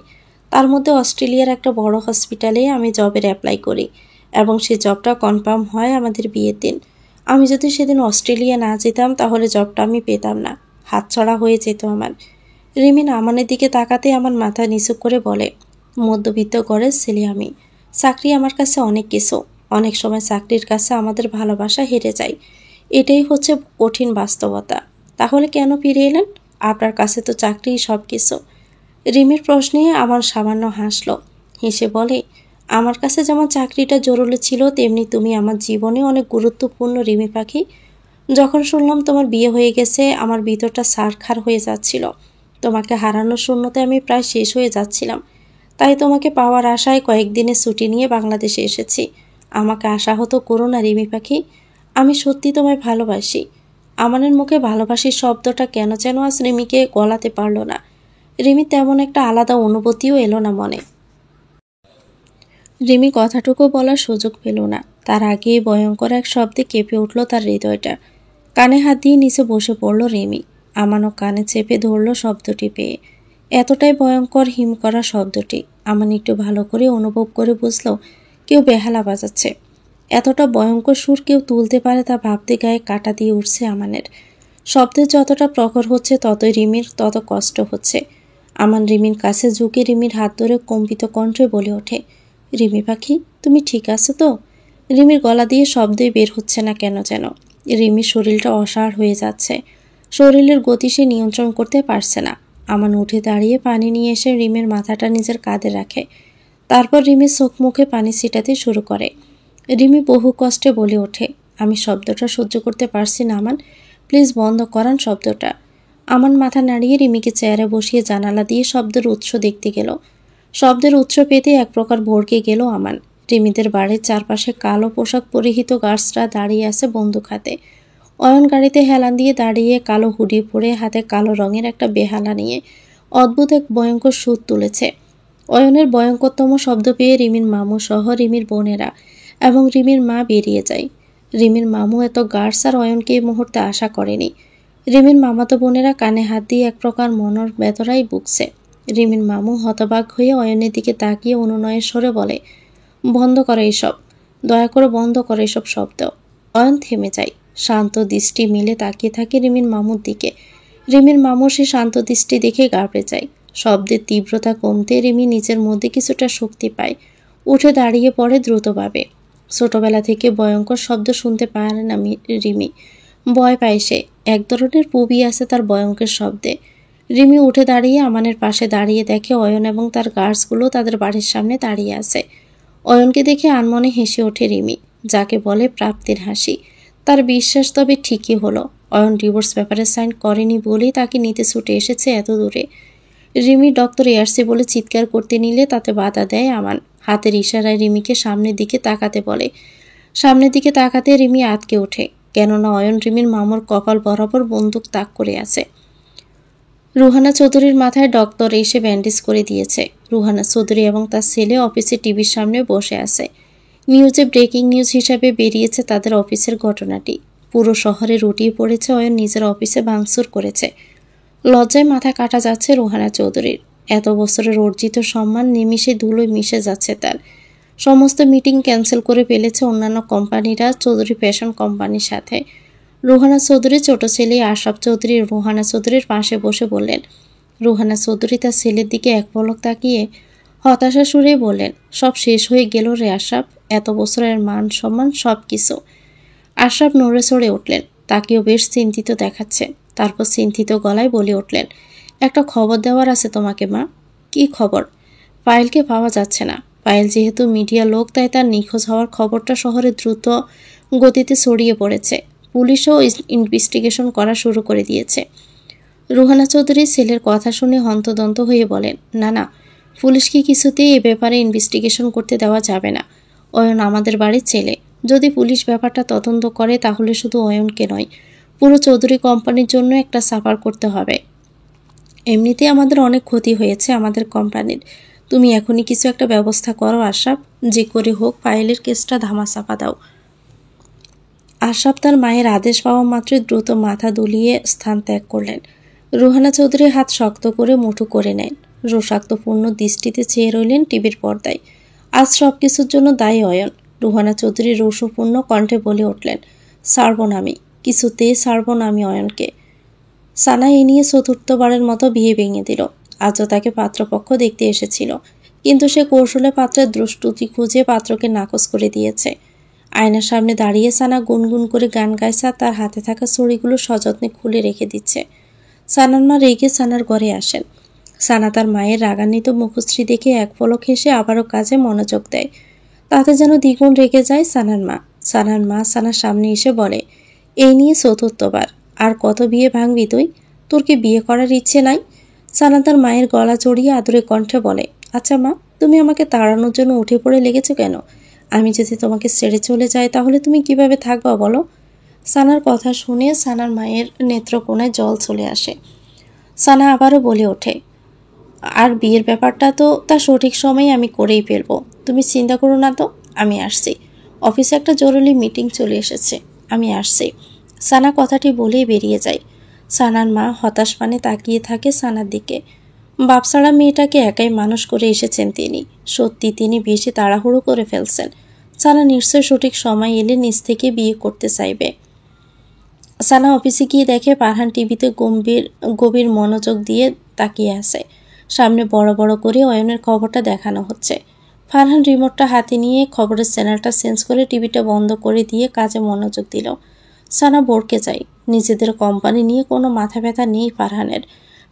তার মধ্যে অস্ট্রেলিয়ার একটা বড় হসপিটালে আমি জবের অ্যাপ্লাই করি এবং সেই জবটা কনফার্ম হয় আমাদের বিয়ের দিন। আমি যদি সেদিন অস্ট্রেলিয়া না যেতাম তাহলে জবটা আমি পেতাম না, হাতছাড়া হয়ে যেত আমার। রিমিন আমানের দিকে তাকাতে আমার মাথা নিচু করে বলে, মধ্যবিত্ত ঘরের ছেলে আমি। চাকরি আমার কাছে অনেক কিছু। অনেক সময় চাকরির কাছে আমাদের ভালোবাসা হেরে যায়। এটাই হচ্ছে কঠিন বাস্তবতা। তাহলে কেন ফিরে এলেন? আপনার কাছে তো চাকরিই সব কিছু। রিমির প্রশ্নে আমার সামান্য হাসল। হেসে বলে, আমার কাছে যেমন চাকরিটা জরুরি ছিল তেমনি তুমি আমার জীবনে অনেক গুরুত্বপূর্ণ রিমি পাখি। যখন শুনলাম তোমার বিয়ে হয়ে গেছে আমার ভিতরটা ছারখার হয়ে যাচ্ছিল। তোমাকে হারানোর শূন্যতায় আমি প্রায় শেষ হয়ে যাচ্ছিলাম। তাই তোমাকে পাওয়ার আশায় কয়েকদিনের ছুটি নিয়ে বাংলাদেশে এসেছি। আমাকে আশাহত করো না রিমি পাখি, আমি সত্যি তোমায় ভালোবাসি। আমানের মুখে ভালোবাসি শব্দটা কেন যেন আজ রিমিকে গলাতে পারল না। রিমি তেমন একটা আলাদা অনুভূতিও এলো না মনে। রিমি কথাটুকু বলার সুযোগ পেল না। তার আগেই ভয়ঙ্কর এক শব্দে কেঁপে উঠল তার হৃদয়টা। কানে হাত দিয়ে নিচে বসে পড়ল রিমি। আমানও কানে চেপে ধরল শব্দটি পেয়ে। এতটাই ভয়ঙ্কর হিম করা শব্দটি। আমান একটু ভালো করে অনুভব করে বুঝল কেউ বেহালা বাজাচ্ছে। এতটা ভয়ঙ্কর সুর কেউ তুলতে পারে তা ভাবতে গায়ে কাটা দিয়ে উঠছে আমানের। শব্দের যতটা প্রখর হচ্ছে ততই রিমির তত কষ্ট হচ্ছে। আমান রিমির কাছে ঝুঁকে রিমির হাত ধরে কম্পিত কণ্ঠে বলে ওঠে, রিমি পাখি তুমি ঠিক আছো তো? রিমির গলা দিয়ে শব্দই বের হচ্ছে না কেন যেন। রিমির শরীরটা অসাড় হয়ে যাচ্ছে। শরীরের গতি সে নিয়ন্ত্রণ করতে পারছে না। আমান উঠে দাঁড়িয়ে পানি নিয়ে এসে রিমির মাথাটা নিজের কাঁধে রাখে। তারপর রিমির চোখ মুখে পানি ছিটাতে শুরু করে। রিমি বহু কষ্টে বলে ওঠে, আমি শব্দটা সহ্য করতে পারছি না আমান, প্লিজ বন্ধ করান শব্দটা। আমান মাথা নাড়িয়ে রিমিকে চেয়ারে বসিয়ে জানালা দিয়ে শব্দের উৎস দেখতে গেল। শব্দের উৎস পেতে এক প্রকার ভড়কে গেল আমান। রিমিদের বাড়ির চারপাশে কালো পোশাক পরিহিত গার্ডসরা দাঁড়িয়ে আছে বন্দুক হাতে। অয়ন গাড়িতে হেলান দিয়ে দাঁড়িয়ে কালো হুডি পরে হাতে কালো রঙের একটা বেহালা নিয়ে অদ্ভুত এক ভয়ঙ্কর সুর তুলেছে। অয়নের ভয়ঙ্করতম শব্দ পেয়ে রিমির মামু সহ রিমির বোনেরা এবং রিমির মা বেরিয়ে যায়। রিমির মামু এত গার্ডস আর অয়নকে এই মুহূর্তে আশা করেনি। রিমির মামাতো বোনেরা কানে হাত দিয়ে এক প্রকার মনের বেদনায় ভুগছে। রিমির মামু হতবাক হয়ে অয়নের দিকে তাকিয়ে অনুনয়ের স্বরে বলে, বন্ধ করো এইসব, দয়া করে বন্ধ করো এসব শব্দ। অয়ন থেমে যায়। শান্ত দৃষ্টি মিলে তাকিয়ে থাকে রিমির মামুর দিকে। রিমির মামুর সে শান্ত দৃষ্টি দেখে গাবড়ে যায়। শব্দের তীব্রতা কমতে রিমি নিজের মধ্যে কিছুটা শক্তি পায়। উঠে দাঁড়িয়ে পড়ে দ্রুতভাবে। ছোটবেলা থেকে ভয়ঙ্কর শব্দ শুনতে পারে না রিমি। ভয় পায় সে। এক ধরনের পুবি আছে তার ভয়ঙ্কর শব্দে। রিমি উঠে দাঁড়িয়ে আমানের পাশে দাঁড়িয়ে দেখে অয়ন এবং তার গার্ডসগুলো তাদের বাড়ির সামনে দাঁড়িয়ে আছে। অয়নকে দেখে আনমনে হেসে ওঠে রিমি, যাকে বলে প্রাপ্তির হাসি। তার বিশ্বাস তবে ঠিকই হলো। অয়ন ডিভোর্স পেপারে সাইন করেনি বলেই তাকে নিতে ছুটে এসেছে এত দূরে। রিমি ডক্টর এয়ারসি বলে চিৎকার করতে নিলে তাতে বাধা দেয় আমান। হাতের ইশারায় রিমিকে সামনের দিকে তাকাতে বলে। সামনের দিকে তাকাতে রিমি আটকে ওঠে, কেননা অয়ন রিমির মামুর কপাল বরাবর বন্দুক তাক করে আছে। রুহানা চৌধুরীর মাথায় ডক্টর এসে ব্যান্ডেজ করে দিয়েছে। রুহানা চৌধুরী এবং তার ছেলে অফিসে টিভির সামনে বসে আছে। নিউজে ব্রেকিং নিউজ হিসাবে বেরিয়েছে তাদের অফিসের ঘটনাটি। পুরো শহরে রটিয়ে পড়েছে অয়ন নিজের অফিসে ভাঙচুর করেছে। লজ্জায় মাথা কাটা যাচ্ছে রুহানা চৌধুরীর। এত বছরের অর্জিত সম্মান নিমিষে ধুলোয় মিশে যাচ্ছে তার। সমস্ত মিটিং ক্যান্সেল করে ফেলেছে অন্যান্য কোম্পানিরা চৌধুরী ফ্যাশন কোম্পানির সাথে। রুহানা চৌধুরীর ছোট ছেলে আশরাফ চৌধুরী রুহানা চৌধুরীর পাশে বসে বললেন। রুহানা চৌধুরী তার ছেলের দিকে এক পলক তাকিয়ে হতাশা সুরে বললেন, সব শেষ হয়ে গেল রে আশরাফ, এত বছরের মান সম্মান সব কিছু। আশরাফ নড়ে চড়ে উঠলেন, তাকেও বেশ চিন্তিত দেখাচ্ছে। তারপর চিন্তিত গলায় বলে উঠলেন, একটা খবর দেওয়ার আছে তোমাকে মা। কি খবর? পায়েলকে পাওয়া যাচ্ছে না। পায়েল যেহেতু মিডিয়া লোক, তাই তার নিখোঁজ হওয়ার খবরটা শহরে দ্রুত গতিতে ছড়িয়ে পড়েছে। পুলিশও ইনভেস্টিগেশন করা শুরু করে দিয়েছে। রুহানা চৌধুরী ছেলের কথা শুনে হন্তদন্ত হয়ে বলেন, না না, পুলিশকে কিছুতেই এ ব্যাপারে ইনভেস্টিগেশন করতে দেওয়া যাবে না। অয়ন আমাদের বাড়ির ছেলে। যদি পুলিশ ব্যাপারটা তদন্ত করে তাহলে শুধু অয়নকে নয়, পুরো চৌধুরী কোম্পানির জন্য একটা সাফার করতে হবে। এমনিতে আমাদের অনেক ক্ষতি হয়েছে আমাদের কোম্পানির। তুমি এখনই কিছু একটা ব্যবস্থা করো আশরাফ, যে করে হোক পায়েলের কেসটা ধামাচাপা দাও। আশরাফ তার মায়ের আদেশ পাওয়া মাত্রই দ্রুত মাথা দুলিয়ে স্থান ত্যাগ করলেন। রুহানা চৌধুরীর হাত শক্ত করে মুঠো করে নেন। রোষাক্তপূর্ণ দৃষ্টিতে চেয়ে রইলেন টিভির পর্দায়। আজ সব কিছুর জন্য দায়ী অয়ন। রুহানা চৌধুরী রৌষপূর্ণ কণ্ঠে বলে উঠলেন, ছাড়ব না আমি, কিছুতেই ছাড়ব না আমি অয়নকে। সানা এ নিয়ে চতুর্থবারের মতো বিয়ে ভেঙে দিল। আজও তাকে পাত্রপক্ষ দেখতে এসেছিল, কিন্তু সে কৌশলে পাত্রের দ্রষ্টুতি খুঁজে পাত্রকে নাকচ করে দিয়েছে। আয়নার সামনে দাঁড়িয়ে সানা গুনগুন করে গান গাইছে, তার হাতে থাকা ছড়িগুলো সযত্নে খুলে রেখে দিচ্ছে। সানার মা রেগে সানার ঘরে আসেন। সানা তার মায়ের রাগান্বিত মুখশ্রী দেখে এক পলক হেসে আবারও কাজে মনোযোগ দেয়। তাতে যেন দ্বিগুণ রেগে যায় সানার মা। সানার মা সানার সামনে এসে বলে, এই নিয়ে চতুর্থবার, আর কত বিয়ে ভাঙবি তুই? তোর কি বিয়ে করার ইচ্ছে নাই? সানা তার মায়ের গলা জড়িয়ে আদুরে কণ্ঠে বলে, আচ্ছা মা, তুমি আমাকে তাড়ানোর জন্য উঠে পড়ে লেগেছো কেন? আমি যদি তোমাকে ছেড়ে চলে যাই তাহলে তুমি কিভাবে থাকবা বলো? সানার কথা শুনে সানার মায়ের নেত্রকোণায় জল চলে আসে। সানা আবারও বলে ওঠে, আর বিয়ের ব্যাপারটা তো তার সঠিক সময়ে আমি করেই ফেলবো। তুমি চিন্তা করো না তো, আমি আসছি। অফিসে একটা জরুরি মিটিং চলে এসেছে, আমি আসছি। সানা কথাটি বলেই বেরিয়ে যায়। সানার মা হতাশ পানে তাকিয়ে থাকে সানার দিকে। বাপসাড়া মেয়েটাকে একাই মানুষ করে এসেছেন তিনি। সত্যি তিনি বেশি তাড়াহুড়ো করে ফেলছেন। সানা নিশ্চয় সঠিক সময় এলে নিজ থেকে বিয়ে করতে চাইবে। সানা অফিসে গিয়ে দেখে ফারহান টিভিতে গভীর মনোযোগ দিয়ে তাকিয়ে আছে। সামনে বড় বড় করে অয়নের খবরটা দেখানো হচ্ছে। ফারহান রিমোটটা হাতে নিয়ে খবরের চ্যানেলটা চেঞ্জ করে টিভিটা বন্ধ করে দিয়ে কাজে মনোযোগ দিল। সানা বরকে যায়। নিজেদের কোম্পানি নিয়ে কোনো মাথা ব্যথা নেই ফারহানের।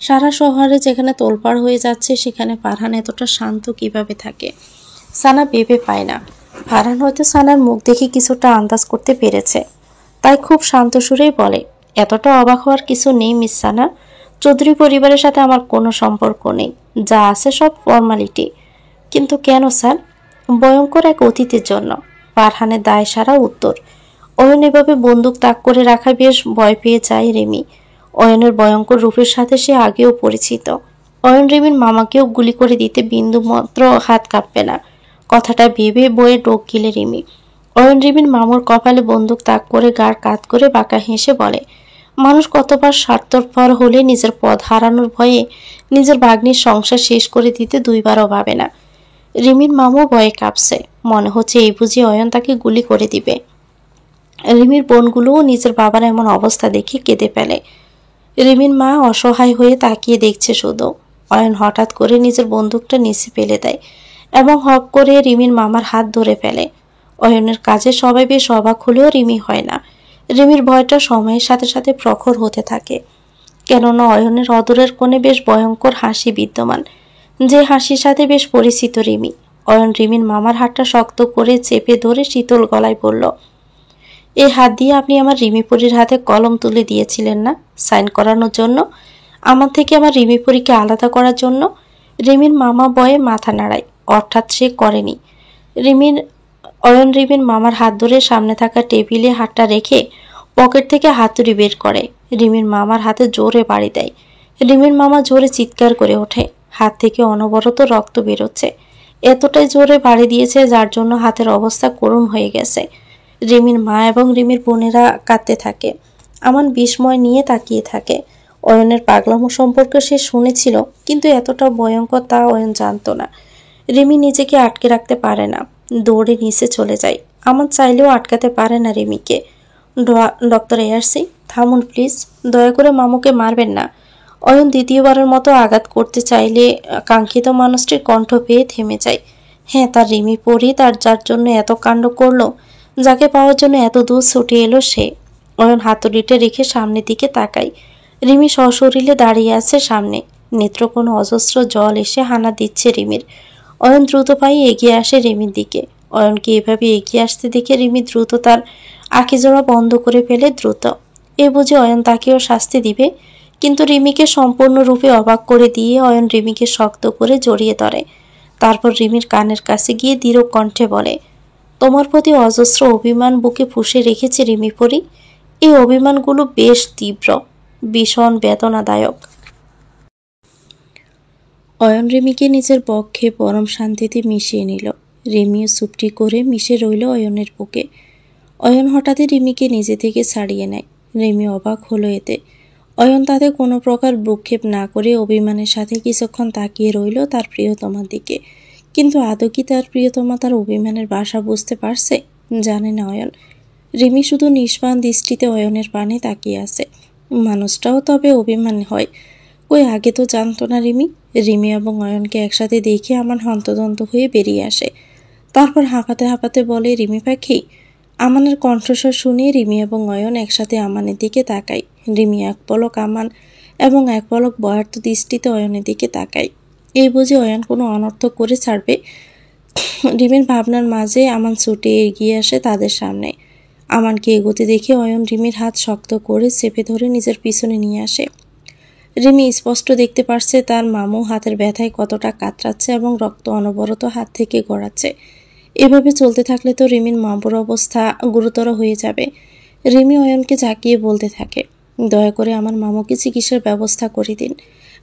সারা শহরে যেখানে তোলপাড় হয়ে যাচ্ছে সেখানে ফারহান এতটা শান্ত কিভাবে থাকে সানা ভেবে পায় না। ফারহান হয়তো সানার মুখ দেখে কিছুটা আন্দাজ করতে পেরেছে, তাই খুব শান্ত সুরেই বলে, এতটা অবাক হওয়ার কিছু নেই মিস সানা। চৌধুরী পরিবারের সাথে আমার কোনো সম্পর্ক নেই, যা আছে সব ফর্মালিটি। কিন্তু কেন স্যার? ভয়ঙ্কর এক অতিথির জন্য। ফারহানের দায় সারা উত্তর। অয়ন এভাবে বন্দুক তাক করে রাখা বেশ ভয় পেয়ে যায় রেমি। অয়নের ভয়ঙ্কর রূপের সাথে সে আগেও পরিচিত। অয়ন রেমির মামাকেও গুলি করে দিতে বিন্দু মাত্র হাত কাঁপবে না। কথাটা ভেবে বয়ে ডোক গিলে রিমি। অয়ন রিমির মামুর কপালে বন্দুক তাক করে গাড় কাত করে বাঁকা হেসে বলে, মানুষ কতবার স্বার্থপর হলে নিজের পদ হারানোর ভয়ে নিজের ভাগ্নির সংসার শেষ করে দিতে দুইবারও ভাবে না। রিমির মামু ভয়ে কাঁপছে, মনে হচ্ছে এই বুঝি অয়ন তাকে গুলি করে দিবে। রিমির বোনগুলোও নিজের বাবার এমন অবস্থা দেখে কেঁদে ফেলে। রিমির মা অসহায় হয়ে তাকিয়ে দেখছে শুধু। অয়ন হঠাৎ করে নিজের বন্দুকটা নিচে ফেলে দেয় এবং হপ করে রিমির মামার হাত ধরে ফেলে। অয়নের কাজে সবাই বেশ অবাক হলেও রিমি হয় না। রিমির ভয়টা সময়ের সাথে সাথে প্রখর হতে থাকে, কেননা অয়নের অদূরের কোণে বেশ ভয়ঙ্কর হাসি বিদ্যমান, যে হাসির সাথে বেশ পরিচিত রিমি। অয়ন রিমির মামার হাতটা শক্ত করে চেপে ধরে শীতল গলায় বলল, এই হাত দিয়ে আপনি আমার রিমিপুরীর হাতে কলম তুলে দিয়েছিলেন না সাইন করানোর জন্য? আমার থেকে আমার রিমি পরীকে আলাদা করার জন্য? রিমির মামা বয়ে মাথা নাড়ায়, অর্থাৎ সে করেনি। রিমির মামার হাত ধরে সামনে থাকা টেবিলে হাতটা রেখে পকেট থেকে হাতুড়ি বের করে রিমির মামার হাতে জোরে বাড়ি দেয়। রিমির মামা জোরে চিৎকার করে ওঠে, হাত থেকে অনবরত রক্ত বেরোচ্ছে। এতটাই জোরে বাড়ি দিয়েছে যার জন্য হাতের অবস্থা করুণ হয়ে গেছে। রিমির মা এবং রিমির বোনেরা কাঁদতে থাকে। আমান বিস্ময় নিয়ে তাকিয়ে থাকে। অয়নের পাগলামো সম্পর্কে সে শুনেছিল, কিন্তু এতটা ভয়ঙ্কর তা অয়ন জানত না। রিমি নিজেকে আটকে রাখতে পারে না, দৌড়ে নিচে চলে যায়। আমান চাইলেও আটকাতে পারে না রিমিকে। ডক্টর এয়ারসি, থামুন প্লিজ, দয়া করে মামুকে মারবেন না। অয়ন দ্বিতীয়বারের মতো আঘাত করতে চাইলে কাঙ্ক্ষিত মানুষটির কণ্ঠ পেয়ে থেমে যায়। হ্যাঁ, তার রিমি পরি, তার যার জন্য এত কাণ্ড করলো, যাকে পাওয়ার জন্য এত দূর ছুটে এলো সে। অয়ন হাতুড়িটা রেখে সামনের দিকে তাকায়। রিমি সশরীরে দাঁড়িয়ে আছে সামনে, নেত্রকোণ অজস্র জল এসে হানা দিচ্ছে রিমির। অয়ন দ্রুত পায়ে এগিয়ে আসে রিমির দিকে। অয়নকে এভাবে এগিয়ে আসতে দেখে রিমি দ্রুত তার আঁকিজোড়া বন্ধ করে ফেলে দ্রুত। এ বুঝে অয়ন তাকেও শাস্তি দিবে, কিন্তু রিমিকে সম্পূর্ণরূপে অবাক করে দিয়ে অয়ন রিমিকে শক্ত করে জড়িয়ে ধরে। তারপর রিমির কানের কাছে গিয়ে দৃঢ় কণ্ঠে বলে, তোমার প্রতি অজস্র অভিমান বুকে পুষে রেখেছে রিমি পরি। এই অভিমানগুলো বেশ তীব্র, ভীষণ বেদনাদায়ক। অয়ন রিমিকে নিজের পক্ষে পরম শান্তিতে মিশিয়ে নিল। রিমিও চুপটি করে মিশে রইল অয়নের বুকে। অয়ন হঠাৎই রিমিকে নিজে থেকে ছাড়িয়ে নেয়। রিমি অবাক হলো এতে। অয়ন তাতে কোনো প্রকার ভ্রুক্ষেপ না করে অভিমানের সাথে কিছুক্ষণ তাকিয়ে রইল তার প্রিয়তমার দিকে। কিন্তু আদৌ কি তার প্রিয়তমা তার অভিমানের ভাষা বুঝতে পারছে? জানে না অয়ন। রিমি শুধু নিষ্পাণ দৃষ্টিতে অয়নের পানে তাকিয়ে আছে। মানুষটাও তবে অভিমান হয়। কই আগে তো জানতো না রিমি। রিমি এবং অয়নকে একসাথে দেখে আমার হন্তদন্ত হয়ে বেরিয়ে আসে। তারপর হাঁপাতে হাঁপাতে বলে, রিমি পাখি। আমানের কণ্ঠস্বর শুনে রিমি এবং অয়ন একসাথে আমানের দিকে তাকায়। রিমি এক পলক আমান এবং এক পলক বয়ার্ত দৃষ্টিতে অয়নের দিকে তাকায়। এই বুঝে অয়ন কোনো অনর্থক করে ছাড়বে। রিমির ভাবনার মাঝে আমান ছুটে এগিয়ে আসে তাদের সামনে। আমানকে এগোতে দেখে অয়ন রিমির হাত শক্ত করে চেপে ধরে নিজের পিছনে নিয়ে আসে। রিমি স্পষ্ট দেখতে পারছে তার মামু হাতের ব্যথায় কতটা কাতরাচ্ছে এবং রক্ত অনবরত হাত থেকে গড়াচ্ছে। এভাবে চলতে থাকলে তো রিমির মামুর অবস্থা গুরুতর হয়ে যাবে। রিমি অয়নকে ঝাঁকিয়ে বলতে থাকে, দয়া করে আমার মামুকে চিকিৎসার ব্যবস্থা করে দিন।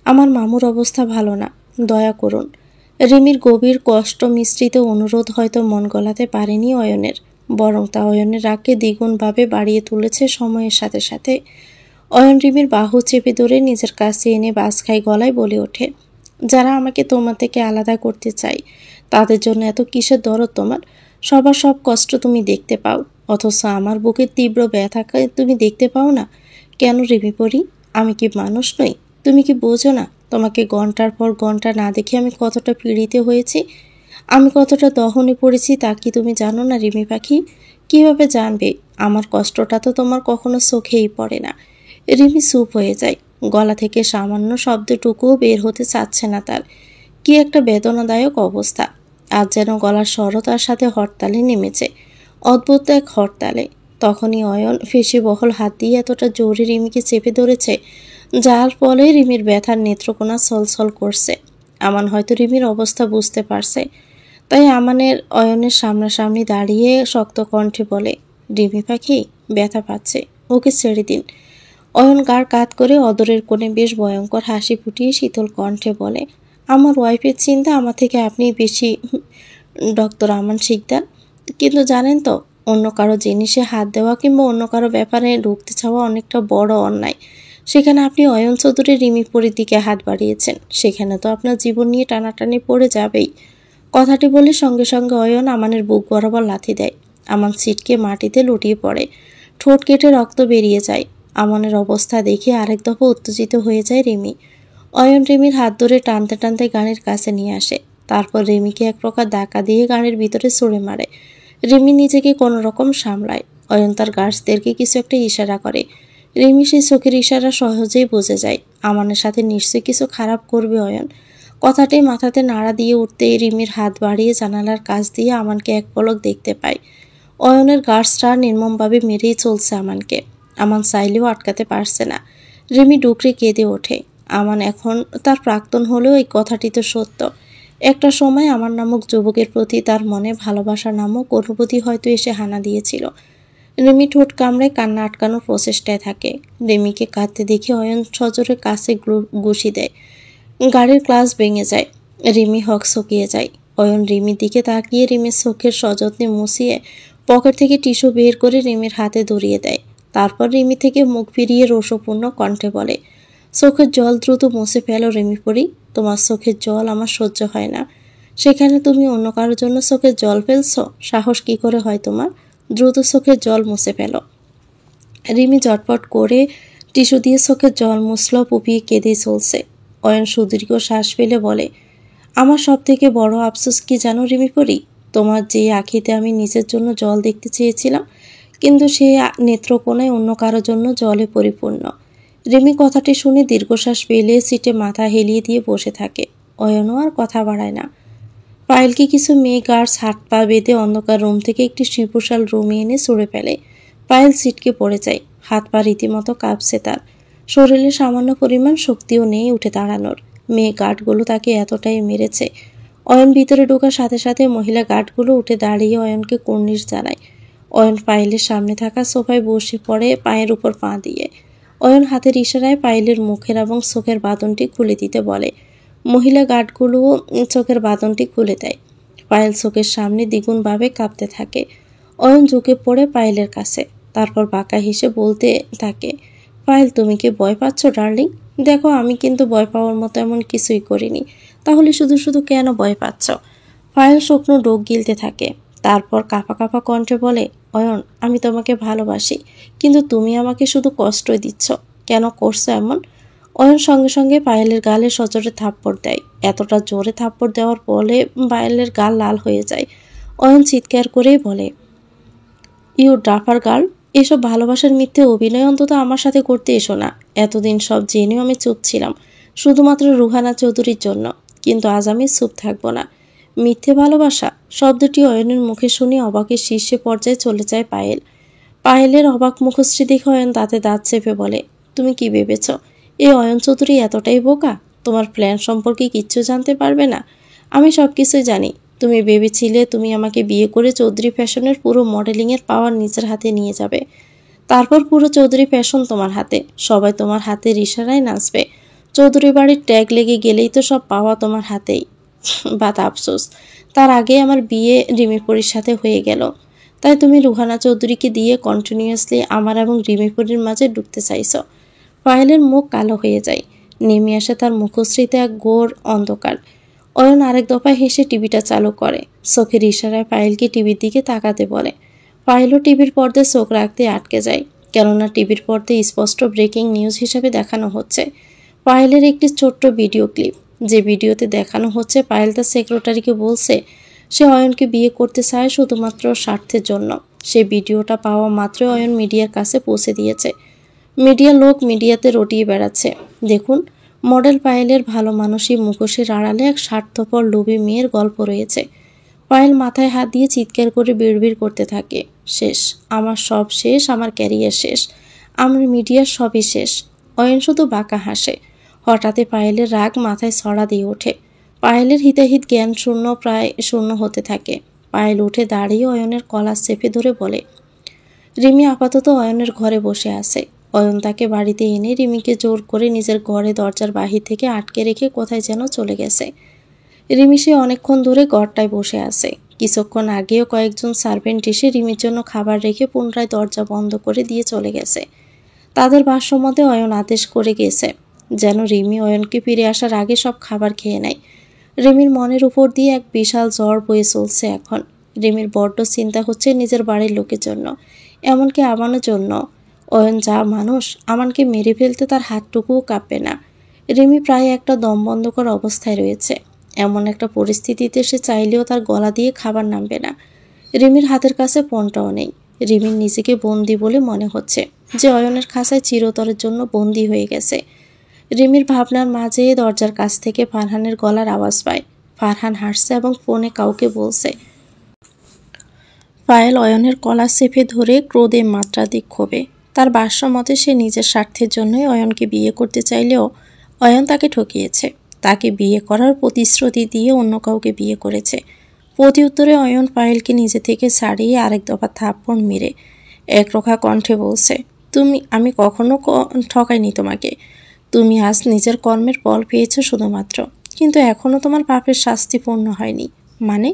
আমার মামুর অবস্থা ভালো না, দয়া করুন। রিমির গভীর কষ্ট মিশ্রিত অনুরোধ হয়তো মন গলাতে পারেনি অয়নের, বরং তা অয়নের রাগকে দ্বিগুণভাবে বাড়িয়ে তুলেছে সময়ের সাথে সাথে। অয়ন রিমির বাহু চেপে ধরে নিজের কাছে এনে বাজখাই গলায় বলে ওঠে, যারা আমাকে তোমার থেকে আলাদা করতে চায় তাদের জন্য এত কিসের দরদ তোমার? সবার সব কষ্ট তুমি দেখতে পাও, অথচ আমার বুকের তীব্র ব্যথাকে তুমি দেখতে পাও না কেন রিমি পরি? আমি কি মানুষ নই? তুমি কি বোঝো না তোমাকে ঘন্টার পর ঘন্টা না দেখে আমি কতটা পীড়িত হয়েছি, আমি কতটা দহনে পড়েছি তা কি তুমি জানো না রিমি পাখি? কিভাবে জানবে? আমার কষ্টটা তো তোমার কখনো চোখেই পড়ে না। রিমি চুপ হয়ে যায়। গলা থেকে সামান্য শব্দটুকুও বের হতে চাচ্ছে না তার। কি একটা বেদনাদায়ক অবস্থা। আজ যেন গলার স্বরও তার সাথে হরতালে নেমেছে, অদ্ভুত এক হরতালে। তখনই অয়ন ফেঁসিবহল হাত দিয়ে এতটা জোরে রিমিকে চেপে ধরেছে, যার ফলে রিমির ব্যথার নেত্রকোনা ছলছল করছে। আমান হয়তো রিমির অবস্থা বুঝতে পারছে, তাই আমানের অয়নের সামনাসামনি দাঁড়িয়ে শক্ত কণ্ঠে বলে, রিমি পাখি ব্যথা পাচ্ছে, ওকে ছেড়ে দিন। অয়ন গাড় কাত করে অদরের কোণে বেশ ভয়ঙ্কর হাসি ফুটিয়ে শীতল কণ্ঠে বলে, আমার ওয়াইফের চিন্তা আমার থেকে আপনি বেশি ডক্টর আমান শিকদার। কিন্তু জানেন তো, অন্য কারো জিনিসে হাত দেওয়া কিংবা অন্য কারো ব্যাপারে ঢুকতে চাওয়া অনেকটা বড় অন্যায়। সেখানে আপনি অয়ন চৌধুরী রিমি পরির দিকে হাত বাড়িয়েছেন, সেখানে তো আপনার জীবন নিয়ে টানাটানি পড়ে যাবেই। কথাটি বলে সঙ্গে সঙ্গে অয়ন আমানের বুক বরাবর লাথি দেয়। আমান ছিটকে মাটিতে লুটিয়ে পড়ে, ঠোঁট কেটে রক্ত বেরিয়ে যায়। আমানের অবস্থা দেখে আরেক দফা উত্তেজিত হয়ে যায় রিমি। অয়ন রিমির হাত ধরে টানতে টানতে গাড়ির কাছে নিয়ে আসে। তারপর রিমিকে এক প্রকার ধাক্কা দিয়ে গাড়ির ভিতরে ছুঁড়ে মারে। রিমি নিজেকে কোনো রকম সামলায়। অয়ন তার গার্ডসদেরকে কিছু একটা ইশারা করে। রিমি সেই চোখের ইশারা সহজেই বুঝে যায়। আমানের সাথে নিশ্চয়ই কিছু খারাপ করবে অয়ন। কথাটি মাথাতে নাড়া দিয়ে উঠতেই রিমির হাত বাড়িয়ে জানালার কাছ দিয়ে আমানকে এক পলক দেখতে পায়। অয়নের গার্ডসরা নির্মমভাবে মেরেই চলছে আমানকে। আমান চাইলেও আটকাতে পারছে না। রিমি ডুকরে কেঁদে ওঠে। আমান এখন তার প্রাক্তন হলেও এই কথাটি তো সত্য। একটা সময় আমার নামক যুবকের প্রতি তার মনে ভালোবাসা নামক অনুভূতি হয়তো এসে হানা দিয়েছিল। রিমি ঠোঁট কামড়ে কান্না আটকানোর প্রচেষ্টায় থাকে। রিমিকে কাঁদতে দেখে অয়ন সজোরে কাছে ঘুষি দেয়। গাড়ির গ্লাস ভেঙে যায়। রিমি হকচকিয়ে যায়। অয়ন রিমির দিকে তাকিয়ে রিমির চোখের সযত্নে মুছিয়ে পকেট থেকে টিস্যু বের করে রিমির হাতে ধরিয়ে দেয়। তারপর রিমি থেকে মুখ ফিরিয়ে রোষপূর্ণ কণ্ঠে বলে, চোখের জল দ্রুত মুছে ফেলো রিমি পড়ি। তোমার চোখের জল আমার সহ্য হয় না। সেখানে তুমি অন্য কারোর জন্য চোখের জল ফেলছো? সাহস কি করে হয় তোমার? দ্রুত চোখের জল মুছে ফেলো। রিমি জটপট করে টিস্যু দিয়ে চোখের জল মুছল, পুপিয়ে কেঁদেই চলছে। অয়ন সুদীর্ঘ শ্বাস ফেলে বলে, আমার সব থেকে বড় আফসোস কি জানো রিমি পড়ি? তোমার যে আখিতে আমি নিজের জন্য জল দেখতে চেয়েছিলাম, কিন্তু সেই নেত্রকোণায় অন্য কারোর জন্য জলে পরিপূর্ণ। রিমি কথাটি শুনে দীর্ঘশ্বাস ফেলে সিটে মাথা হেলিয়ে দিয়ে বসে থাকে। অয়নও আর কথা বাড়ায় না। পায়েলকে কিছু মেয়ে গার্ডস হাত পা বেঁধে অন্ধকার রুম থেকে একটি শিল্পশাল রুমে এনে ছুঁড়ে ফেলে। পায়েল ছিটকে পড়ে যায়। হাত পা রীতিমতো কাঁপছে তার। শরীরে সামান্য পরিমাণ শক্তিও নেই উঠে দাঁড়ানোর। মেয়ে গার্ডগুলো তাকে এতটাই মেরেছে। অয়ন ভিতরে ঢোকার সাথে সাথে মহিলা গার্ডগুলো উঠে দাঁড়িয়ে অয়নকে কুর্নিশ জানায়। অয়ন পায়েলের সামনে থাকা সোফায় বসে পড়ে পায়ের উপর পা দিয়ে। অয়ন হাতের ইশারায় পায়েলের মুখের এবং চোখের বাঁধনটি খুলে দিতে বলে। মহিলা গার্ডগুলো চোখের বাঁধনটি খুলে দেয়। পায়েল চোখের সামনে দ্বিগুণভাবে কাঁপতে থাকে। অয়ন ঝুঁকে পড়ে পায়েলের কাছে। তারপর বাঁকা হেসে বলতে থাকে, পায়েল তুমি কি ভয় পাচ্ছ ডার্লিং? দেখো আমি কিন্তু ভয় পাওয়ার মতো এমন কিছুই করিনি, তাহলে শুধু শুধু কেন ভয় পাচ্ছ? পায়েল শুকনো ডোক গিলতে থাকে। তারপর কাঁপা কাঁপা কণ্ঠে বলে, অয়ন আমি তোমাকে ভালোবাসি, কিন্তু তুমি আমাকে শুধু কষ্টই দিচ্ছ। কেন করছো এমন? অয়ন সঙ্গে সঙ্গে পায়েলের গালে সজোরে থাপ্পড় দেয়। এতটা জোরে থাপ্পড় দেওয়ার ফলে পায়েলের গাল লাল হয়ে যায়। অয়ন চিৎকার করেই বলে, ইউ ড্রাফার গার্ল, এসব ভালোবাসার মিথ্যে অভিনয় অন্তত আমার সাথে করতে এসো না। এতদিন সব জেনেও আমি চুপ ছিলাম, শুধুমাত্র রুহানা চৌধুরীর জন্য, কিন্তু আজ আমি চুপ থাকবো না। মিথ্যে ভালোবাসা শব্দটি অয়নের মুখে শুনে অবাকের শীর্ষে পর্যায়ে চলে যায় পায়েল। পায়েলের অবাক মুখশ্রী দেখে অয়ন দাঁতে দাঁত চেপে বলে, তুমি কি ভেবেছ এই অয়ন চৌধুরী এতটাই বোকা? তোমার প্ল্যান সম্পর্কে কিচ্ছু জানতে পারবে না? আমি সব কিছুই জানি। তুমি ভেবেছিলে তুমি আমাকে বিয়ে করে চৌধুরী ফ্যাশনের পুরো মডেলিংয়ের পাওয়ার নিজের হাতে নিয়ে যাবে। তারপর পুরো চৌধুরী ফ্যাশন তোমার হাতে, সবাই তোমার হাতের ইশারায় নাচবে। চৌধুরী বাড়ির ট্যাগ লেগে গেলেই তো সব পাওয়া তোমার হাতেই। বাট আফসোস, তার আগে আমার বিয়ে রিমিপুরির সাথে হয়ে গেল। তাই তুমি রুহানা চৌধুরীকে দিয়ে কন্টিনিউয়াসলি আমার এবং রিমিপুরির মাঝে ঢুকতে চাইছ। পায়েলের মুখ কালো হয়ে যায়। নেমে আসে তার মুখশ্রীতে এক ঘোর অন্ধকার। অয়ন আরেক দফায় হেসে টিভিটা চালু করে। চোখের ইশারায় পায়েলকে টিভির দিকে তাকাতে বলে। পায়েলও টিভির পর্দায় চোখ রাখতে আটকে যায়, কেননা টিভির পর্দায় স্পষ্ট ব্রেকিং নিউজ হিসেবে দেখানো হচ্ছে পায়েলের একটি ছোট্ট ভিডিও ক্লিপ। যে ভিডিওতে দেখানো হচ্ছে পায়েল তার সেক্রেটারিকে বলছে সে অয়নকে বিয়ে করতে চায় শুধুমাত্র স্বার্থের জন্য। সে ভিডিওটা পাওয়া মাত্রই অয়ন মিডিয়ার কাছে পৌঁছে দিয়েছে। মিডিয়ার লোক মিডিয়াতে রটিয়ে বেড়াচ্ছে, দেখুন মডেল পায়েলের ভালো মানুষই মুখোশের আড়ালে এক স্বার্থপর লোভী মেয়ের গল্প রয়েছে। পায়েল মাথায় হাত দিয়ে চিৎকার করে বিড়বিড় করতে থাকে, শেষ, আমার সব শেষ, আমার ক্যারিয়ার শেষ, আমার মিডিয়ার সবই শেষ। অয়ন শুধু বাঁকা হাসে। হঠাৎই পায়েলের রাগ মাথায় ছড়া দিয়ে ওঠে। পায়েলের হিতাহিত জ্ঞান প্রায় শূন্য হতে থাকে। পায়েল উঠে দাঁড়িয়ে অয়নের কলার চেপে ধরে বলে, রিমি আপাতত অয়নের ঘরে বসে আছে। অয়ন তাকে বাড়িতে এনে রিমিকে জোর করে নিজের ঘরে দরজার বাহির থেকে আটকে রেখে কোথায় যেন চলে গেছে। রিমি সে অনেকক্ষণ ধরে ঘরটায় বসে আছে। কিছুক্ষণ আগেও কয়েকজন সার্ভেন্ট এসে রিমির জন্য খাবার রেখে পুনরায় দরজা বন্ধ করে দিয়ে চলে গেছে। তাদের ভাষ্যমতে অয়ন আদেশ করে গেছে যেন রিমি অয়নকে ফিরে আসার আগে সব খাবার খেয়ে নেয়। রিমির মনের উপর দিয়ে এক বিশাল ঝড় বয়ে চলছে এখন। রিমির বড্ড চিন্তা হচ্ছে নিজের বাড়ির লোকের জন্য, এমনকি আমানের জন্য। অয়ন যা মানুষ, আমানকে মেরে ফেলতে তার হাতটুকুও কাঁপবে না। রিমি প্রায় একটা দম বন্ধ করা অবস্থায় রয়েছে। এমন একটা পরিস্থিতিতে সে চাইলেও তার গলা দিয়ে খাবার নামবে না। রিমির হাতের কাছে ফোনটাও নেই। রিমির নিজেকে বন্দি বলে মনে হচ্ছে, যে অয়নের খাঁচায় চিরতরের জন্য বন্দি হয়ে গেছে। রিমির ভাবনার মাঝে দরজার কাছ থেকে ফারহানের গলার আওয়াজ পায়। ফারহান হাসছে এবং ফোনে কাউকে বলছে। পায়েল অয়নের কলার চেপে ধরে ক্রোধে মাত্রাধিক ক্ষোভে। তার ভাষ্য মতে সে নিজের স্বার্থের জন্যই অয়নকে বিয়ে করতে চাইলেও অয়ন তাকে ঠকিয়েছে, তাকে বিয়ে করার প্রতিশ্রুতি দিয়ে অন্য কাউকে বিয়ে করেছে। প্রতি উত্তরে অয়ন পায়েলকে নিজে থেকে ছাড়িয়ে আরেক দফা থাপ্পড় মেরে একরোখা কণ্ঠে বলছে, আমি কখনো ঠকাইনি তোমাকে। তুমি আজ নিজের কর্মের ফল পেয়েছো শুধুমাত্র, কিন্তু এখনো তোমার পাপের শাস্তি পূর্ণ হয়নি। মানে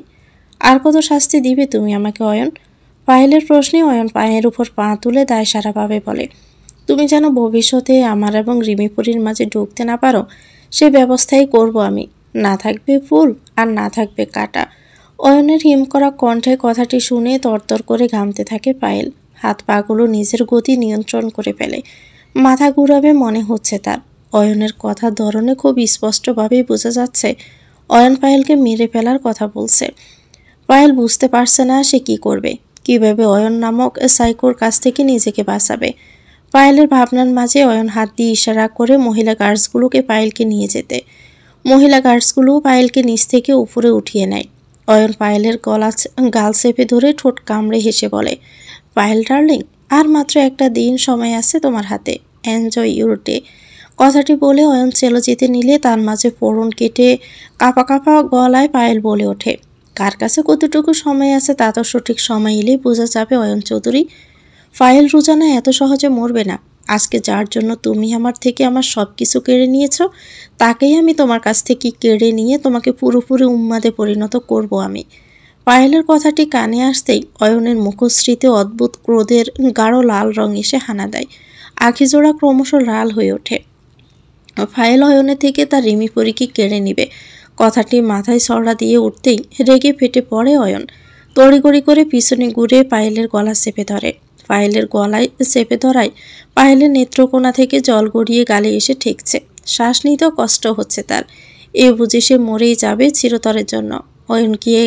আর কত শাস্তি দিবে তুমি আমাকে অয়ন? পায়েলের প্রশ্নে অয়ন পায়ের উপর পা তুলে দায় সারাভাবে বলে, তুমি যেন ভবিষ্যতে আমার এবং রিমিপুরীর মাঝে ঢুকতে না পারো সে ব্যবস্থাই করব আমি। না থাকবে ফুল আর না থাকবে কাটা। অয়নের হিম করা কণ্ঠে কথাটি শুনে তরতর করে ঘামতে থাকে পায়েল। হাত পাগুলো নিজের গতি নিয়ন্ত্রণ করে ফেলে। মাথা ঘুরাবে মনে হচ্ছে তার। অয়নের কথার ধরনে খুব স্পষ্টভাবেই বোঝা যাচ্ছে অয়ন পায়েলকে মেরে ফেলার কথা বলছে। পায়েল বুঝতে পারছে না সে কি করবে, কিভাবে অয়ন নামক সাইকোর কাছ থেকে নিজেকে বাঁচাবে। পায়েলের ভাবনার মাঝে অয়ন হাত দিয়ে ইশারা করে মহিলা গার্ডসগুলোকে পায়েলকে নিয়ে যেতে। মহিলা গার্ডসগুলো পায়েলকে নিচ থেকে উপরে উঠিয়ে নেয়। অয়ন পায়েলের গাল চেপে ধরে ঠোঁট কামড়ে হেসে বলে, পায়েল ডার্লিং, আর মাত্র একটা দিন সময় আছে তোমার হাতে, এনজয় ইউর ডে। কথাটি বলে অয়ন চেলো যেতে নিলে তার মাঝে ফোড়ন কেটে কাঁপা কাঁপা গলায় পায়েল বলে ওঠে, কার কাছে কতটুকু সময় আছে তা তো সঠিক সময় এলেই বোঝা যাবে অয়ন চৌধুরী। পায়েল রোজানা এত সহজে মরবে না। আজকে যার জন্য তুমি আমার থেকে আমার সব কিছু কেড়ে নিয়েছ, তাকেই আমি তোমার কাছ থেকে কেড়ে নিয়ে তোমাকে পুরোপুরি উন্মাদে পরিণত করব আমি। পায়েলের কথাটি কানে আসতেই অয়নের মুখশ্রীতে অদ্ভুত ক্রোধের গাঢ় লাল রং এসে হানা দেয়। আখিজোড়া ক্রমশ লাল হয়ে ওঠে। পায়েল অয়নের থেকে তার রিমিপরিকে কেড়ে নিবে কথাটি মাথায় ছড়া দিয়ে উঠতেই রেগে ফেটে পড়ে অয়ন। তড়িগড়ি করে পিছনে ঘুরে পায়েলের গলা চেপে ধরে। পায়েলের গলায় চেপে ধরায় পায়েলের নেত্রকোনা থেকে জল গড়িয়ে গালে এসে ঠেকছে। শ্বাস নিতেও কষ্ট হচ্ছে তার। এ বুঝে সে মরেই যাবে চিরতরের জন্য। অয়ন গিয়ে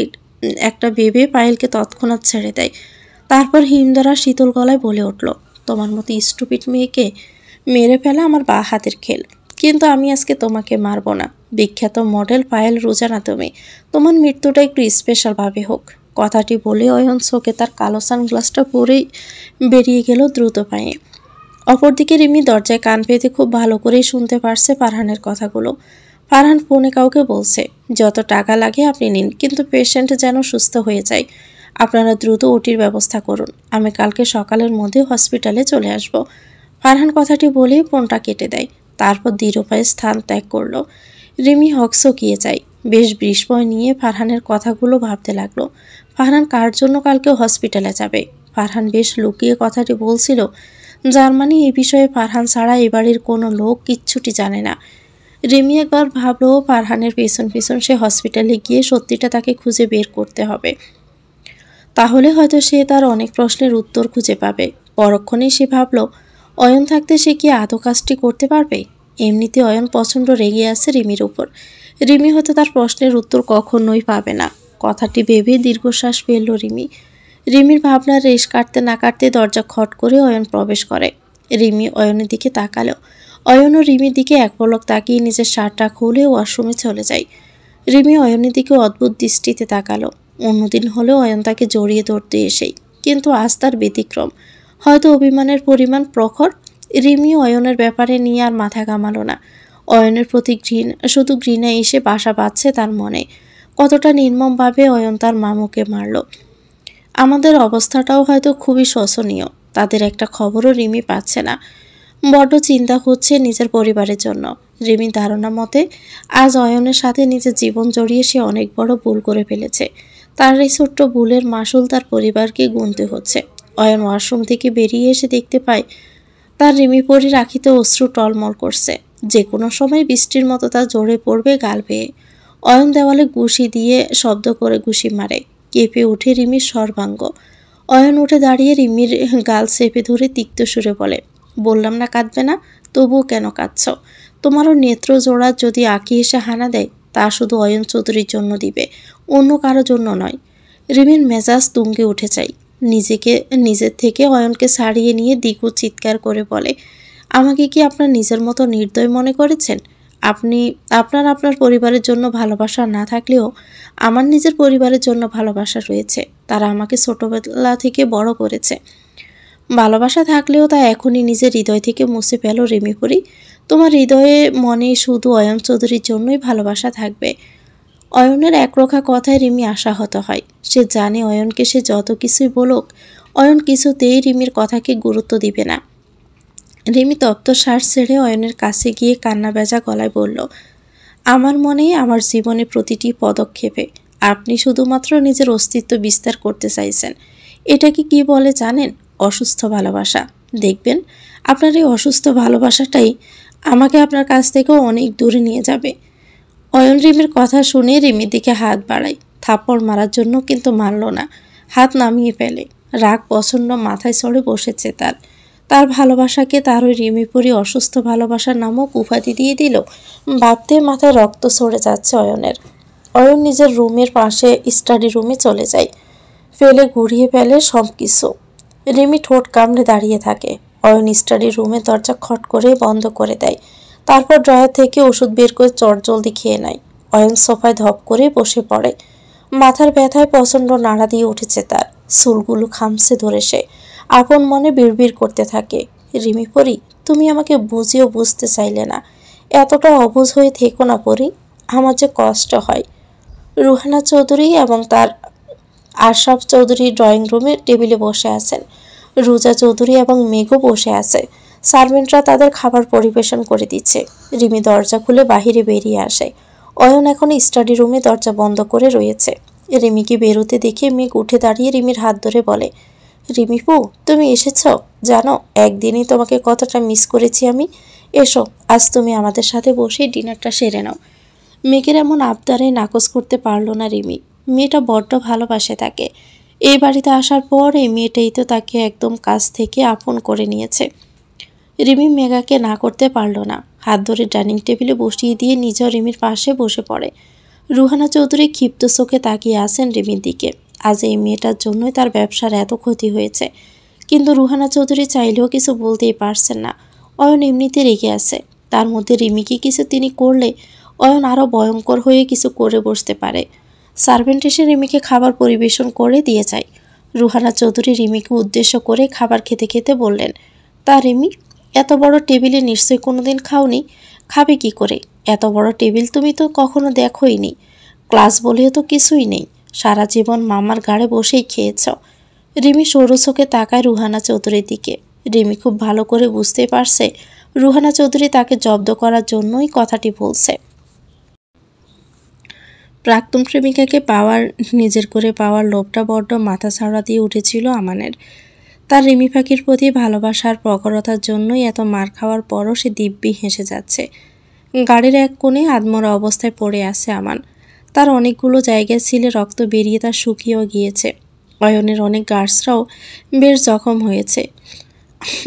একটা ভেবে পায়েলকে তৎক্ষণাৎ ছেড়ে দেয়। তারপর হিমধরা শীতল গলায় বলে উঠল, তোমার মতো স্টুপিড মেয়েকে মেরে ফেলা আমার বা হাতের খেল, কিন্তু আমি আজকে তোমাকে মারব না। বিখ্যাত মডেল পায়েল রোজানা তুমি, তোমার মৃত্যুটা একটু স্পেশালভাবে হোক। কথাটি বলে অয়ন চোখে তার কালো সানগ্লাসটা পরেই বেরিয়ে গেল দ্রুত পায়ে। অপরদিকে রিমি দরজায় কান পেতে খুব ভালো করেই শুনতে পারছে ফারহানের কথাগুলো। ফারহান ফোনে কাউকে বলছে, যত টাকা লাগে আপনি নিন, কিন্তু পেশেন্ট যেন সুস্থ হয়ে যায়। আপনারা দ্রুত ওটির ব্যবস্থা করুন, আমি কালকে সকালের মধ্যে হসপিটালে চলে আসব। ফারহান কথাটি বলেই ফোনটা কেটে দেয়। তারপর দৃঢ় পায়ে স্থান ত্যাগ করল। রিমি হকচকিয়ে যায়। বেশ বিস্ময় নিয়ে ফারহানের কথাগুলো ভাবতে লাগলো। ফারহান কার জন্য কালকে হসপিটালে যাবে? ফারহান বেশ লুকিয়ে কথাটি বলছিল, যার মানে এই বিষয়ে ফারহান ছাড়া এ বাড়ির কোনো লোক কিচ্ছুটি জানে না। রিমি একবার ভাবলো ফারহানের পেছন পেছন সে হসপিটালে গিয়ে সত্যিটা তাকে খুঁজে বের করতে হবে। তাহলে হয়তো সে তার অনেক প্রশ্নের উত্তর খুঁজে পাবে। পরক্ষণেই সে ভাবল, অয়ন থাকতে সে কি আদৌ কাজটি করতে পারবে? এমনিতে অয়ন প্রচণ্ড রেগে আছে রিমির উপর। রিমি হয়তো তার প্রশ্নের উত্তর কখনোই পাবে না। কথাটি ভেবে দীর্ঘশ্বাস ফেলল রিমি। রিমির ভাবনার রেশ কাটতে না কাটতে দরজা খট করে অয়ন প্রবেশ করে। রিমি অয়নের দিকে তাকালো। অয়নও রিমির দিকে এক পলক তাকিয়ে নিজের শার্টটা খুলে ওয়াশরুমে চলে যায়। রিমি অয়নের দিকে অদ্ভুত দৃষ্টিতে তাকালো। অন্যদিন হলেও অয়ন তাকে জড়িয়ে ধরতে এসেই, কিন্তু আজ তার ব্যতিক্রম। হয়তো অভিমানের পরিমাণ প্রখর। রিমি অয়নের ব্যাপারে নিয়ে আর মাথা ঘামালো না। অয়নের প্রতি শুধু ঘৃণা এসে বাসা বাঁধছে তার মনে। কতটা নির্মমভাবে অয়ন তার মামুকে মারল। আমাদের অবস্থাটাও হয়তো খুবই শোচনীয়। তাদের একটা খবরও রিমি পাচ্ছে না। বড্ড চিন্তা হচ্ছে নিজের পরিবারের জন্য। রিমির ধারণা মতে আজ অয়নের সাথে নিজের জীবন জড়িয়ে সে অনেক বড় ভুল করে ফেলেছে। তার এই ছোট্ট ভুলের মাসুল তার পরিবারকে গুনতে হচ্ছে। অয়ন ওয়াশরুম থেকে বেরিয়ে এসে দেখতে পায় তার রিমি পরি রাখিতে অশ্রু টলমল করছে। যে কোনো সময় বৃষ্টির মতো তা জোরে পড়বে গাল বেয়ে। অয়ন দেওয়ালে ঘুষি দিয়ে শব্দ করে ঘুষি মারে। কেঁপে ওঠে রিমির সর্বাঙ্গ। অয়ন উঠে দাঁড়িয়ে রিমির গাল চেপে ধরে তিক্ত সুরে বলে, বললাম না কাঁদবে না, তবুও কেন কাঁদছ? তোমারও নেত্র জোড়া যদি আঁকি এসে হানা দেয় তা শুধু অয়ন চৌধুরীর জন্য দিবে, অন্য কারো জন্য নয়। রিমির মেজাজ তুঙ্গে উঠে যায়। নিজের থেকে অয়নকে ছাড়িয়ে নিয়ে দ্বিগুণ চিৎকার করে বলে, আমাকে কি আপনার নিজের মতো নির্দয় মনে করেছেন? আপনার পরিবারের জন্য ভালোবাসা না থাকলেও আমার নিজের পরিবারের জন্য ভালোবাসা রয়েছে। তারা আমাকে ছোটবেলা থেকে বড় করেছে। ভালোবাসা থাকলেও তা এখনই নিজের হৃদয় থেকে মুছে ফেলো রিমিপুরি। তোমার হৃদয়ে মনে শুধু অয়ন চৌধুরীর জন্যই ভালোবাসা থাকবে। অয়নের একরোখা কথায় রিমি আশাহত হয়। সে জানে অয়নকে সে যত কিছুই বলুক, অয়ন কিছুতেই রিমির কথাকে গুরুত্ব দিবে না। রিমি তপ্ত শ্বাস ছেড়ে অয়নের কাছে গিয়ে কান্না ভেজা গলায় বলল, আমার মনে আমার জীবনের প্রতিটি পদক্ষেপে আপনি শুধুমাত্র নিজের অস্তিত্ব বিস্তার করতে চাইছেন। এটাকে কি বলে জানেন? অসুস্থ ভালোবাসা। দেখবেন আপনার এই অসুস্থ ভালোবাসাটাই আমাকে আপনার কাছ থেকেও অনেক দূরে নিয়ে যাবে। অয়ন রিমির কথা শুনে রিমির দিকে হাত বাড়ায়, থাপ্পড় মারার জন্য, কিন্তু মারল না। হাত নামিয়ে ফেলে। রাগ প্রচণ্ড মাথায় চড়ে বসেছে তার। তার ভালোবাসাকে তার ওই রিমিপুরি অসুস্থ ভালোবাসার নামক উপাধি দিয়ে দিল। ভাবতে মাথায় রক্ত সরে যাচ্ছে অয়নের। অয়ন নিজের রুমের পাশে স্টাডি রুমে চলে যায়, ফেলে ঘুরিয়ে ফেলে সব কিছু। রিমি ঠোঁট কামড়ে দাঁড়িয়ে থাকে। অয়ন স্টাডি রুমের দরজা খট করে বন্ধ করে দেয়। তারপর ড্রয়ার থেকে ওষুধ বের করে চটজলদি খেয়ে নেয়। অয়ন সোফায় ধপ করে বসে পড়ে। মাথার ব্যথায় প্রচণ্ড নাড়া দিয়ে উঠেছে তার। চুলগুলো খামছে ধরে সে আপন মনে বিড়বিড় করতে থাকে, রিমি পরি, তুমি আমাকে বুঝিয়েও বুঝতে চাইলে না। এতটা অবুঝ হয়ে থেকো না পরি, আমার যে কষ্ট হয়। রুহানা চৌধুরী এবং তার আশরাফ চৌধুরী ড্রয়িং রুমে টেবিলে বসে আছেন। রুজা চৌধুরী এবং মেঘও বসে আছে। সার্ভেন্টরা তাদের খাবার পরিবেশন করে দিচ্ছে। রিমি দরজা খুলে বাহিরে বেরিয়ে আসে। অয়ন এখন স্টাডি রুমে দরজা বন্ধ করে রয়েছে। রিমিকে বেরোতে দেখে মেঘ উঠে দাঁড়িয়ে রিমির হাত ধরে বলে, রিমিপু, তুমি এসেছ? জানো একদিনই তোমাকে কতটা মিস করেছি আমি। এসো, আজ তুমি আমাদের সাথে বসে ডিনারটা সেরে নাও। মেঘের এমন আবদারে নাকচ করতে পারল না রিমি। মেয়েটা বড্ড ভালোবাসে তাকে। এই বাড়িতে আসার পর এই মেয়েটাই তো তাকে একদম কাছ থেকে আপন করে নিয়েছে। রিমি মেঘাকে না করতে পারল না। হাত ধরে ডাইনিং টেবিলে বসিয়ে দিয়ে নিজেও রিমির পাশে বসে পড়ে। রুহানা চৌধুরী ক্ষিপ্ত চোখে তাকিয়ে আছেন রিমির দিকে। আজ এই মেয়েটার জন্যই তার ব্যবসার এত ক্ষতি হয়েছে। কিন্তু রুহানা চৌধুরী চাইলেও কিছু বলতেই পারছেন না। অয়ন এমনিতে রেগে আছে। তার মধ্যে রিমিকে কিছু তিনি করলে অয়ন আরও ভয়ঙ্কর হয়ে কিছু করে বসতে পারে। সার্ভেন্ট এসে রিমিকে খাবার পরিবেশন করে দিয়ে যায়। রুহানা চৌধুরী রিমিকে উদ্দেশ্য করে খাবার খেতে খেতে বললেন, তা রিমি, এত বড় টেবিলে নিশ্চয়ই কোনোদিন খাওনি। খাবে কি করে? এত বড় টেবিল তুমি তো কখনো দেখোইনি। ক্লাস বলেও তো কিছুই নেই। সারা জীবন মামার ঘাড়ে বসেই খেয়েছ। রিমি সরু চোখে তাকায় রুহানা চৌধুরীর দিকে। রিমি খুব ভালো করে বুঝতে পারছে রুহানা চৌধুরী তাকে জব্দ করার জন্যই কথাটি বলছে। প্রাক্তন প্রেমিকাকে নিজের করে পাওয়ার লোভটা বড্ড মাথা ছাড়া দিয়ে উঠেছিল আমানের। তার রিমি পাখির প্রতি ভালোবাসার প্রখরতার জন্যই এত মার খাওয়ার পরও সে দিব্যি হেসে যাচ্ছে। গাড়ির এক কোণে আধমরা অবস্থায় পড়ে আছে আমান। তার অনেকগুলো জায়গায় ছিলে রক্ত বেরিয়ে তার শুকিয়েও গিয়েছে। অয়নের অনেক গার্ডসরাও বেশ জখম হয়েছে।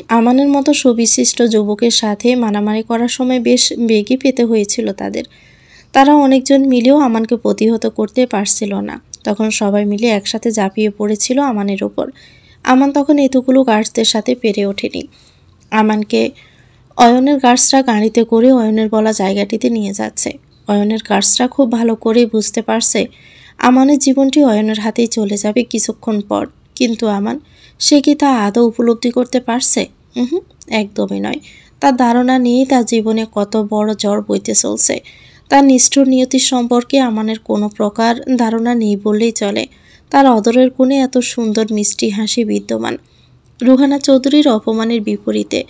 আমানের মতো সুবিশিষ্ট যুবকের সাথে মারামারি করার সময় বেশ বেগে পেতে হয়েছিল তাদের। তারা অনেকজন মিলেও আমানকে প্রতিহত করতে পারছিল না। তখন সবাই মিলে একসাথে ঝাঁপিয়ে পড়েছিল আমানের ওপর। আমান তখন এতগুলো গার্ডসদের সাথে পেরে ওঠেনি। আমানকে অয়নের গার্ডসরা গাড়িতে করে অয়নের বলা জায়গাটিতে নিয়ে যাচ্ছে। অয়নের গার্ডসরা খুব ভালো করে বুঝতে পারছে আমানের জীবনটি অয়নের হাতেই চলে যাবে কিছুক্ষণ পর। কিন্তু আমান, সে কি তা আদৌ উপলব্ধি করতে পারছে? একদমই নয়। তার ধারণা নিয়েই তার জীবনে কত বড় ঝড় বইতে চলছে। তার নিষ্ঠুর নিয়তির সম্পর্কে আমানের কোনো প্রকার ধারণা নেই বললেই চলে। তার অদরের কোণে এত সুন্দর মিষ্টি হাসি বিদ্যমান। রুহানা চৌধুরীর অপমানের বিপরীতে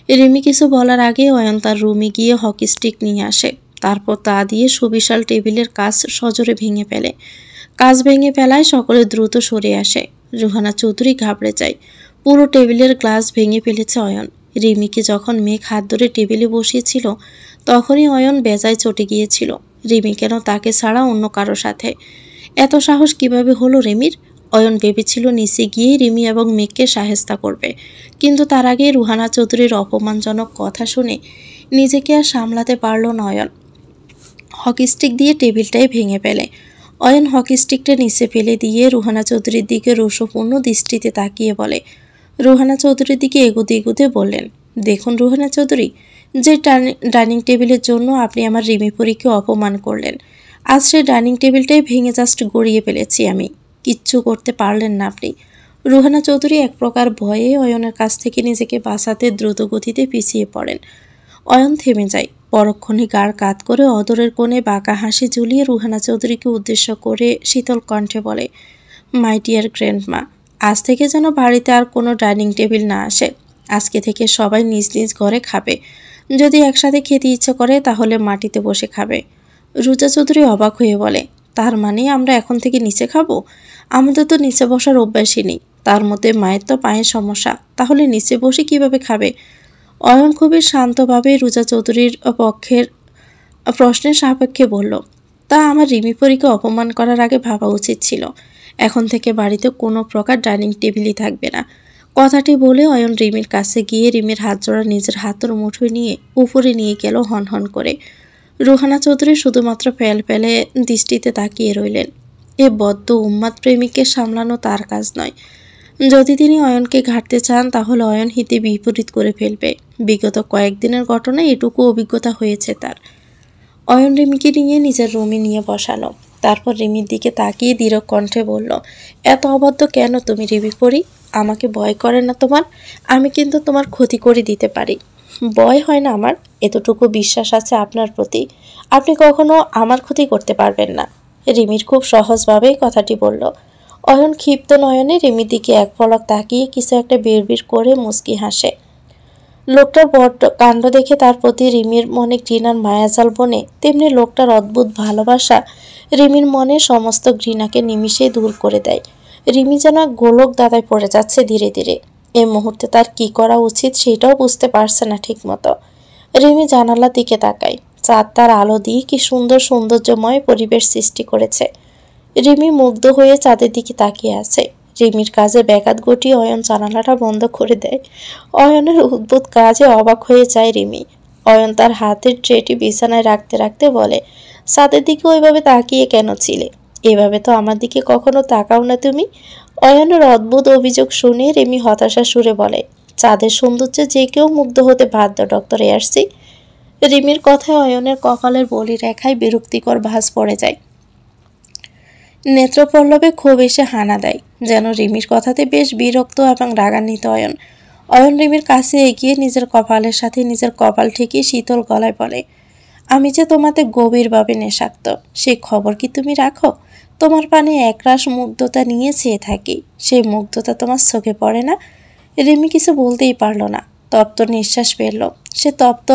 রিমি কিছু বলার আগে অয়ন তার রুমে গিয়ে হকি স্টিক নিয়ে আসে। তারপর তা দিয়ে সুবিশাল টেবিলের কাজ সজোরে ভেঙে ফেলে। কাজ ভেঙে ফেলায় সকলে দ্রুত সরে আসে। রুহানা চৌধুরী ঘাবড়ে যায়। পুরো টেবিলের গ্লাস ভেঙে ফেলেছে অয়ন। রিমিকে যখন মেঘ হাত ধরে টেবিলে বসিয়েছিল তখনই অয়ন বেজায় চটে গিয়েছিল। রিমি কেন তাকে ছাড়া অন্য কারো সাথে? এত সাহস কিভাবে হলো রিমির? অয়ন ভেবেছিল নিচে গিয়ে রিমি এবং মেঘকে সাহেস্তা করবে। কিন্তু তার আগে রুহানা চৌধুরীর অপমানজনক কথা শুনে নিজেকে আর সামলাতে পারল না অয়ন। হকি স্টিক দিয়ে টেবিলটাই ভেঙে ফেলে। অয়ন হকি স্টিকটা নিচে ফেলে দিয়ে রুহানা চৌধুরীর দিকে রোষপূর্ণ দৃষ্টিতে তাকিয়ে বলে। রুহানা চৌধুরীর দিকে এগোতে এগোতে বললেন, দেখুন রুহানা চৌধুরী, যে ডাইনিং টেবিলের জন্য আপনি আমার রিমি পরীকে অপমান করলেন, আজ সেই ডাইনিং টেবিলটাই ভেঙে জাস্ট গড়িয়ে ফেলেছি আমি। কিচ্ছু করতে পারলেন না আপনি। রুহানা চৌধুরী এক প্রকার ভয়ে অয়নের কাছ থেকে নিজেকে বাঁচাতে দ্রুত গতিতে পিছিয়ে পড়েন। অয়ন থেমে যায়। পরক্ষণে গাড় কাত করে অদরের কোণে বাঁকা হাসি ঝুলিয়ে রুহানা চৌধুরীকে উদ্দেশ্য করে শীতল কণ্ঠে বলে, মাই ডিয়ার গ্র্যান্ডমা, আজ থেকে যেন বাড়িতে আর কোনো ডাইনিং টেবিল না আসে। আজকে থেকে সবাই নিজ নিজ ঘরে খাবে। যদি একসাথে খেতে ইচ্ছে করে তাহলে মাটিতে বসে খাবে। রুজা চৌধুরী অবাক হয়ে বলে, তার মানে আমরা এখন থেকে নিচে খাবো? আমাদের তো নিচে বসার অভ্যাসই নেই। তার মধ্যে মায়ের তো পায়ের সমস্যা, তাহলে নিচে বসে কিভাবে খাবে? অয়ন খুবই শান্তভাবে রুজা চৌধুরীর পক্ষের প্রশ্নের সাপেক্ষে বলল, তা আমার রিমি পরীকে অপমান করার আগে ভাবা উচিত ছিল। এখন থেকে বাড়িতে কোনো প্রকার ডাইনিং টেবিলই থাকবে না। কথাটি বলে অয়ন রিমির কাছে গিয়ে রিমির হাত জোড়া নিজের হাতের মুঠোয় নিয়ে উপরে নিয়ে গেল হন হন করে। রুহানা চৌধুরী শুধুমাত্র ফেল ফেলে দৃষ্টিতে তাকিয়ে রইলেন। এ বদ্ধ উন্মাদ প্রেমিককে সামলানো তার কাজ নয়। যদি তিনি অয়নকে ঘাঁটতে চান তাহলে অয়ন হিতে বিপরীত করে ফেলবে। বিগত কয়েকদিনের ঘটনায় এটুকু অভিজ্ঞতা হয়েছে তার। অয়ন রিমিকে নিয়ে নিজের রুমে নিয়ে বসালো। তারপর রিমির দিকে তাকিয়ে দৃঢ় কণ্ঠে বলল, এত অবাধ্য কেন তুমি রিমি পরি? আমাকে ভয় করে না তোমার? আমি কিন্তু তোমার ক্ষতি করে দিতে পারি। ভয় হয় না আমার, এতটুকু বিশ্বাস আছে আপনার প্রতি। আপনি কখনো আমার ক্ষতি করতে পারবেন না। রিমির খুব সহজভাবেই কথাটি বলল। অয়ন ক্ষিপ্ত নয়নে রিমির দিকে এক পলক তাকিয়ে কিছু একটা বিড়বিড় করে মুচকি হাসে। লোকটার বড্ড কাণ্ড দেখে তার প্রতি রিমির মনে ঘৃণার মায়াজাল বনে, তেমনি লোকটার অদ্ভুত ভালোবাসা রিমির মনে সমস্ত ঘৃণাকে নিমিষেই দূর করে দেয়। রিমি যেন গোলক দাদায় পড়ে যাচ্ছে ধীরে ধীরে। এই মুহূর্তে তার কি করা উচিত সেটাও বুঝতে পারছে না ঠিক মতো। রিমি জানালার দিকে তাকায়। চাঁদ তার আলো দিয়ে কি সুন্দর সৌন্দর্যময় পরিবেশ সৃষ্টি করেছে। রিমি মুগ্ধ হয়ে চাঁদের দিকে তাকিয়ে আছে। রিমির কাজে ব্যাঘাত ঘটিয়ে অয়ন জানালাটা বন্ধ করে দেয়। অয়নের উদ্ভুত কাজে অবাক হয়ে যায় রিমি। অয়ন তার হাতের ট্রেটি বিছানায় রাখতে রাখতে বলে, চাঁদের দিকে ওইভাবে তাকিয়ে কেন ছিলে? এভাবে তো আমার দিকে কখনো তাকাও না তুমি। অয়নের অদ্ভুত অভিযোগ শুনে রিমি হতাশা সুরে বলে, চাঁদের সৌন্দর্যে যে কেউ মুগ্ধ হতে বাধ্য ডক্টর এয়ারসি। রিমির কথায় অয়নের কপালের বলি রেখায় বিরক্তিকর ভাঁজ পড়ে যায়। নেত্রপল্লবে ক্ষোভ এসে হানা দেয়। যেন রিমির কথাতে বেশ বিরক্ত এবং রাগান্বিত অয়ন। অয়ন রিমির কাছে এগিয়ে নিজের কপালের সাথে নিজের কপাল ঠেকিয়ে শীতল গলায় বলে, আমি যে তোমাতে গভীরভাবে নেশাক্ত, সে খবর কি তুমি রাখো? তোমার পানে একরাশ মুগ্ধতা নিয়ে চেয়ে থাকি। সেই মুগ্ধতা তোমার চোখে পড়ে না? রিমি কিছু বলতেই পারল না। তপ্ত নিঃশ্বাস ফেলল। সে তপ্ত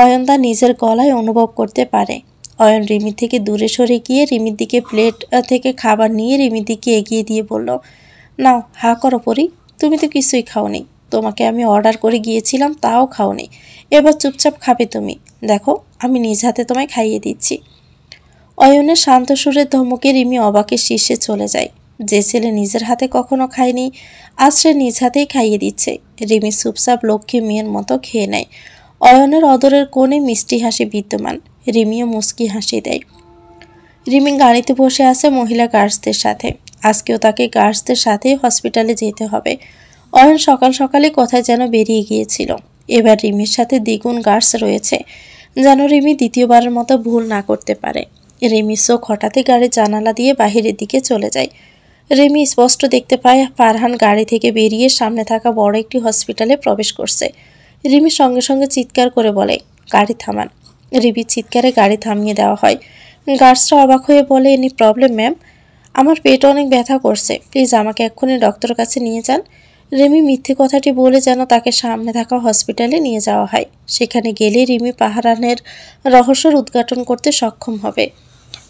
অয়ন তা নিজের গলায় অনুভব করতে পারে। অয়ন রিমি থেকে দূরে সরে গিয়ে রিমির দিকে প্লেট থেকে খাবার নিয়ে রিমির দিকে এগিয়ে দিয়ে বলল, নাও হা করো পরি, তুমি তো কিছুই খাওনি। তোমাকে আমি অর্ডার করে গিয়েছিলাম, তাও খাওনি। এবার চুপচাপ খাবে তুমি। দেখো আমি নিজ হাতে তোমায় খাইয়ে দিচ্ছি। অয়নের শান্ত সুরের ধমকে রিমি অবাকের শীর্ষে চলে যায়। যে ছেলে নিজের হাতে কখনো খায়নি, আজ সে নিজ হাতেই খাইয়ে দিচ্ছে। রিমি চুপচাপ লক্ষ্মী মেয়ের মতো খেয়ে নেয়। অয়নের অদরের কোণে মিষ্টি হাসি বিদ্যমান। রিমিও মুচকি হাসি দেয়। রিমি গাড়িতে বসে আছে মহিলা গার্ডসদের সাথে। আজকেও তাকে গার্ডসদের সাথেই হসপিটালে যেতে হবে। অয়ন সকাল সকালে কোথায় যেন বেরিয়ে গিয়েছিল। এবার রিমির সাথে দ্বিগুণ গার্ডস রয়েছে, যেন রিমি দ্বিতীয়বারের মতো ভুল না করতে পারে। রিমির চোখ হঠাৎই গাড়ির জানালা দিয়ে বাহিরের দিকে চলে যায়। রিমি স্পষ্ট দেখতে পায় ফারহান গাড়ি থেকে বেরিয়ে সামনে থাকা বড় একটি হসপিটালে প্রবেশ করছে। রিমি সঙ্গে সঙ্গে চিৎকার করে বলে, গাড়ি থামান। রিমির চিৎকারে গাড়ি থামিয়ে দেওয়া হয়। গার্ডসরা অবাক হয়ে বলে, এনি প্রবলেম ম্যাম? আমার পেট অনেক ব্যথা করছে, প্লিজ আমাকে এক্ষুনি ডক্টরের কাছে নিয়ে যান। রিমি মিথ্যে কথাটি বলে যেন তাকে সামনে থাকা হসপিটালে নিয়ে যাওয়া হয়। সেখানে গেলে রিমি ফারহানের রহস্যের উদ্ঘাটন করতে সক্ষম হবে।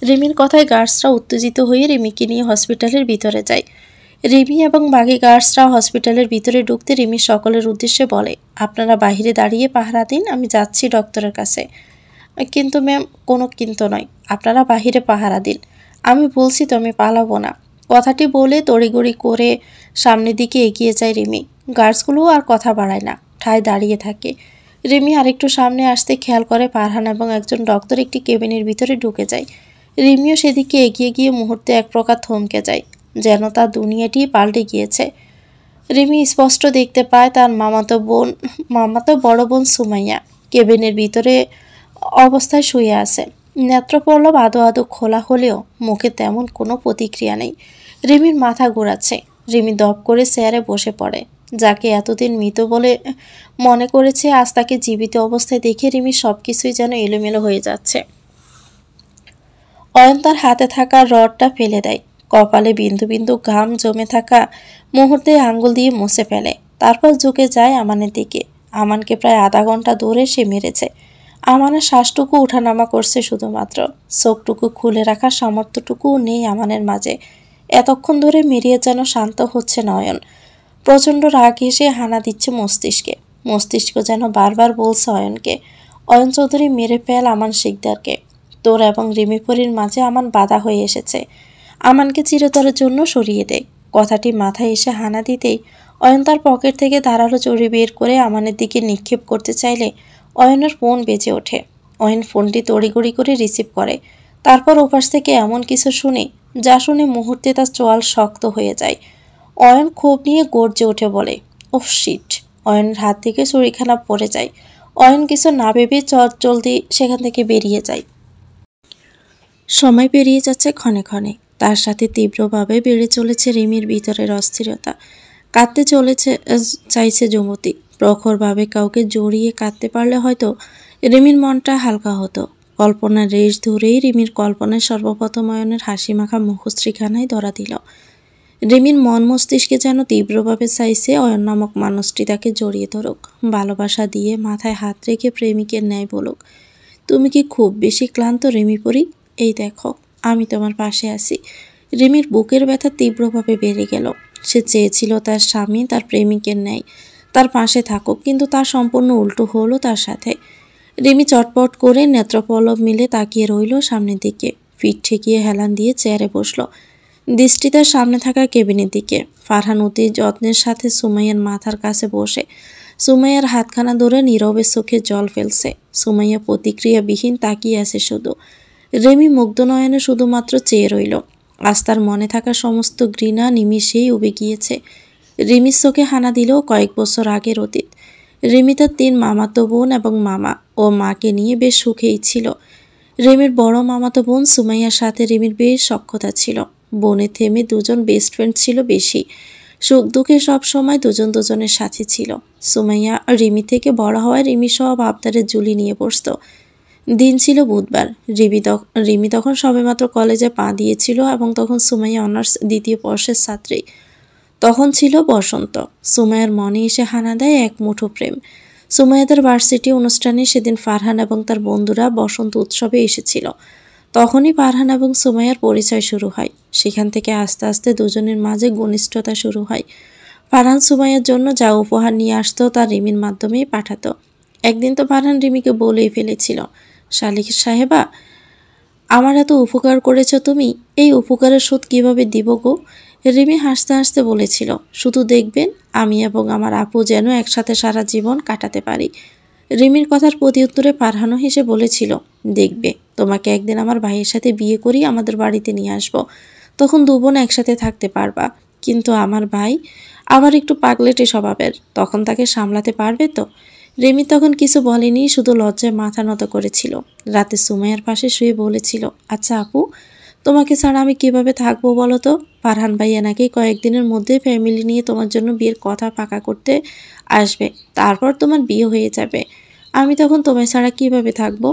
রিমির কথায় গার্ডসরা উত্তেজিত হয়ে রিমিকে নিয়ে হসপিটালের ভিতরে যায়। রিমি এবং বাকি গার্ডসরা হসপিটালের ভিতরে ঢুকতে রিমি সকলের উদ্দেশ্যে বলে, আপনারা বাহিরে দাঁড়িয়ে পাহারা দিন, আমি যাচ্ছি ডক্টরের কাছে। কিন্তু ম্যাম, কোনো কিন্তু নয়, আপনারা বাহিরে পাহারা দিন। আমি বলছি তো আমি পালাবো না। কথাটি বলে তড়িগড়ি করে সামনের দিকে এগিয়ে যায় রিমি। গার্ডসগুলোও আর কথা বাড়ায় না, ঠায় দাঁড়িয়ে থাকে। রিমি আরেকটু সামনে আসতে খেয়াল করে ফারহান এবং একজন ডক্টর একটি কেবিনের ভিতরে ঢুকে যায়। রিমিও সেদিকে এগিয়ে গিয়ে মুহূর্তে এক প্রকার থমকে যায়, যেন তার দুনিয়াটি পাল্টে গিয়েছে। রিমি স্পষ্ট দেখতে পায় তার মামাতো বড় বোন সুমাইয়া কেবিনের ভিতরে অবস্থায় শুয়ে আছে। নেত্রপল্লব আদো আদো খোলা হলেও মুখে তেমন কোনো প্রতিক্রিয়া নেই। রিমির মাথা ঘোরাচ্ছে। রিমি দপ করে চেয়ারে বসে পড়ে। যাকে এতদিন মৃত বলে মনে করেছে, আজ তাকে জীবিত অবস্থায় দেখে রিমির সবকিছুই যেন এলোমেলো হয়ে যাচ্ছে। অয়ন তার হাতে থাকা রডটা ফেলে দেয়। কপালে বিন্দু বিন্দু ঘাম জমে থাকা মুহূর্তে আঙ্গুল দিয়ে মুছে ফেলে। তারপর ঝুঁকে যায় আমানের দিকে। আমানকে প্রায় আধা ঘন্টা দূরে সে মেরেছে। আমানের শ্বাসটুকু উঠানামা করছে শুধুমাত্র। চোখটুকু খুলে রাখার সামর্থ্যটুকুও নেই আমানের মাঝে। এতক্ষণ ধরে মেরিয়ে যেন শান্ত হচ্ছে না অয়ন। প্রচণ্ড রাগ এসে হানা দিচ্ছে মস্তিষ্কে। মস্তিষ্ক যেন বারবার বলছে অয়নকে, অয়ন চৌধুরী মেরে ফেল আমান শিকদারকে। তোর এবং রিমিপরির মাঝে আমান বাধা হয়ে এসেছে। আমানকে চিরতরের জন্য সরিয়ে দে। কথাটি মাথায় এসে হানা দিতেই অয়ন তার পকেট থেকে ধারালো ছুরি বের করে আমানের দিকে নিক্ষেপ করতে চাইলে অয়নের ফোন বেজে ওঠে। অয়ন ফোনটি তড়িঘড়ি করে রিসিভ করে। তারপর ওপাশ থেকে এমন কিছু শুনে, যা শুনে মুহূর্তে তার চোয়াল শক্ত হয়ে যায়। অয়ন ক্ষোভ নিয়ে গর্জে উঠে বলে, ওহ শিট। অয়নের হাত থেকে ছুরিখানা পড়ে যায়। অয়ন কিছু না ভেবে জলদি সেখান থেকে বেরিয়ে যায়। সময় পেরিয়ে যাচ্ছে ক্ষণে ক্ষণে। তার সাথে তীব্রভাবে বেড়ে চলেছে রিমির ভিতরের অস্থিরতা। কাঁদতে চাইছে যুবতী। প্রখরভাবে কাউকে জড়িয়ে কাঁদতে পারলে হয়তো রিমির মনটা হালকা হতো। কল্পনার রেশ ধরেই রিমির কল্পনায় সর্বপ্রথম অয়নের হাসি মাখা মুখশ্রীখানায় ধরা দিল। রিমির মন মস্তিষ্কে যেন তীব্রভাবে চাইছে অয়ন নামক মানুষটি তাকে জড়িয়ে ধরুক, ভালোবাসা দিয়ে মাথায় হাত রেখে প্রেমিকের ন্যায় বলুক, তুমি কি খুব বেশি ক্লান্ত রিমিপরি? এই দেখো, আমি তোমার পাশে আছি। রিমির বুকের ব্যথা তীব্রভাবে বেড়ে গেল। সে চেয়েছিল তার স্বামী তার প্রেমিকের ন্যায় তার পাশে থাকুক, কিন্তু তার সম্পূর্ণ উল্টো হলো তার সাথে। রিমি চটপট করে নেত্রপলব মিলে তাকিয়ে রইল সামনের দিকে। পিঠ ঠেকিয়ে হেলান দিয়ে চেয়ারে বসলো। দৃষ্টি তার সামনে থাকা কেবিনের দিকে। ফারহান অতি যত্নের সাথে সুমাইয়ার মাথার কাছে বসে সুমাইয়ার হাতখানা ধরে নীরবে চোখে জল ফেলছে। সুমাইয়া প্রতিক্রিয়াবিহীন তাকিয়ে আছে শুধু। রেমি মুগ্ধ নয়নে শুধুমাত্র চেয়ে রইল। আজ তার মনে থাকা সমস্ত ঘৃণা নিমিষেই উবে গিয়েছে। রিমির চোখে হানা দিলেও কয়েক বছর আগের অতীত। রিমি তার 3 মামাতো বোন এবং মামা ও মাকে নিয়ে বেশ সুখেই ছিল। রিমির বড় মামাতো বোন সুমাইয়ার সাথে রিমির বেশ সখ্যতা ছিল। বোনের থেমে দুজন বেস্ট ফ্রেন্ড ছিল বেশি। সুখ দুঃখে সব সময় দুজন দুজনের সাথে ছিল। সুমাইয়া রিমি থেকে বড় হওয়ায় রিমি সব আবদারের ঝুলি নিয়ে বসত। দিন ছিল বুধবার। রিমি তখন সবেমাত্র কলেজে পা দিয়েছিল এবং তখন সুমাইয়া অনার্স 2য় বর্ষের ছাত্রী। তখন ছিল বসন্ত। সুমাইয়ার মনে এসে হানা দেয় এক মুঠো প্রেম। সুমাইয়াদের ভার্সিটি অনুষ্ঠানে সেদিন ফারহান এবং তার বন্ধুরা বসন্ত উৎসবে এসেছিল। তখনই ফারহান এবং সুমাইয়ার পরিচয় শুরু হয়। সেখান থেকে আস্তে আস্তে দুজনের মাঝে ঘনিষ্ঠতা শুরু হয়। ফারহান সুমাইয়ার জন্য যা উপহার নিয়ে আসতো তা রিমির মাধ্যমেই পাঠাতো। একদিন তো ফারহান রিমিকে বলেই ফেলেছিল, শালিক সাহেবা, আমার এত উপকার করেছ তুমি, এই উপকারের শোধ কিভাবে দিব গো? রিমি হাসতে হাসতে বলেছিল, শুধু দেখবেন আমি এবং আমার আপু যেন একসাথে সারা জীবন কাটাতে পারি। রিমির কথার প্রতিউত্তরে ফারহানও হেসে বলেছিল, দেখবে তোমাকে একদিন আমার ভাইয়ের সাথে বিয়ে করি আমাদের বাড়িতে নিয়ে আসব। তখন 2 বোন একসাথে থাকতে পারবা। কিন্তু আমার ভাই আবার একটু পাগলেটে স্বভাবের, তখন তাকে সামলাতে পারবে তো? রিমি তখন কিছু বলেনি, শুধু লজ্জায় মাথা নত করেছিল। রাতে সুমাইয়ার পাশে শুয়ে বলেছিল, আচ্ছা আপু, তোমাকে ছাড়া আমি কিভাবে থাকবো বলো তো? ফারহান ভাইয়া নাকি কয়েকদিনের মধ্যে ফ্যামিলি নিয়ে তোমার জন্য বিয়ের কথা পাকা করতে আসবে, তারপর তোমার বিয়ে হয়ে যাবে। আমি তখন তোমায় ছাড়া কিভাবে থাকবো?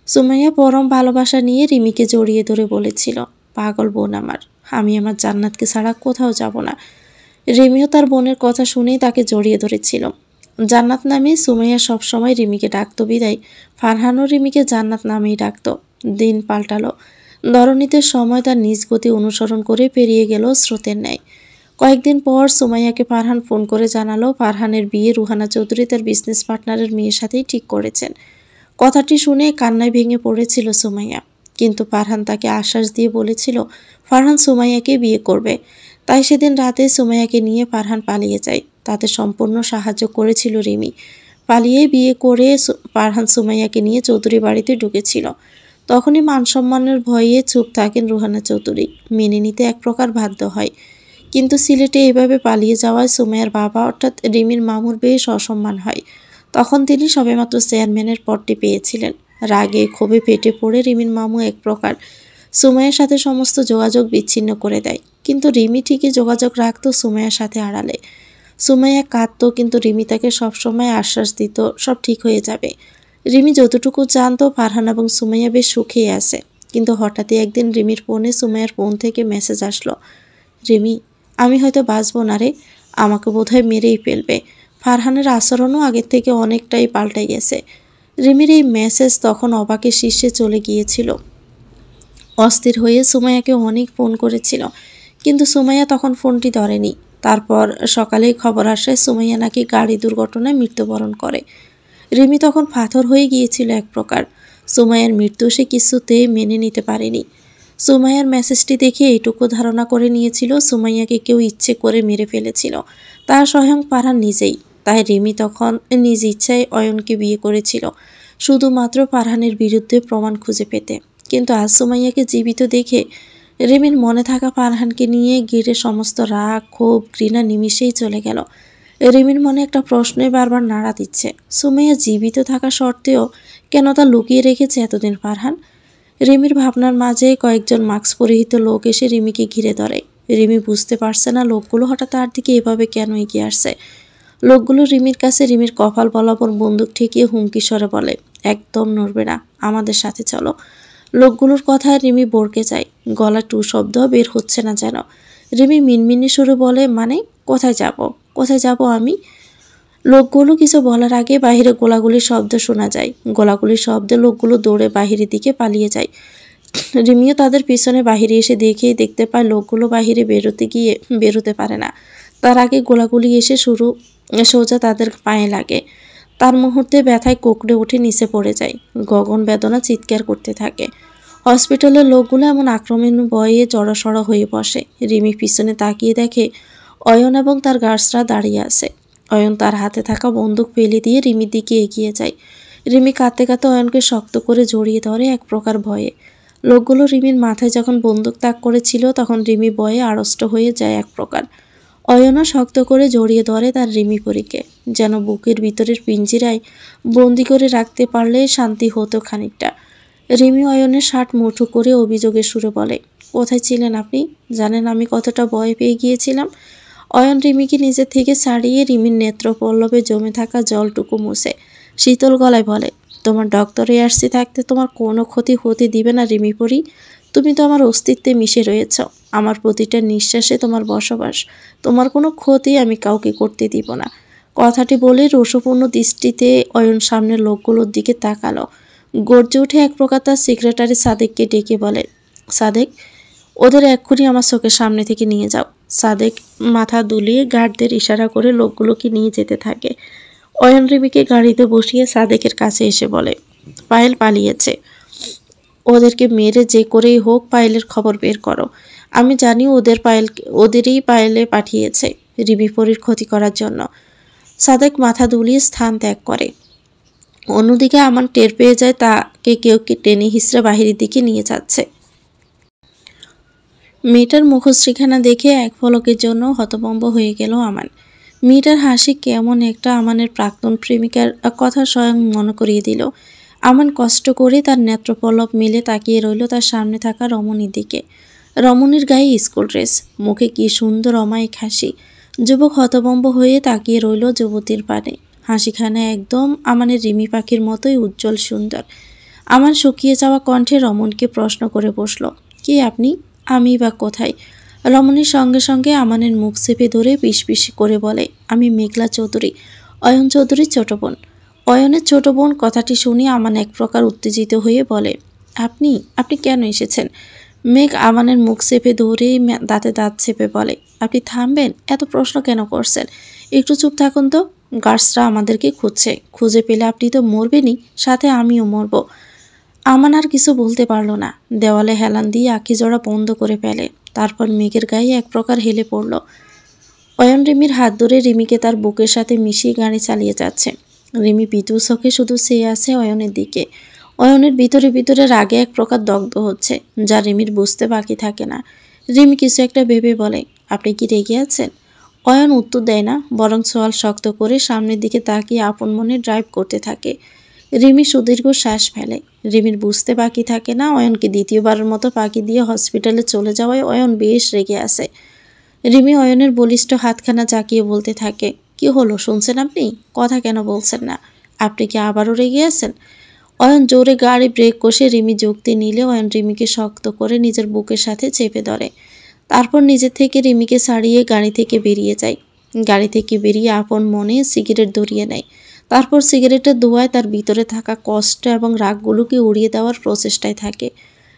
সুমাইয়া পরম ভালোবাসা নিয়ে রিমিকে জড়িয়ে ধরে বলেছিল, পাগল বোন আমার, আমি আমার জান্নাতকে ছাড়া কোথাও যাব না। রিমিও তার বোনের কথা শুনেই তাকে জড়িয়ে ধরেছিল। জান্নাত নামে সুমাইয়া সবসময় রিমিকে ডাকতো বিদায় ফারহানও রিমিকে জান্নাত নামেই ডাকত। দিন পাল্টালো। ধরণীতে সময় তার নিজ গতি অনুসরণ করে পেরিয়ে গেল স্রোতের ন্যায়। কয়েকদিন পর সুমাইয়াকে ফারহান ফোন করে জানালো ফারহানের বিয়ে রুহানা চৌধুরী তার বিজনেস পার্টনারের মেয়ের সাথেই ঠিক করেছেন। কথাটি শুনে কান্নায় ভেঙে পড়েছিল সুমাইয়া। কিন্তু ফারহান তাকে আশ্বাস দিয়ে বলেছিল ফারহান সুমাইয়াকে বিয়ে করবে। তাই সেদিন রাতে সুমাইয়াকে নিয়ে ফারহান পালিয়ে যায়। তাতে সম্পূর্ণ সাহায্য করেছিল রিমি। পালিয়ে বিয়ে করে ফারহান সুমাইয়াকে নিয়ে চৌধুরী বাড়িতে ঢুকেছিল। তখনই মানসম্মানের ভয়ে চুপ থাকেন রুহানা চৌধুরী। মেনে নিতে এক প্রকার বাধ্য হয়। কিন্তু সিলেটে এভাবে পালিয়ে যাওয়ায় সুমাইয়ার বাবা অর্থাৎ রিমির মামুর বেশ অসম্মান হয়। তখন তিনি সবেমাত্র চেয়ারম্যানের পদটি পেয়েছিলেন। রাগে ক্ষোভে ফেটে পড়ে রিমির মামু এক প্রকার সুমাইয়ার সাথে সমস্ত যোগাযোগ বিচ্ছিন্ন করে দেয়। কিন্তু রিমি ঠিকই যোগাযোগ রাখত সুমাইয়ার সাথে আড়ালে। সুমাইয়া কাঁদতো, কিন্তু রিমি তাকে সবসময় আশ্বাস দিত সব ঠিক হয়ে যাবে। রিমি যতটুকু জানতো ফারহান এবং সুমাইয়া বেশ সুখেই আছে। কিন্তু হঠাৎই একদিন রিমির ফোনে সুমাইয়ার ফোন থেকে মেসেজ আসলো, রিমি, আমি হয়তো বাঁচবো না রে, আমাকে বোধহয় মেরেই ফেলবে। ফারহানের আচরণও আগের থেকে অনেকটাই পাল্টে গেছে। রিমির এই মেসেজ তখন অবাকের শীর্ষে চলে গিয়েছিল। অস্থির হয়ে সুমাইয়াকে অনেক ফোন করেছিল, কিন্তু সুমাইয়া তখন ফোনটি ধরেনি। তারপর সকালেই খবর আসে সুমাইয়া নাকি গাড়ি দুর্ঘটনায় মৃত্যুবরণ করে। রিমি তখন পাথর হয়ে গিয়েছিল এক প্রকার। সুমাইয়ার মৃত্যু সে কিছুতেই মেনে নিতে পারেনি। সুমাইয়ার মেসেজটি দেখে এইটুকু ধারণা করে নিয়েছিল সুমাইয়াকে কেউ ইচ্ছে করে মেরে ফেলেছিল, তা স্বয়ং ফারহান নিজেই। তাই রিমি তখন নিজ ইচ্ছায় অয়নকে বিয়ে করেছিল, শুধুমাত্র ফারহানের বিরুদ্ধে প্রমাণ খুঁজে পেতে। কিন্তু আজ সুমাইয়াকে জীবিত দেখে রিমির মনে থাকা ফারহানকে নিয়ে ঘিরে সমস্ত রাগ, ক্ষোভ, ঘৃণা নিমিষেই চলে গেল। রিমির মনে একটা প্রশ্নই বারবার নাড়া দিচ্ছে, সুমাইয়া জীবিত থাকা সত্ত্বেও কেন তা লুকিয়ে রেখেছে এতদিন ফারহান? রিমির ভাবনার মাঝে কয়েকজন মাস্ক পরিহিত লোক এসে রিমিকে ঘিরে ধরে। রিমি বুঝতে পারছে না লোকগুলো হঠাৎ তার দিকে এভাবে কেন এগিয়ে আসছে। লোকগুলো রিমির কাছে রিমির কপাল বরাবর বন্দুক ঠেকিয়ে হুমকি স্বরে বলে, একদম নড়বে না, আমাদের সাথে চলো। লোকগুলোর কথায় রিমি বরকে যায়, গলা টু শব্দ বের হচ্ছে না যেন। রিমি মিনমিনি সুরে বলে, মানে কোথায় যাব, কোথায় যাব আমি? লোকগুলো কিছু বলার আগে বাহিরে গোলাগুলির শব্দ শোনা যায়। গোলাগুলির শব্দে লোকগুলো দৌড়ে বাহিরের দিকে পালিয়ে যায়। রিমিও তাদের পিছনে বাহিরে এসে দেখতে পায় লোকগুলো বাহিরে বেরোতে পারে না। তার আগে গোলাগুলি এসে সোজা তাদের পায়ে লাগে। তার মুহূর্তে ব্যথায় কোঁকড়ে উঠে নিচে পড়ে যায়। গগন বেদনা চিৎকার করতে থাকে। হসপিটালের লোকগুলো এমন আক্রমণ ভয়ে জড়সড় হয়ে বসে। রিমি পিছনে তাকিয়ে দেখে অয়ন এবং তার গার্ডসরা দাঁড়িয়ে আছে। অয়ন তার হাতে থাকা বন্দুক ফেলে দিয়ে রিমির দিকে এগিয়ে যায়। রিমি কাঁদতে কাঁদতে অয়নকে শক্ত করে জড়িয়ে ধরে এক প্রকার ভয়ে। লোকগুলো রিমির মাথায় যখন বন্দুক তাক করেছিল তখন রিমি ভয়ে আড়ষ্ট হয়ে যায় এক প্রকার। অয়নও শক্ত করে জড়িয়ে ধরে তার রিমি পরীকে, যেন বুকের ভিতরের পিঞ্জিরায় বন্দি করে রাখতে পারলে শান্তি হতো খানিকটা। রিমি অয়নের শার্ট মুঠো করে অভিযোগের সুরে বলে, কোথায় ছিলেন আপনি? জানেন আমি কতটা ভয় পেয়ে গিয়েছিলাম। অয়ন রিমিকে নিজের থেকে ছাড়িয়ে রিমির নেত্রপল্লবে জমে থাকা জলটুকু মুছে শীতল গলায় বলে, তোমার ডক্টরে আসছি থাকতে তোমার কোনো ক্ষতি হতে দিবে না রিমি পরি। তুমি তো আমার অস্তিত্বে মিশে রয়েছ, আমার প্রতিটা নিঃশ্বাসে তোমার বসবাস। তোমার কোনো ক্ষতি আমি কাউকে করতে দিব না। কথাটি বলে রোষপূর্ণ দৃষ্টিতে অয়ন সামনের লোকগুলোর দিকে তাকালো। গর্জে উঠে এক প্রকার তার সেক্রেটারি সাদেককে ডেকে বলে, সাদেক, ওদের এক্ষুনি আমার চোখের সামনে থেকে নিয়ে যাও। সাদেক মাথা দুলিয়ে গার্ডদের ইশারা করে লোকগুলোকে নিয়ে যেতে থাকে। অয়ন রিমিকে গাড়িতে বসিয়ে সাদেকের কাছে এসে বলে, পায়েল পালিয়েছে, ওদেরকে মেরে যে করেই হোক পায়েলের খবর বের করো। আমি জানি ওদেরই পায়েলে পাঠিয়েছে রিমি পরীর ক্ষতি করার জন্য। সাদেক মাথা দুলিয়ে স্থান ত্যাগ করে। অন্যদিকে আমান টের পেয়ে যায় তাকে কেউ টেনে হিসড়ে বাহিরের দিকে নিয়ে যাচ্ছে। মেয়েটার মুখশ্রীখানা দেখে এক পলকের জন্য হতভম্ব হয়ে গেল আমান। মেয়েটার হাসি কেমন একটা আমানের প্রাক্তন প্রেমিকার কথা স্বয়ং মনে করিয়ে দিল। আমান কষ্ট করে তার নেত্রপল্লব মেলে তাকিয়ে রইল তার সামনে থাকা রমণীর দিকে। রমণীর গায়ে স্কুল ড্রেস, মুখে কি সুন্দর অমায়িক হাসি। যুবক হতভম্ব হয়ে তাকিয়ে রইল যুবতীর পানে। হাসিখানা একদম আমানের রিমি পাখির মতোই উজ্জ্বল সুন্দর। আমান শুকিয়ে যাওয়া কণ্ঠে রমণকে প্রশ্ন করে বসল, কে আপনি? আমি বা কোথায়? রমণীর সঙ্গে সঙ্গে আমানের মুখ চেপে ধরে পিস করে বলে, আমি মেঘলা চৌধুরী, অয়ন চৌধুরীর ছোট বোন। অয়নের ছোট বোন কথাটি শুনে আমান এক প্রকার উত্তেজিত হয়ে বলে, আপনি আপনি কেন এসেছেন? মেঘ আমানের মুখ চেপে ধরে দাঁতে দাঁত চেপে বলে, আপনি থামবেন? এত প্রশ্ন কেন করছেন? একটু চুপ থাকুন তো। গার্ডসরা আমাদেরকে খুঁজছে, খুঁজে পেলে আপনি তো মরবেনই, সাথে আমিও মরব। আমান আর কিছু বলতে পারল না। দেওয়ালে হেলান দিয়ে আঁখি জোড়া বন্ধ করে ফেলে। তারপর মেঘের গায়ে এক প্রকার হেলে পড়ল। অয়ন রিমির হাত ধরে রিমিকে তার বুকের সাথে মিশিয়ে গাড়ি চালিয়ে যাচ্ছে। রিমি পিতু চোখে শুধু চেয়ে আছে অয়নের দিকে। অয়নের ভিতরে ভিতরে রাগে এক প্রকার দগ্ধ হচ্ছে, যা রিমির বুঝতে বাকি থাকে না। রিমি কিছু একটা ভেবে বলে, আপনি কি রেগে আছেন? অয়ন উত্তর দেয় না, বরং সোয়াল শক্ত করে সামনের দিকে তাকিয়ে আপন মনে ড্রাইভ করতে থাকে। রিমি সুদীর্ঘ শ্বাস ফেলে। রিমির বুঝতে বাকি থাকে না অয়নকে দ্বিতীয়বারের মতো ফাঁকি দিয়ে হসপিটালে চলে যাওয়ায় অয়ন বেশ রেগে আছে। রিমি অয়নের বলিষ্ঠ হাতখানা জাকিয়ে বলতে থাকে, কি হলো শুনছেন আপনি? কথা কেন বলছেন না? আপনি কি আবারও রেগে আছেন? অয়ন জোরে গাড়ি ব্রেক কষে রিমি যুক্তি নিলে অয়ন রিমিকে শক্ত করে নিজের বুকের সাথে চেপে ধরে। তারপর নিজের থেকে রিমিকে ছাড়িয়ে গাড়ি থেকে বেরিয়ে যায়। গাড়ি থেকে বেরিয়ে আপন মনে সিগারেট ধরিয়ে নেয়। তারপর সিগারেটের ধোঁয়ায় তার ভিতরে থাকা কষ্ট এবং রাগগুলোকে উড়িয়ে দেওয়ার প্রচেষ্টায় থাকে।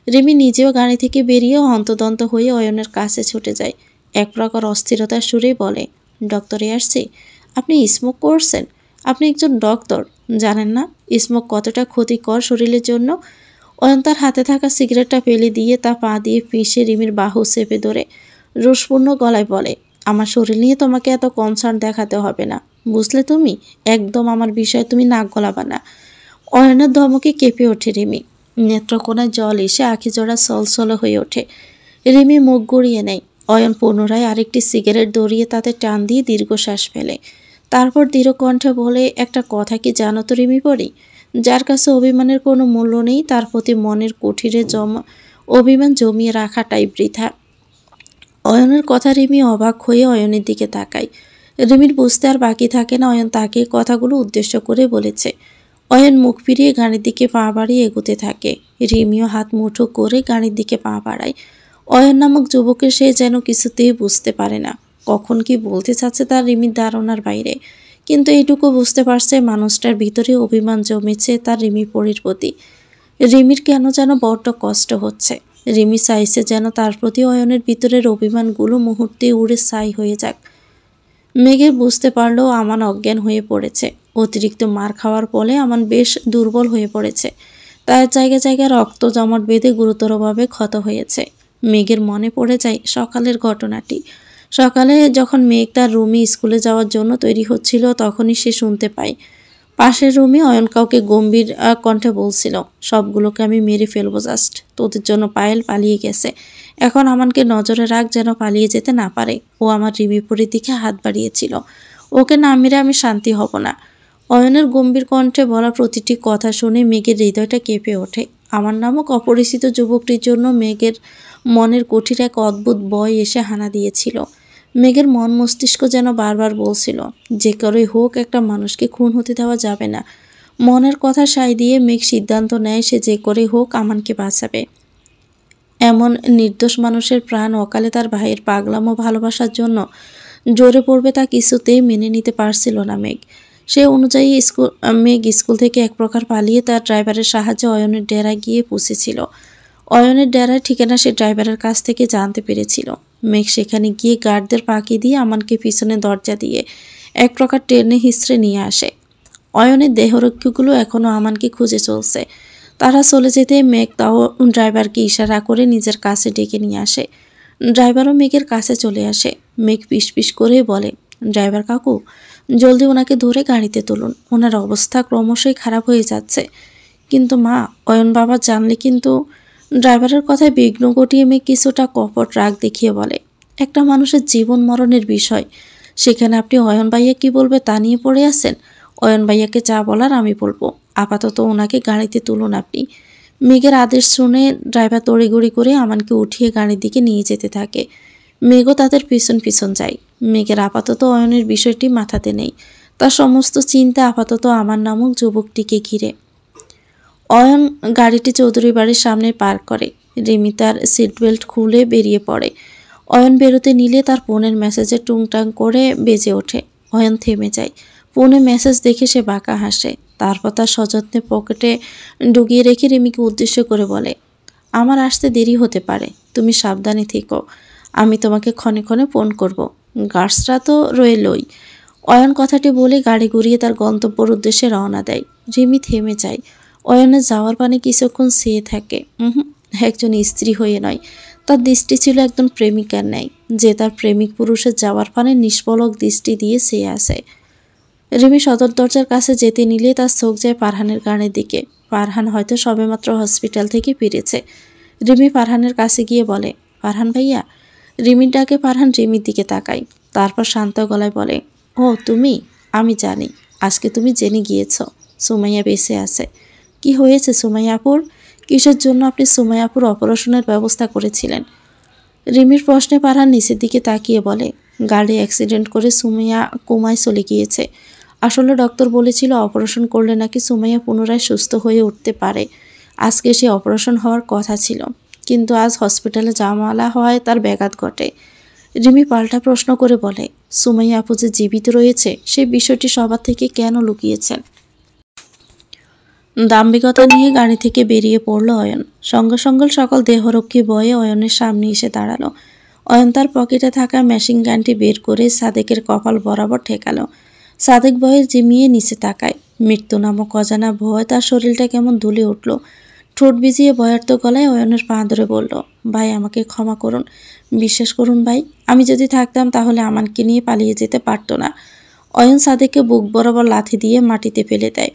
রিমি নিজেও গাড়ি থেকে বেরিয়ে হন্তদন্ত হয়ে অয়নের কাছে ছুটে যায়। এক প্রকার অস্থিরতার সুরে বলে, ডক্টরে আসছে, আপনি স্মোক করছেন? আপনি একজন ডক্টর, জানেন না স্মোক কতটা ক্ষতিকর শরীরের জন্য? অয়ন তার হাতে থাকা সিগারেটটা ফেলে দিয়ে তা পা দিয়ে পিষে রিমির বাহু চেপে ধরে রোষপূর্ণ গলায় বলে, আমার শরীর নিয়ে তোমাকে এত কনসার্ন দেখাতে হবে না, বুঝলে? তুমি একদম আমার বিষয়ে তুমি নাক গলাবা না। অয়নের ধমকে কেঁপে ওঠে রিমি। নেত্রকোনায় জল এসে আখি জোড়া সলসল হয়ে ওঠে। রিমি মুখ গড়িয়ে নেয়। অয়ন পুনরায় আরেকটি সিগারেট ধরিয়ে তাতে টান দিয়ে দীর্ঘশ্বাস ফেলে। তারপর দৃঢ় কণ্ঠে বলে, একটা কথা কি জানো তো রিমি পড়ি, যার কাছে অভিমানের কোনো মূল্য নেই তার প্রতি মনের কুঠিরে অভিমান জমিয়ে রাখাটাই বৃথা। অয়নের কথা রিমি অবাক হয়ে অয়নের দিকে তাকায়। রিমির বুঝতে আর বাকি থাকে না অয়ন তাকে কথাগুলো উদ্দেশ্য করে বলেছে। অয়ন মুখ ফিরিয়ে গাড়ির দিকে পা বাড়িয়ে এগোতে থাকে। রিমিও হাত মুঠো করে গাড়ির দিকে পা বাড়ায়। অয়ন নামক যুবকের সে যেন কিছুতেই বুঝতে পারে না কখন কি বলতে চাচ্ছে তার রিমির ধারণার বাইরে। কিন্তু এইটুকু বুঝতে পারছে মানুষটার ভিতরে অভিমান জমেছে তার রিমি পরির প্রতি। রিমির কেন যেন বড্ড কষ্ট হচ্ছে। রিমি চাইছে যেন তার প্রতি অয়নের ভিতরের অভিমানগুলো মুহূর্তে উড়ে ছাই হয়ে যাক। মেঘের বুঝতে পারলেও আমান অজ্ঞান হয়ে পড়েছে। অতিরিক্ত মার খাওয়ার ফলে আমান বেশ দুর্বল হয়ে পড়েছে। তার জায়গায় জায়গায় রক্ত জমাট বেঁধে গুরুতরভাবে ক্ষত হয়েছে। মেঘের মনে পড়ে যায় সকালের ঘটনাটি। সকালে যখন মেঘ তার রুমে স্কুলে যাওয়ার জন্য তৈরি হচ্ছিল তখনই সে শুনতে পায় পাশের রুমে অয়ন কাউকে গম্ভীর কণ্ঠে বলছিল, সবগুলোকে আমি মেরে ফেলবো জাস্ট, তোদের জন্য পায়েল পালিয়ে গেছে। এখন আমানকে নজরে রাখ যেন পালিয়ে যেতে না পারে। ও আমার রিমিপুরের দিকে হাত বাড়িয়েছিল, ওকে না মেরে আমি শান্তি হব না। অয়নের গম্ভীর কণ্ঠে বলা প্রতিটি কথা শুনে মেঘের হৃদয়টা কেঁপে ওঠে। আমার নামক অপরিচিত যুবকটির জন্য মেঘের মনের কঠিন এক অদ্ভুত ভয় এসে হানা দিয়েছিল। মেঘের মন মস্তিষ্ক যেন বারবার বলছিল, যে করেই হোক একটা মানুষকে খুন হতে দেওয়া যাবে না। মনের কথা সায় দিয়ে মেঘ সিদ্ধান্ত নেয় সে যে করেই হোক আমানকে বাঁচাবে। এমন নির্দোষ মানুষের প্রাণ অকালে তার ভাইয়ের পাগলাম ও ভালোবাসার জন্য জোরে পড়বে তা কিছুতেই মেনে নিতে পারছিল না মেঘ। সে অনুযায়ী মেঘ স্কুল থেকে এক প্রকার পালিয়ে তার ড্রাইভারের সাহায্যে অয়নের ডেরায় গিয়ে পৌঁছেছিল। অয়নের ডেরার ঠিকানা সে ড্রাইভারের কাছ থেকে জানতে পেরেছিল। মেঘ সেখানে গিয়ে গার্ডদের ফাঁকি দিয়ে আমানকে পিছনে দরজা দিয়ে এক প্রকার টেনে হিঁচড়ে নিয়ে আসে। অয়নের দেহরক্ষীগুলো এখনও আমানকে খুঁজে চলছে। তারা চলে যেতে মেঘ তাও ড্রাইভারকে ইশারা করে নিজের কাছে ডেকে নিয়ে আসে। ড্রাইভারও মেঘের কাছে চলে আসে। মেঘ পিস করে বলে, ড্রাইভার কাকু, জলদি ওনাকে ধরে গাড়িতে তুলুন, ওনার অবস্থা ক্রমশই খারাপ হয়ে যাচ্ছে। কিন্তু মা, অয়ন বাবা জানলে কিন্তু। ড্রাইভারের কথায় বিঘ্ন ঘটিয়ে মেঘ কিছুটা কপট রাগ দেখিয়ে বলে, একটা মানুষের জীবন মরণের বিষয়, সেখানে আপনি অয়ন ভাইয়া কি বলবে তা নিয়ে পড়ে আছেন। অয়ন ভাইয়াকে যা বলার আমি বলবো, আপাতত ওনাকে গাড়িতে তুলুন আপনি। মেঘের আদেশ শুনে ড্রাইভার তড়িঘড়ি করে আমানকে উঠিয়ে গাড়ির দিকে নিয়ে যেতে থাকে। মেঘও তাদের পিছন পিছন যায়। মেঘের আপাতত অয়নের বিষয়টি মাথাতে নেই। তার সমস্ত চিন্তা আপাতত আমার নামক যুবকটিকে ঘিরে। অয়ন গাড়িটি চৌধুরী বাড়ির সামনে পার্ক করে। রিমি তার সিট বেল্ট খুলে বেরিয়ে পড়ে। অয়ন বেরোতে নিলে তার ফোনের মেসেজে টুংটাং করে বেজে ওঠে। অয়ন থেমে যায়। ফোনে মেসেজ দেখে সে বাঁকা হাসে। তারপর তার সযত্নে পকেটে ঢুকিয়ে রেখে রিমিকে উদ্দেশ্য করে বলে, আমার আসতে দেরি হতে পারে, তুমি সাবধানে থেকো, আমি তোমাকে ক্ষণে ক্ষণে ফোন করব। গার্ডসরা তো রইলই। অয়ন কথাটি বলে গাড়ি ঘুরিয়ে তার গন্তব্যের উদ্দেশ্যে রওনা দেয়। রিমি থেমে যায়। অয়নের যাওয়ার পানে কিছুক্ষণ চেয়ে থাকে। একজন স্ত্রী হয়ে নয়, তার দৃষ্টি ছিল একজন প্রেমিকার ন্যায়, যে তার প্রেমিক পুরুষের যাওয়ার পানে নিষ্পলক দৃষ্টি দিয়ে চেয়ে আসে। রিমি সদর দরজার কাছে যেতে নিলে তার চোখ যায় ফারহানের গানের দিকে। ফারহান হয়তো সবেমাত্র হসপিটাল থেকে ফিরেছে। রিমি ফারহানের কাছে গিয়ে বলে, ফারহান ভাইয়া। রিমির ডাকে ফারহান রিমির দিকে তাকায়। তারপর শান্ত গলায় বলে, ও তুমি? আমি জানি আজকে তুমি জেনে গিয়েছ সুমাইয়া বেঁচে আছে। কি হয়েছে সুমাইয়া আপুর? কিসের জন্য আপনি সুমাইয়া আপুর অপারেশনের ব্যবস্থা করেছিলেন? রিমির প্রশ্নে ফারহান নিচের দিকে তাকিয়ে বলে, গাড়ি অ্যাক্সিডেন্ট করে সুমাইয়া কোমায় চলে গিয়েছে। আসলে ডক্টর বলেছিল অপারেশন করলে নাকি সুমাইয়া পুনরায় সুস্থ হয়ে উঠতে পারে। আজকে সে অপারেশন হওয়ার কথা ছিল, কিন্তু আজ হসপিটালে জামালা হওয়ায় তার ব্যাঘাত ঘটে। রিমি পাল্টা প্রশ্ন করে বলে, সুমাইয়া আপু যে জীবিত রয়েছে সেই বিষয়টি সবার থেকে কেন লুকিয়েছেন? দাম্ভিকতা নিয়ে গাড়ি থেকে বেরিয়ে পড়ল অয়ন। সঙ্গে সঙ্গে সকল দেহরক্ষী বয়ে অয়নের সামনে এসে দাঁড়ালো। অয়ন তার পকেটে থাকা মেশিন গানটি বের করে সাদেকের কপাল বরাবর ঠেকালো। সাদেক ভয়ে জিমিয়ে নিচে তাকায়। মৃত্যু নামক অজানা ভয় তার শরীরটা কেমন দুলে উঠল। ঠোঁট ভিজিয়ে ভয়ার্ত গলায় অয়নের পা ধরে বলল, ভাই আমাকে ক্ষমা করুন, বিশ্বাস করুন ভাই, আমি যদি থাকতাম তাহলে আমানকে নিয়ে পালিয়ে যেতে পারতো না। অয়ন সাদেককে বুক বরাবর লাথি দিয়ে মাটিতে ফেলে দেয়।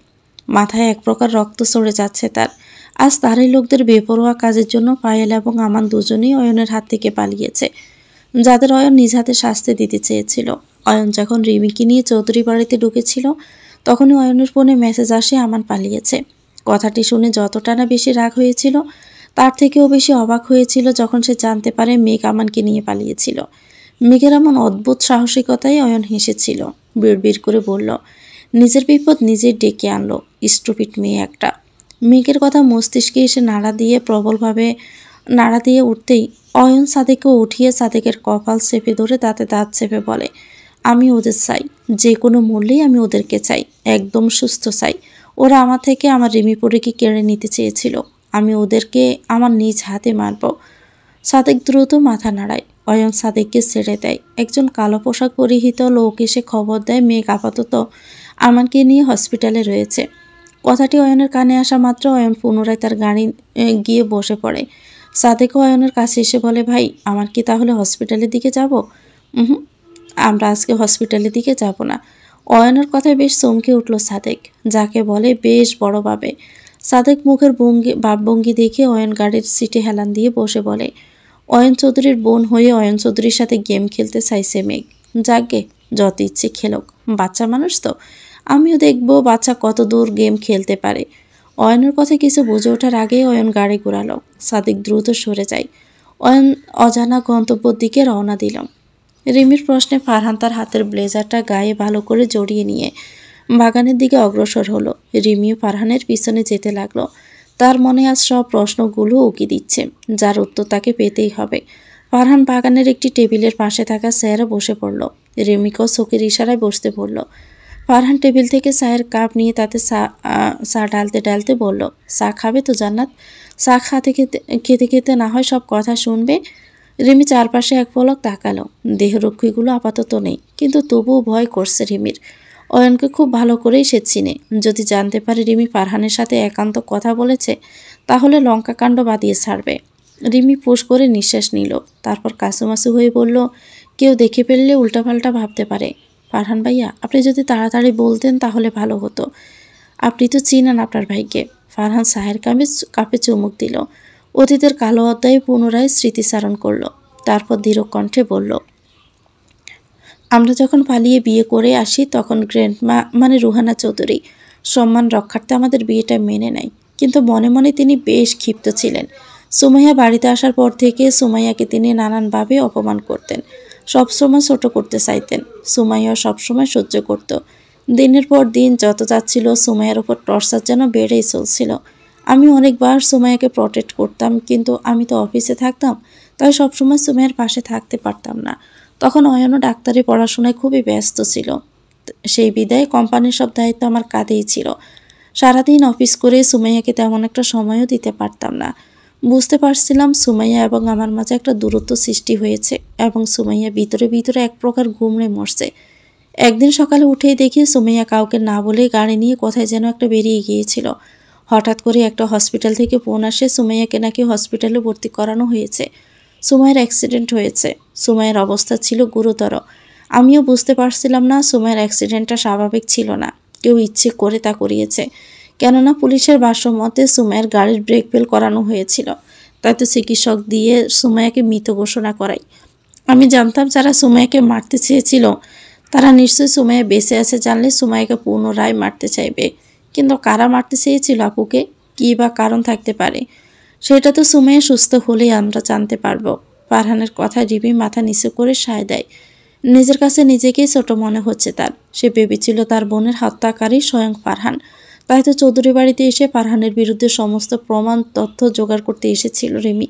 মাথায় এক প্রকার রক্ত চড়ে যাচ্ছে তার। আজ তারই লোকদের বেপরোয়া কাজের জন্য পায়েল এবং আমান দুজনেই অয়নের হাত থেকে পালিয়েছে, যাদের অয়ন নিজ হাতে শাস্তি দিতে চেয়েছিল। অয়ন যখন রিমিকে নিয়ে চৌধুরী বাড়িতে ঢুকেছিল তখনই অয়নের ফোনে মেসেজ আসে আমান পালিয়েছে। কথাটি শুনে যতটা না বেশি রাগ হয়েছিল, তার থেকেও বেশি অবাক হয়েছিল যখন সে জানতে পারে মেঘ আমানকে নিয়ে পালিয়েছিল। মেঘের এমন অদ্ভুত সাহসিকতায় অয়ন হেসেছিল। বিড়বিড় করে বলল, নিজের বিপদ নিজেই ডেকে আনলো, স্টুপিড মেয়ে একটা। মেঘের কথা মস্তিষ্কে এসে প্রবলভাবে নাড়া দিয়ে উঠতেই অয়ন সাদেককে উঠিয়ে সাদেকের কপাল চেপে ধরে দাঁতে দাঁত চেপে বলে, আমি ওদের চাই, যে কোনো মূল্যেই আমি ওদেরকে চাই, একদম সুস্থ চাই। ওরা আমার থেকে আমার রিমিপুরিকে কেড়ে নিতে চেয়েছিল, আমি ওদেরকে আমার নিজ হাতে মারব। সাদেক দ্রুত মাথা নাড়ায়। অয়ন সাদেককে ছেড়ে দেয়। একজন কালো পোশাক পরিহিত লোক এসে খবর দেয় মেঘ আপাতত আমানকে নিয়ে হসপিটালে রয়েছে। কথাটি অয়নের কানে আসা মাত্র অয়ন পুনরায় তার গাড়ি গিয়ে বসে পড়ে। সাদেকও অয়নের কাছে এসে বলে, ভাই আমার কি তাহলে হসপিটালের দিকে যাব? আমরা আজকে হসপিটালের দিকে যাব না। অয়নের কথায় বেশ চমকে উঠল সাদেক, যাকে বলে বেশ বড়ভাবে। সাদেক মুখের ভাবভঙ্গি দেখে অয়ন গাড়ির সিটে হেলান দিয়ে বসে বলে, অয়ন চৌধুরীর বোন হয়ে অয়ন চৌধুরীর সাথে গেম খেলতে চাইছে মেঘ। যাকগে, যত ইচ্ছে খেলুক, বাচ্চা মানুষ তো, আমিও দেখব বাচ্চা কত দূর গেম খেলতে পারে। অয়নের কথা কিছু বুঝে ওঠার আগেই অয়ন গাড়ি ঘোরালো। সাদেক দ্রুত সরে যায়। অয়ন অজানা গন্তব্যের দিকে রওনা দিল। রিমির প্রশ্নে ফারহান তার হাতের ব্লেজারটা গায়ে ভালো করে জড়িয়ে নিয়ে বাগানের দিকে অগ্রসর হলো। রিমিও ফারহানের পিছনে যেতে লাগলো। তার মনে আজ সব প্রশ্নগুলো উকি দিচ্ছে, যার উত্তর তাকে পেতেই হবে। ফারহান বাগানের একটি টেবিলের পাশে থাকা চেয়ারে বসে পড়ল। রিমিকেও চোখের ইশারায় বসতে বলল। ফারহান টেবিল থেকে চায়ের কাপ নিয়ে তাতে চা ঢালতে ঢালতে বলল, চা খাবে তো জান্নাত? চা খেতে খেতে না হয় সব কথা শুনবে। রিমি চারপাশে এক পলক তাকালো। দেহরক্ষীগুলো আপাতত নেই, কিন্তু তবুও ভয় করছে রিমির। অয়নকে খুব ভালো করেই সে চিনে। যদি জানতে পারে রিমি ফারহানের সাথে একান্ত কথা বলেছে, তাহলে লঙ্কাকাণ্ড বাঁধিয়ে ছাড়বে। রিমি ফুঁস করে নিঃশ্বাস নিল, তারপর কাছুমাছু হয়ে বলল, কেউ দেখে ফেললে উল্টাপাল্টা ভাবতে পারে। ফারহান ভাইয়া, আপনি যদি তাড়াতাড়ি বলতেন তাহলে ভালো হতো। আপনি তো চিনেন আপনার ভাইকে। ফারহান চায়ের কাপে চুমুক দিল। অতীতের কালো অধ্যায়ে পুনরায় স্মৃতিচারণ করল। তারপর দৃঢ় কণ্ঠে বলল, আমরা যখন পালিয়ে বিয়ে করে আসি তখন গ্র্যান্ডমা মানে রুহানা চৌধুরী সম্মান রক্ষার্থে আমাদের বিয়েটা মেনে নেয়, কিন্তু মনে মনে তিনি বেশ ক্ষিপ্ত ছিলেন। সুমাইয়া বাড়িতে আসার পর থেকে সুমাইয়াকে তিনি নানানভাবে অপমান করতেন, সবসময় ছোট করতে চাইতেন। সুমাইয়া সবসময় সহ্য করত। দিনের পর দিন যত যাচ্ছিল সুমাইয়ার উপর টর্চার যেন বেড়েই চলছিল। আমি অনেকবার সুমাইয়াকে প্রটেক্ট করতাম, কিন্তু আমি তো অফিসে থাকতাম, তাই সবসময় সুমাইয়ার পাশে থাকতে পারতাম না। তখন অয়নও ডাক্তারি পড়াশোনায় খুবই ব্যস্ত ছিল। সেই বিদায় কোম্পানির সব দায়িত্ব আমার কাঁধেই ছিল। সারাদিন অফিস করে সুমাইয়াকে তেমন একটা সময়ও দিতে পারতাম না। বুঝতে পারছিলাম সুমাইয়া এবং আমার মাঝে একটা দূরত্ব সৃষ্টি হয়েছে, এবং সুমাইয়া ভিতরে ভিতরে এক প্রকার গুমড়ে মরছে। একদিন সকালে উঠেই দেখি সুমাইয়া কাউকে না বলে গাড়ি নিয়ে কোথায় যেন একটা বেরিয়ে গিয়েছিল। হঠাৎ করে একটা হসপিটাল থেকে ফোন আসে সুমাইয়াকে নাকি হসপিটালে ভর্তি করানো হয়েছে। সুমাইয়ার অ্যাক্সিডেন্ট হয়েছে। সুমাইয়ার অবস্থা ছিল গুরুতর। আমিও বুঝতে পারছিলাম না সুমাইয়ার অ্যাক্সিডেন্টটা স্বাভাবিক ছিল না, কেউ ইচ্ছে করে তা করিয়েছে। কেননা পুলিশের ভাষ্যমতে সুমাইয়ার গাড়ির ব্রেক ফেল করানো হয়েছিল, তাই তো চিকিৎসক দিয়ে সুমাইয়াকে মৃত ঘোষণা করাই। আমি জানতাম যারা সুমাইয়াকে মারতে চেয়েছিল তারা নিশ্চয়ই সুমাইয়া বেঁচে আছে জানলে সুমাইয়াকে পুনরায় মারতে চাইবে। কিন্তু কারা মারতে চেয়েছিল আপুকে, কী বা কারণ থাকতে পারে, সেটা তো সুমাইয়া সুস্থ হলেই আমরা জানতে পারবো। ফারহানের কথা রিমি মাথা নিচু করে সায় দেয়। নিজের কাছে নিজেকেই ছোট মনে হচ্ছে তার। সে ভেবেছিল তার বোনের হত্যাকারী স্বয়ং ফারহান। তাই তো চৌধুরী বাড়িতে এসে ফারহানের বিরুদ্ধে সমস্ত প্রমাণ তথ্য জোগাড় করতে এসেছিল রিমি।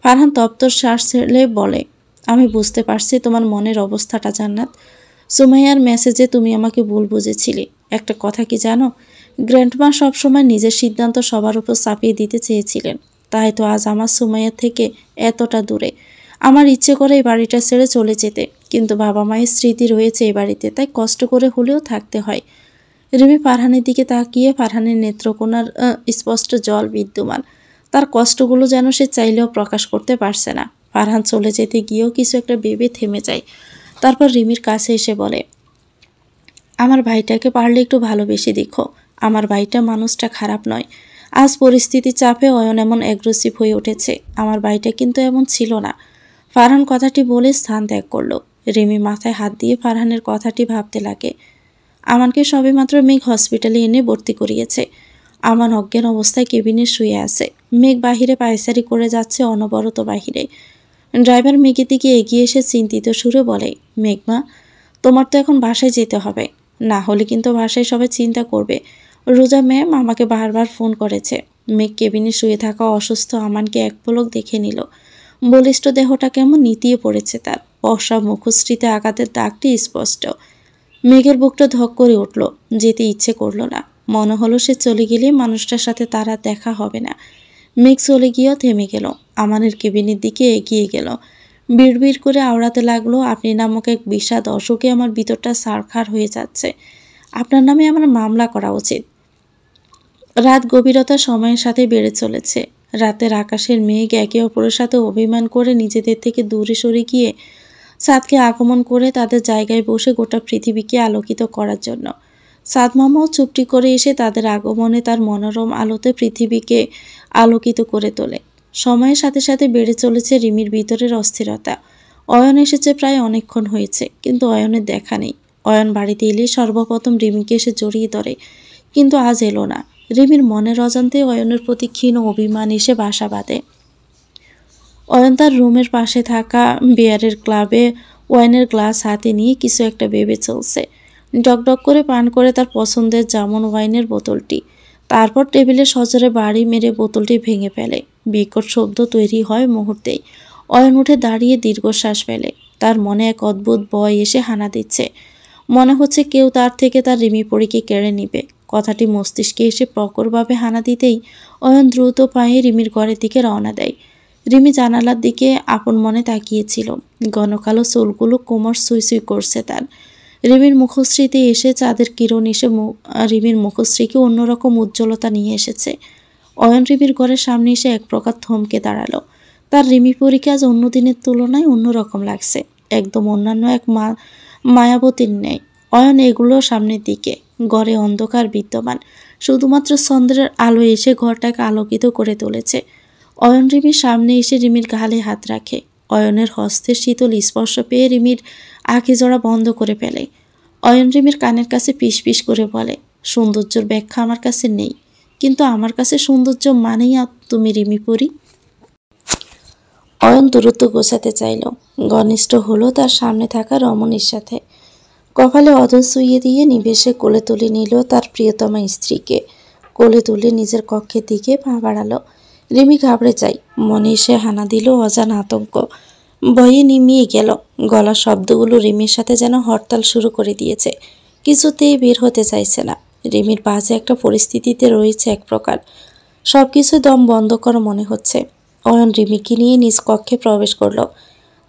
ফারহান তপ্তর শ্বাস ছেড়ে বলে, আমি বুঝতে পারছি তোমার মনের অবস্থাটা জান্নাত। সুমাইয়ার মেসেজে তুমি আমাকে ভুল বুঝেছিলে। একটা কথা কি জানো, গ্র্যান্ডমা সবসময় নিজের সিদ্ধান্ত সবার উপর চাপিয়ে দিতে চেয়েছিলেন। তাই তো আজ আমার সুমাইয়া থেকে এতটা দূরে। আমার ইচ্ছে করে এই বাড়িটা ছেড়ে চলে যেতে, কিন্তু বাবা মায়ের স্মৃতি রয়েছে এই বাড়িতে, তাই কষ্ট করে হলেও থাকতে হয়। রিমি ফারহানের দিকে তাকিয়ে, ফারহানের নেত্রকোনার স্পষ্ট জল বিদ্যমান। তার কষ্টগুলো যেন সে চাইলেও প্রকাশ করতে পারছে না। ফারহান চলে যেতে গিয়েও কিছু একটা ভেবে থেমে যায়। তারপর রিমির কাছে এসে বলে, আমার ভাইটাকে পারলে একটু ভালোবেসে দেখো। আমার ভাইটা মানুষটা খারাপ নয়। আজ পরিস্থিতির চাপে অয়ন এমন অ্যাগ্রেসিভ হয়ে উঠেছে। আমার ভাইটা কিন্তু এমন ছিল না। ফারহান কথাটি বলে স্থান ত্যাগ করলো। রিমি মাথায় হাত দিয়ে ফারহানের কথাটি ভাবতে লাগে। আমানকে সবেমাত্র মেঘ হসপিটালে এনে ভর্তি করিয়েছে। আমান অজ্ঞান অবস্থায় কেবিনে শুয়ে আছে। মেঘ বাহিরে পায়চারি করে যাচ্ছে, অনবরত বাহিরে। ড্রাইভার মেঘের দিকে এগিয়ে এসে চিন্তিত সুরে বলে, মেঘমা, তোমার তো এখন বাসায় যেতে হবে, না হলে কিন্তু বাসায় সবাই চিন্তা করবে। রোজা ম্যাম আমাকে বারবার ফোন করেছে। মেঘ কেবিনে শুয়ে থাকা অসুস্থ আমানকে এক পলক দেখে নিল। বলিষ্ঠ দেহটা কেমন নিতিয়ে পড়েছে তার। বর্ষা মুখশ্রীতে আঘাতের দাগটি স্পষ্ট। মেঘের বুকটা ধক করে উঠল। যেতে ইচ্ছে করল না। মনে হলো সে চলে গেলে মানুষটার সাথে তার আর দেখা হবে না। মেঘ চলে গিয়েও থেমে গেল। আমানের কেবিনের দিকে এগিয়ে গেল। বিড়বিড় করে আওড়াতে লাগলো, আপনি নামক এক বিষাদ অসুখে আমার ভিতরটা ছারখার হয়ে যাচ্ছে। আপনার নামে আমার মামলা করা উচিত। রাত গভীরতা সময়ের সাথে বেড়ে চলেছে। রাতের আকাশের মেঘ একে অপরের সাথে অভিমান করে নিজেদের থেকে দূরে সরে গিয়ে চাঁদকে আগমন করে তাদের জায়গায় বসে গোটা পৃথিবীকে আলোকিত করার জন্য। চাঁদ মামাও চুপটি করে এসে তাদের আগমনে তার মনোরম আলোতে পৃথিবীকে আলোকিত করে তোলে। সময়ের সাথে সাথে বেড়ে চলেছে রিমির ভিতরের অস্থিরতা। অয়ন এসেছে প্রায় অনেকক্ষণ হয়েছে, কিন্তু অয়নের দেখা নেই। অয়ন বাড়িতে এলে সর্বপ্রথম রিমিকে এসে জড়িয়ে ধরে, কিন্তু আজ এলো না। রিমির মনের অজান্তে অয়নের প্রতি ক্ষীণ অভিমান এসে বাসা বাঁধে। অয়ন তার রুমের পাশে থাকা বিয়ারের ক্লাবে ওয়াইনের গ্লাস হাতে নিয়ে কিছু একটা ভেবে চলছে। ডকডক করে পান করে তার পছন্দের জামন ওয়াইনের বোতলটি। তারপর টেবিলে সজোরে বাড়ি মেরে বোতলটি ভেঙে ফেলে। বিকট শব্দ তৈরি হয় মুহূর্তেই। অয়ন উঠে দাঁড়িয়ে দীর্ঘশ্বাস ফেলে। তার মনে এক অদ্ভুত ভয় এসে হানা দিচ্ছে। মনে হচ্ছে কেউ তার থেকে তার রিমি পরীকে কেড়ে নিবে। কথাটি মস্তিষ্কে এসে প্রখরভাবে হানা দিতেই অয়ন দ্রুত পায়ে রিমির ঘরের দিকে রওনা দেয়। রিমি জানালার দিকে আপন মনে তাকিয়েছিল। ঘন কালো চুলগুলো কোমর সুই সুই করছে তার। রিমির মুখশ্রীতে এসে চাঁদের কিরণ এসে রিমির মুখশ্রীকে অন্যরকম উজ্জ্বলতা নিয়ে এসেছে। অয়ন রিমির ঘরের সামনে এসে এক প্রকার থমকে দাঁড়ালো। তার রিমি পরীকে আজ অন্য দিনের তুলনায় অন্যরকম লাগছে, একদম অন্যান্য এক মায়াবতীর ন্যায়। অয়ন এগুলো সামনের দিকে। ঘরে অন্ধকার বিদ্যমান, শুধুমাত্র চন্দ্রের আলো এসে ঘরটাকে আলোকিত করে তুলেছে। অয়ন রিমির সামনে এসে রিমির গালে হাত রাখে। অয়নের হস্তের শীতল স্পর্শ পেয়ে রিমির আঁখি জোড়া বন্ধ করে ফেলে। অয়ন রিমির কানের কাছে পিস পিস করে বলে, সৌন্দর্যের ব্যাখ্যা আমার কাছে নেই, কিন্তু আমার কাছে সৌন্দর্য মানেই তুমি রিমি পরি। অয়ন দূরত্ব গোছাতে চাইল। ঘনিষ্ঠ হলো তার সামনে থাকা রমণীর সাথে। কপালে অধর শুইয়ে দিয়ে নিবেশে কোলে তুলে নিল তার প্রিয়তমা স্ত্রীকে। কোলে তুলে নিজের কক্ষের দিকে পা বাড়ালো। রিমি ঘাবড়ে যায়। মনে এসে হানা দিল অজানা আতঙ্ক। ভয়ে নিমিয়ে গেল। গলার শব্দগুলো রিমির সাথে যেন হরতাল শুরু করে দিয়েছে। কিছুতেই বের হতে চাইছে না। রিমির বাজে একটা পরিস্থিতিতে রয়েছে এক প্রকার। সব কিছু দম বন্ধ করা মনে হচ্ছে। অয়ন রিমিকে নিয়ে নিজ কক্ষে প্রবেশ করল।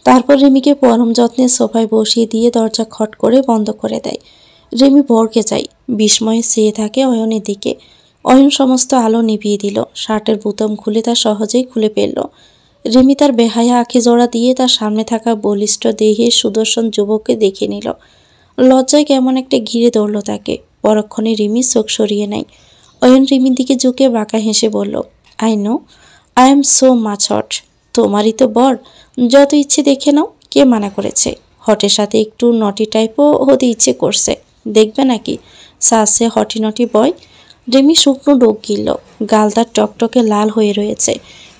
তারপর রিমিকে পরম যত্নে সোফায় বসিয়ে দিয়ে দরজা খট করে বন্ধ করে দেয়। রিমি ভড়কে যায়। বিস্ময়ে চেয়ে থাকে অয়নের দিকে। অয়ন সমস্ত আলো নিভিয়ে দিল। শার্টের বোতাম খুলে তা সহজেই খুলে ফেলল। রিমি তার বেহায়া আঁখি জোড়া দিয়ে তার সামনে থাকা বলিষ্ঠ দেহে সুদর্শন যুবককে দেখে নিল। লজ্জায় কেমন একটা ঘিরে ধরল তাকে। পরক্ষণে রিমি চোখ সরিয়ে নেয়। অয়ন রিমির দিকে ঝুঁকে বাঁকা হেসে বলল, I know, I am so much hot. তোমারই তো বর, যত ইচ্ছে দেখে নাও, কে মানা করেছে? হটের সাথে একটু নটি টাইপও হতে ইচ্ছে করছে, দেখবে নাকি সাসে হটি নটি বয়। রিমি শুকনো ডোক গিলল। গাল তার টকটকে লাল হয়ে রয়েছে।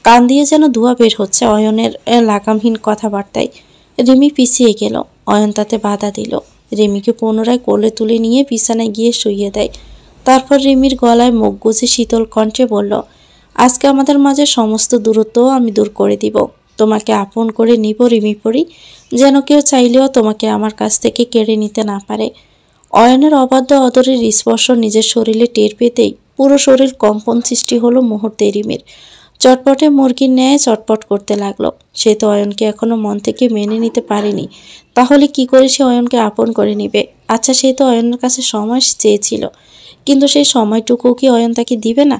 কান দিয়ে যেন ধোঁয়া বের হচ্ছে অয়নের লাগামহীন কথাবার্তায়। রিমি পিছিয়ে গেল, অয়ন তাতে বাধা দিল। রিমিকে পুনরায় কোলে তুলে নিয়ে বিছানায় গিয়ে শুইয়ে দেয়। তারপর রিমির গলায় মুখ গুজে শীতল কণ্ঠে বলল, আজকে আমাদের মাঝে সমস্ত দূরত্ব আমি দূর করে দিব। তোমাকে আপন করে নিব রিমি পড়ি, যেন কেউ চাইলেও তোমাকে আমার কাছ থেকে কেড়ে নিতে না পারে। অয়নের অবাধ্য অদরের স্পর্শ নিজের শরীরে টের পেতেই পুরো শরীর কম্পন সৃষ্টি হলো মুহূর্তে রিমির। চটপটে মুরগির ন্যায় চটপট করতে লাগলো। সে তো অয়নকে এখনো মন থেকে মেনে নিতে পারেনি, তাহলে কি করে সে অয়নকে আপন করে নিবে? আচ্ছা, সে তো অয়নের কাছে সময় চেয়েছিল, কিন্তু সেই সময়টুকু কি অয়ন তাকে দিবে না?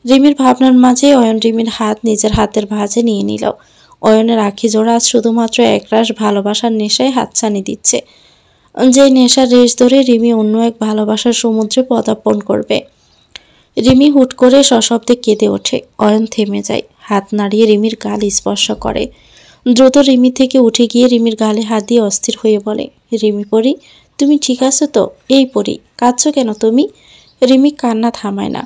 রিমির ভাবনার মাঝে অয়ন রিমির হাত নিজের হাতের ভাঁজে নিয়ে নিল। অয়নের আখি জোড়া আজ শুধুমাত্র একরাশ ভালোবাসার নেশায় হাতছানি দিচ্ছে, যে নেশার রেশ ধরে রিমি অন্য এক ভালোবাসার সমুদ্রে পদার্পণ করবে। রিমি হুট করে সশব্দে কেঁদে ওঠে। অয়ন থেমে যায়, হাত নাড়িয়ে রিমির গাল স্পর্শ করে। দ্রুত রিমি থেকে উঠে গিয়ে রিমির গালে হাত দিয়ে অস্থির হয়ে বলে, রিমি পড়ি, তুমি ঠিক আছো তো? এই পড়ি, কাঁদছো কেন তুমি? রিমি কান্না থামায় না।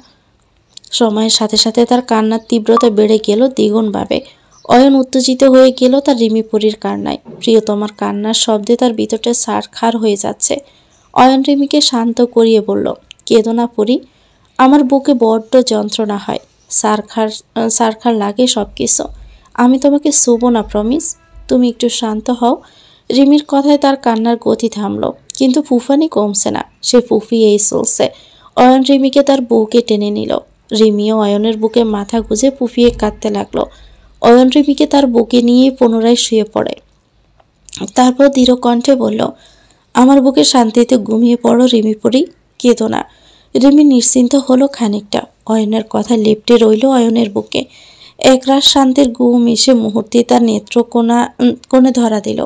সময়ের সাথে সাথে তার কান্নার তীব্রতা বেড়ে গেল দ্বিগুণভাবে। অয়ন উত্তেজিত হয়ে গেল তার রিমি পরীর কান্নায়। প্রিয়তমার কান্নার শব্দে তার ভিতরটা ছারখার হয়ে যাচ্ছে। অয়ন রিমিকে শান্ত করিয়ে বলল, কেঁদো না পরী, আমার বুকে বড্ড যন্ত্রণা হয়, সারখার সারখার লাগে সব কিছু। আমি তোমাকে শোবো না, প্রমিস। তুমি একটু শান্ত হও। রিমির কথায় তার কান্নার গতি থামল, কিন্তু ফুফানি কমছে না। সে ফুফিয়েই চলছে। অয়ন রিমিকে তার বুকে টেনে নিল। রিমিও অয়নের বুকে মাথা গুজে ফুফিয়ে কাঁদতে লাগলো। অয়ন রিমিকে তার বুকে নিয়ে পুনরায় শুয়ে পড়ে। তারপর দৃঢ় কণ্ঠে বলল, আমার বুকে শান্তিতে ঘুমিয়ে পড়ো রিমি পড়ি, কেঁদো না। রিমি নিশ্চিন্ত হলো খানিকটা। অয়নের কথা লেপ্টে রইল অয়নের বুকে। একরাশ শান্তির ঘুম এসে মুহূর্তে তার কোণে ধরা দিল।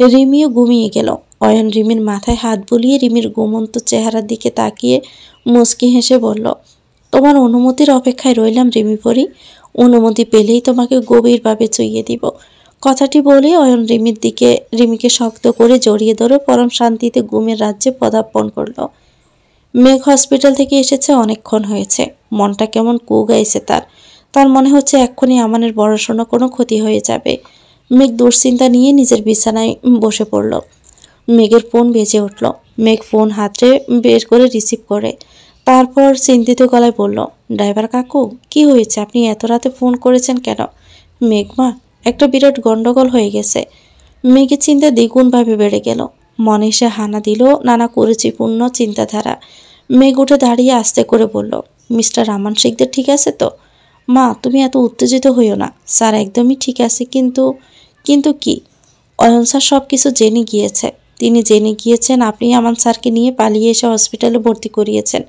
রিমিও ঘুমিয়ে গেল। অয়ন রিমির মাথায় হাত বুলিয়ে রিমির ঘুমন্ত চেহারার দিকে তাকিয়ে মুচকি হেসে বলল, তোমার অনুমতির অপেক্ষায় রইলাম রিমি পড়ি, অনুমতি পেলেই তোমাকে গভীরভাবে চুইয়ে দিব। কথাটি বলে অয়ন রিমিকে শক্ত করে জড়িয়ে ধরে পরম শান্তিতে ঘুমের রাজ্যে পদার্পণ করল। মেঘ হসপিটাল থেকে এসেছে অনেকক্ষণ হয়েছে। মনটা কেমন কুগাইছে তার। তার মনে হচ্ছে এক্ষুনি আমানের পড়াশোনা কোনো ক্ষতি হয়ে যাবে। মেঘ দুশ্চিন্তা নিয়ে নিজের বিছানায় বসে পড়ল। মেঘের ফোন বেজে উঠল। মেঘ ফোন হাতে বের করে রিসিভ করে, তারপর চিন্তিত গলায় বলল, ড্রাইভার কাকু, কি হয়েছে? আপনি এত রাতে ফোন করেছেন কেন? মেঘমা, একটা বিরাট গন্ডগোল হয়ে গেছে। মেঘের চিন্তা দ্বিগুণভাবে বেড়ে গেল। মনে সে হানা দিল নানা কুরুচিপূর্ণ চিন্তাধারা। মেঘ উঠে দাঁড়িয়ে আস্তে করে বলল, মিস্টার রামান শিকদার ঠিক আছে তো? মা, তুমি এত উত্তেজিত হইও না। স্যার একদমই ঠিক আছে, কিন্তু কিন্তু কি? অয়ন স্যার সব কিছু জেনে গিয়েছে। তিনি জেনে গিয়েছেন আপনি আমান স্যারকে নিয়ে পালিয়ে এসে হসপিটালে ভর্তি করিয়েছেন।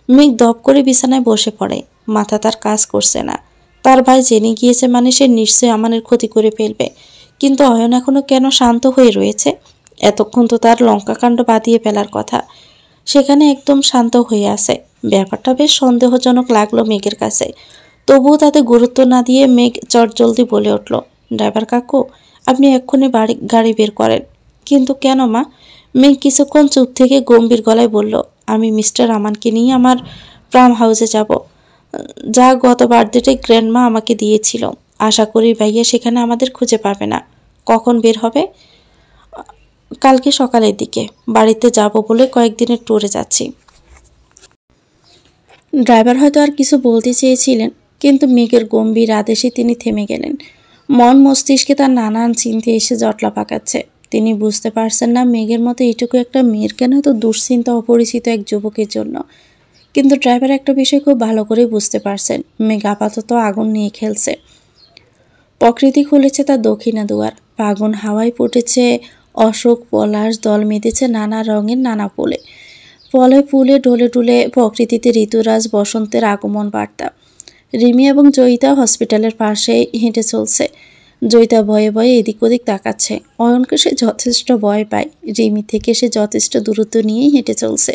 মেঘ দপ করে বিছানায় বসে পড়ে। মাথা তার কাজ করছে না। তার ভাই জেনে গিয়েছে মানে সে নিশ্চয়ই আমানের ক্ষতি করে ফেলবে। কিন্তু অয়ন এখনো কেন শান্ত হয়ে রয়েছে? এতক্ষণ তো তার লঙ্কাকাণ্ড বাঁধিয়ে ফেলার কথা, সেখানে একদম শান্ত হয়ে আছে। ব্যাপারটা বেশ সন্দেহজনক লাগলো মেঘের কাছে। তবুও তাতে গুরুত্ব না দিয়ে মেঘ চটজলদি বলে উঠল, ড্রাইভার কাকু, আপনি এক্ষুনি গাড়ি বের করেন। কিন্তু কেন মা? মেঘ কিছুক্ষণ চুপ থেকে গম্ভীর গলায় বলল, আমি মিস্টার আমানকে নিয়ে আমার ফার্ম হাউসে যাব, যা গত বার্থডেতে গ্র্যান্ডমা আমাকে দিয়েছিল। আশা করি ভাইয়া সেখানে আমাদের খুঁজে পাবে না। কখন বের হবে? কালকে সকালের দিকে। বাড়িতে যাব বলে কয়েকদিনের ট্যুরে যাচ্ছি। ড্রাইভার হয়তো আর কিছু বলতে চেয়েছিলেন, কিন্তু মেঘের গম্ভীর আদেশে তিনি থেমে গেলেন। মন মস্তিষ্কে তার নানান চিন্তা এসে জটলা পাকাচ্ছে। তিনি বুঝতে পারছেন না মেঘের মতো এইটুকু একটা মেয়ের কেন এত দুশ্চিন্তা অপরিচিত এক যুবকের জন্য। কিন্তু ড্রাইভার একটা বিষয় খুব ভালো করে বুঝতে পারছেন, মেঘ আপাতত আগুন নিয়ে খেলছে। প্রকৃতি খুলেছে তার দক্ষিণা দুয়ার। ফাগুন হাওয়ায় ফুটেছে অশোক পলাশ, দল মেতেছে নানা রঙের নানা ফুলে। ফলে ফুলে ঢলে ঢুলে প্রকৃতিতে ঋতুরাজ বসন্তের আগমন বার্তা। রিমি এবং জয়িতা হসপিটালের পাশে হেঁটে চলছে। জয়িতা ভয়ে ভয়ে এদিক ওদিক তাকাচ্ছে। অয়নকে সে যথেষ্ট ভয় পায়। রিমি থেকে সে যথেষ্ট দূরত্ব নিয়েই হেঁটে চলছে।